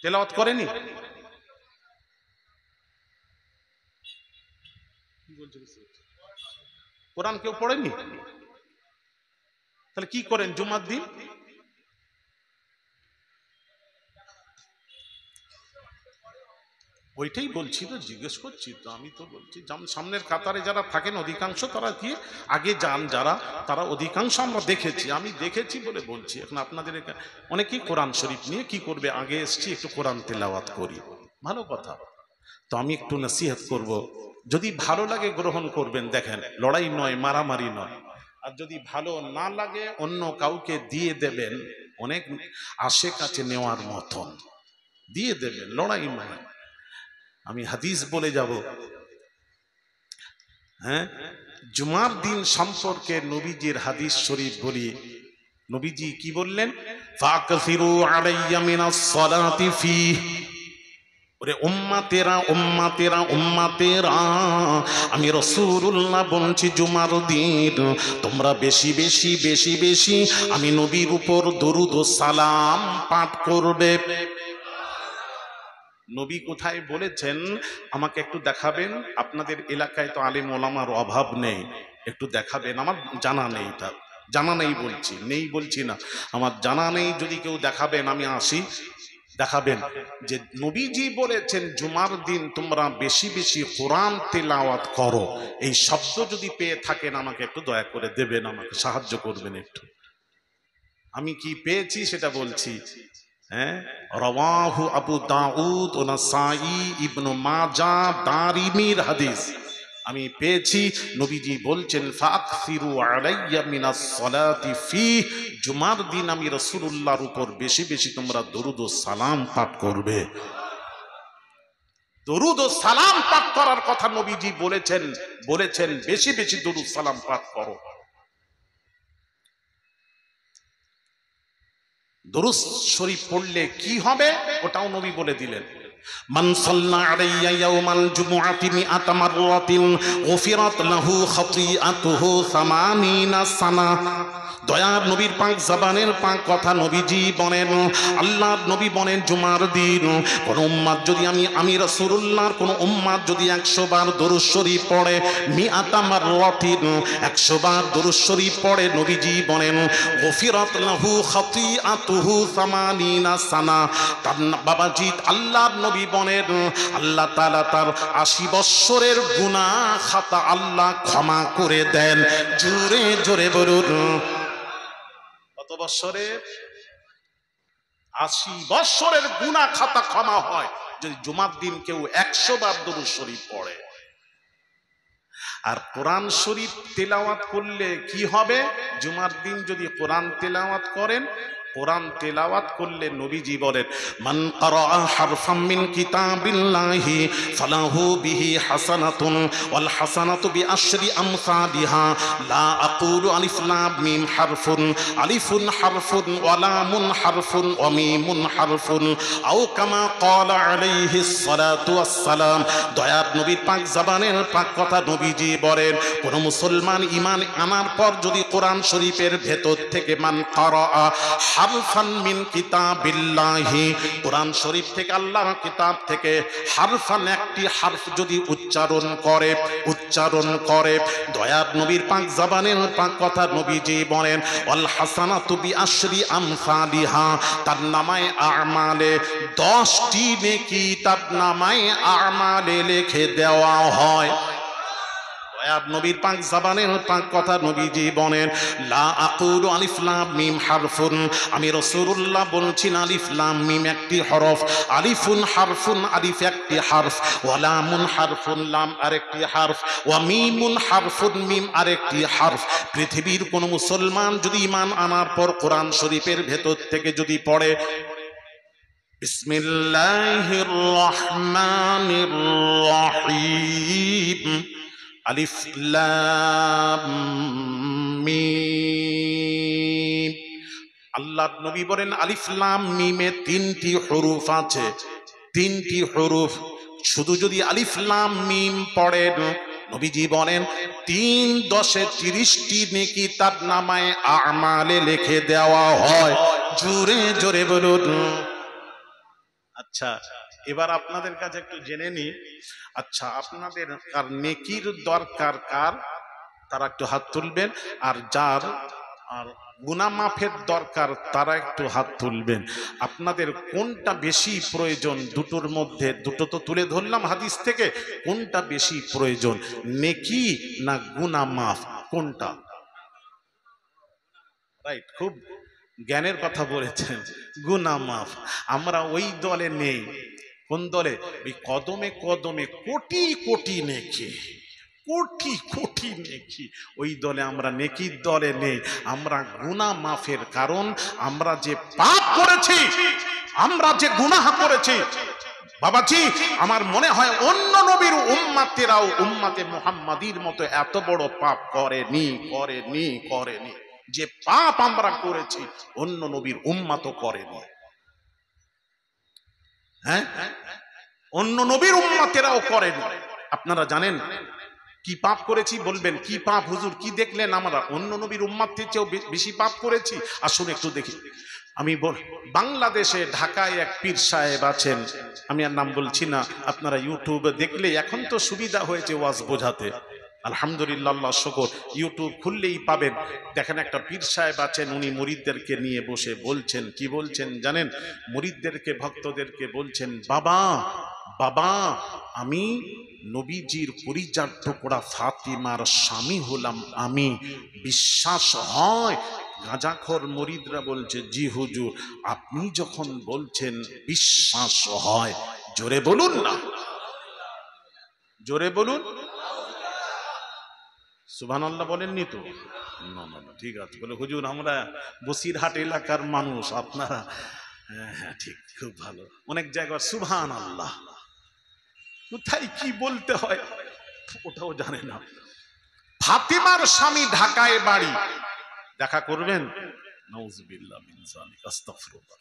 তেলাওয়াত করেনি? কোরআন কেউ পড়েনি? তাহলে কি করেন জুমার দিন? ওইটাই বলছি তো, জিজ্ঞেস করছি তো, আমি তো বলছি সামনের কাতারে যারা থাকেন অধিকাংশ তারা কি আগে যান, যারা তারা অধিকাংশ আমরা দেখেছি, আমি দেখেছি বলে বলছি। এখন আপনাদের অনেকেই কোরআন শরীফ নিয়ে কি করবে, আগে এসছি একটু কোরআন তেলাওয়াত করি, ভালো কথা। তো আমি একটু নসিহত করব, যদি ভালো লাগে গ্রহণ করবেন, দেখেন লড়াই নয়, মারামারি নয়। আর যদি ভালো না লাগে অন্য কাউকে দিয়ে দেবেন, অনেক আশে কাছে নেওয়ার মতন দিয়ে দেবেন, লড়াই নয়। আমি হাদিস বলে যাব। জুমার দিন সম্পর্কে নবীজির হাদিস শরীফ বলি। নবীজি কি বললেন? ফাকসিরু আলাইয়া মিনাস সালাতি ফি। ওরে উম্মতেরা উম্মতেরা উম্মতেরা, আমি রাসূলুল্লাহ বলছি জুমার দিন তোমরা বেশি বেশি বেশি বেশি আমি নবীর উপর দরুদ ও সালাম পাঠ করবে। নবী কোথায় বলেছেন আমাকে একটু দেখাবেন? আপনাদের এলাকায় তো আলেম ওলামার অভাব নেই, একটু দেখাবেন, আমার জানা নেই। তার জানা নেই বলছি, নেই বলছি না, আমার জানা নেই, যদি কেউ দেখাবেন আমি আসি, দেখাবেন যে নবীজি বলেছেন জুমার দিন তোমরা বেশি বেশি কোরআন তেলাওয়াত করো। এই শব্দ যদি পেয়ে থাকেন আমাকে একটু দয়া করে দেবেন, আমাকে সাহায্য করবেন একটু। আমি কি পেয়েছি সেটা বলছি। হ্যাঁ, রাওয়াহু আবু দাউদ ও নাসাই ইবনে মাজাহ দারিমির হাদিস আমি পেয়েছি। নবীজি বলছেন ফাকসিরু আলাইয়া মিনাস সালাতি ফি, জুমার দিন আমি রাসূলুল্লাহর উপর বেশি বেশি তোমরা দরুদ ও সালাম পাঠ করবে। দরুদ ও সালাম পাঠ করার কথা নবীজি বলেছেন বেশি বেশি দরুদ সালাম পাঠ করো। দরুদ শরীফ পড়লে কি হবে ওটাও নবী বলে দিলেন। মান সাল্লা আলাইয়া ইয়াউমাল জুমুআতি মিআতা মাররাতিন গুফিরাত লাহু খাতিআতুহু 80 সানা। দয়ার নবীর পাক জবানের পাক কথা নবীজি বলেন, আল্লাহর নবী বলেন জুমার দিন কোন উম্মত যদি আমি রাসূলুল্লাহর কোন উম্মত যদি 100 বার দরুদ শরীফ পড়ে, মিআতা মাররাতিন 100 বার দরুদ শরীফ পড়ে, নবীজি বলেন গুফিরাত লাহু খাতিআতুহু 80 সানা। বাবাজি আল্লাহর নবী বলেন আল্লাহ তাআলা তার 80 বৎসরের গুনাহ খাতা আল্লাহ ক্ষমা করে দেন। জোরে জোরে বলুন কত বৎসরের? 80 বৎসরের গুনাহ খাতা ক্ষমা হয় যদি জুমার দিন কেউ 100 বার দরুদ শরীফ পড়ে। আর কোরআন শরীফ তেলাওয়াত করলে কি হবে? জুমার দিন যদি কোরআন তেলাওয়াত করেন, কোরআন তেলাওয়াত করলে নবীজি বলেন মান ক্বারা হারফাম মিন কিতাবিল্লাহি ফালাহু বিহি হাসানাতুন ওয়াল হাসানাতু বিআশরি আমসালিহা লা আকুলু আলিফ লাম মিম হারফুন, আলিফুন হারফুন ওয়া লামুন হারফুন ওয়া মিমুন হারফুন আও কামা ক্বালা আলাইহিস সালাতু ওয়াস সালাম। দয়ার নবীর পাক জবানের পাক কথা নবীজি বলেন কোন মুসলমান ঈমান আনার পর যদি কোরআন শরীফের ভেতর থেকে মান ক্বারা হারফান মিন কিতাবিল্লাহি, কোরআন শরীফ থেকে আল্লাহর কিতাব থেকে হারফান একটি হারফ যদি উচ্চারণ করে দয়ার নবীর পাক জবানের পাক কথা নবীজি বলেন ওয়াল হাসানাতু বিআশরি আমসালিহা, তার নামায়ে আমালে 10টি নেকি তার নামায়ে আমালে লিখে দেওয়া হয়। নবীর পাক জবানের পাক কথা নবীজি বলেন লা আকুলু আলিফ লাম মিম হারফুন, আমি রাসূলুল্লাহ বলছি না আলিফ লাম মিম একটি হরফ, আলিফুন হারফুন আলিফ একটি হরফ, ওয়া লামুন হারফুন লাম আরেকটি হরফ, ওয়া মিমুন হারফুন মিম আরেকটি হরফ। পৃথিবীর কোন মুসলমান যদি ঈমান আনার পর কোরআন শরীফের ভেতর থেকে যদি পড়ে বিসমিল্লাহির রহমানির রহিম আলিফ লাম মিম, আল্লাহর নবী বলেন আলিফ লাম মিমে 3টি হরফ আছে, 3টি হরফ। শুধু যদি আলিফ লাম মিম পড়েন নবীজি বলেন 3 10 30টি নেকি তার নামায়ে আমালে লিখে দেওয়া হয়। জোরে জোরে বলুন। আচ্ছা এবার আপনাদের কাছে একটু জেনে নি, আচ্ছা আপনাদের কার নেকির দরকার কার তারা একটু হাত তুলবেন, আর যার আর গুনাহ মাফের দরকার তারা একটু হাত তুলবেন। আপনাদের কোনটা বেশি প্রয়োজন? দুটোর মধ্যে দুটো তো তুলে ধরলাম হাদিস থেকে, কোনটা বেশি প্রয়োজন, নেকি না গুনাহ মাফ, কোনটা? রাইট, খুব জ্ঞানের কথা বলেছেন, গুনাহ মাফ। আমরা ওই দলে নেই। কোন দলে? ওই কদমে কদমে কোটি কোটি নেকি, কোটি কোটি নেকি, ওই দলে আমরা নেকির দলে নেই। আমরা গুনাহ মাফের কারণ আমরা যে পাপ করেছি, আমরা যে গুনাহ করেছি বাবাজি, আমার মনে হয় অন্য নবীর উম্মতেরাও উম্মতে মুহাম্মাদির মতো এত বড় পাপ করেনি। যে পাপ আমরা করেছি অন্য নবীর উম্মতও করেনি। হ্যাঁ, অন্য নবীর উম্মতেরাও করেনি। আপনারা জানেন কি পাপ করেছি? বলবেন কি পাপ হুজুর, কি দেখলেন? আমরা অন্য নবীর উম্মতের চেয়েও বেশি পাপ করেছি। আসুন একটু দেখি। আমি বাংলাদেশে ঢাকায় এক পীর সাহেব আছেন, আমি আর নাম বলছি না, আপনারা ইউটিউবে দেখলে এখন তো সুবিধা হয়েছে ওয়াজ বোঝাতে। আলহামদুলিল্লাহ, আল্লাহ শুকর। ইউটিউব খুললেই পাবেন। দেখেন একটা পীর সাহেব আছেন, উনি মুরিদদেরকে নিয়ে বসে বলছেন, কি বলছেন জানেন? মুরিদদেরকে, ভক্তদেরকে বলছেন, বাবা বাবা, আমি নবীজির পরিজাত টুকরা ফাতিমার স্বামী হলাম আমি, বিশ্বাস হয়? গাঁজাখোর মুরিদরা বলছে, জি হুজুর, আপনি যখন বলছেন বিশ্বাস হয়, জোরে বলুন না, জোরে বলুন। সুবহানাল্লাহ বলেননি তো? না না না, ঠিক আছে। বলে, হুজুর আমরা বসিরহাট এলাকার মানুষ, আপনারা। হ্যাঁ হ্যাঁ, ঠিক, খুব ভালো। অনেক জায়গায় সুবহানাল্লাহ কোথায় কি বলতে হয় ওটাও জানে না। ফাতিমার স্বামী ঢাকায় বাড়ি, দেখা করবেন? নাউজুবিল্লাহ মিন যালিক, আস্তাগফিরুল্লাহ।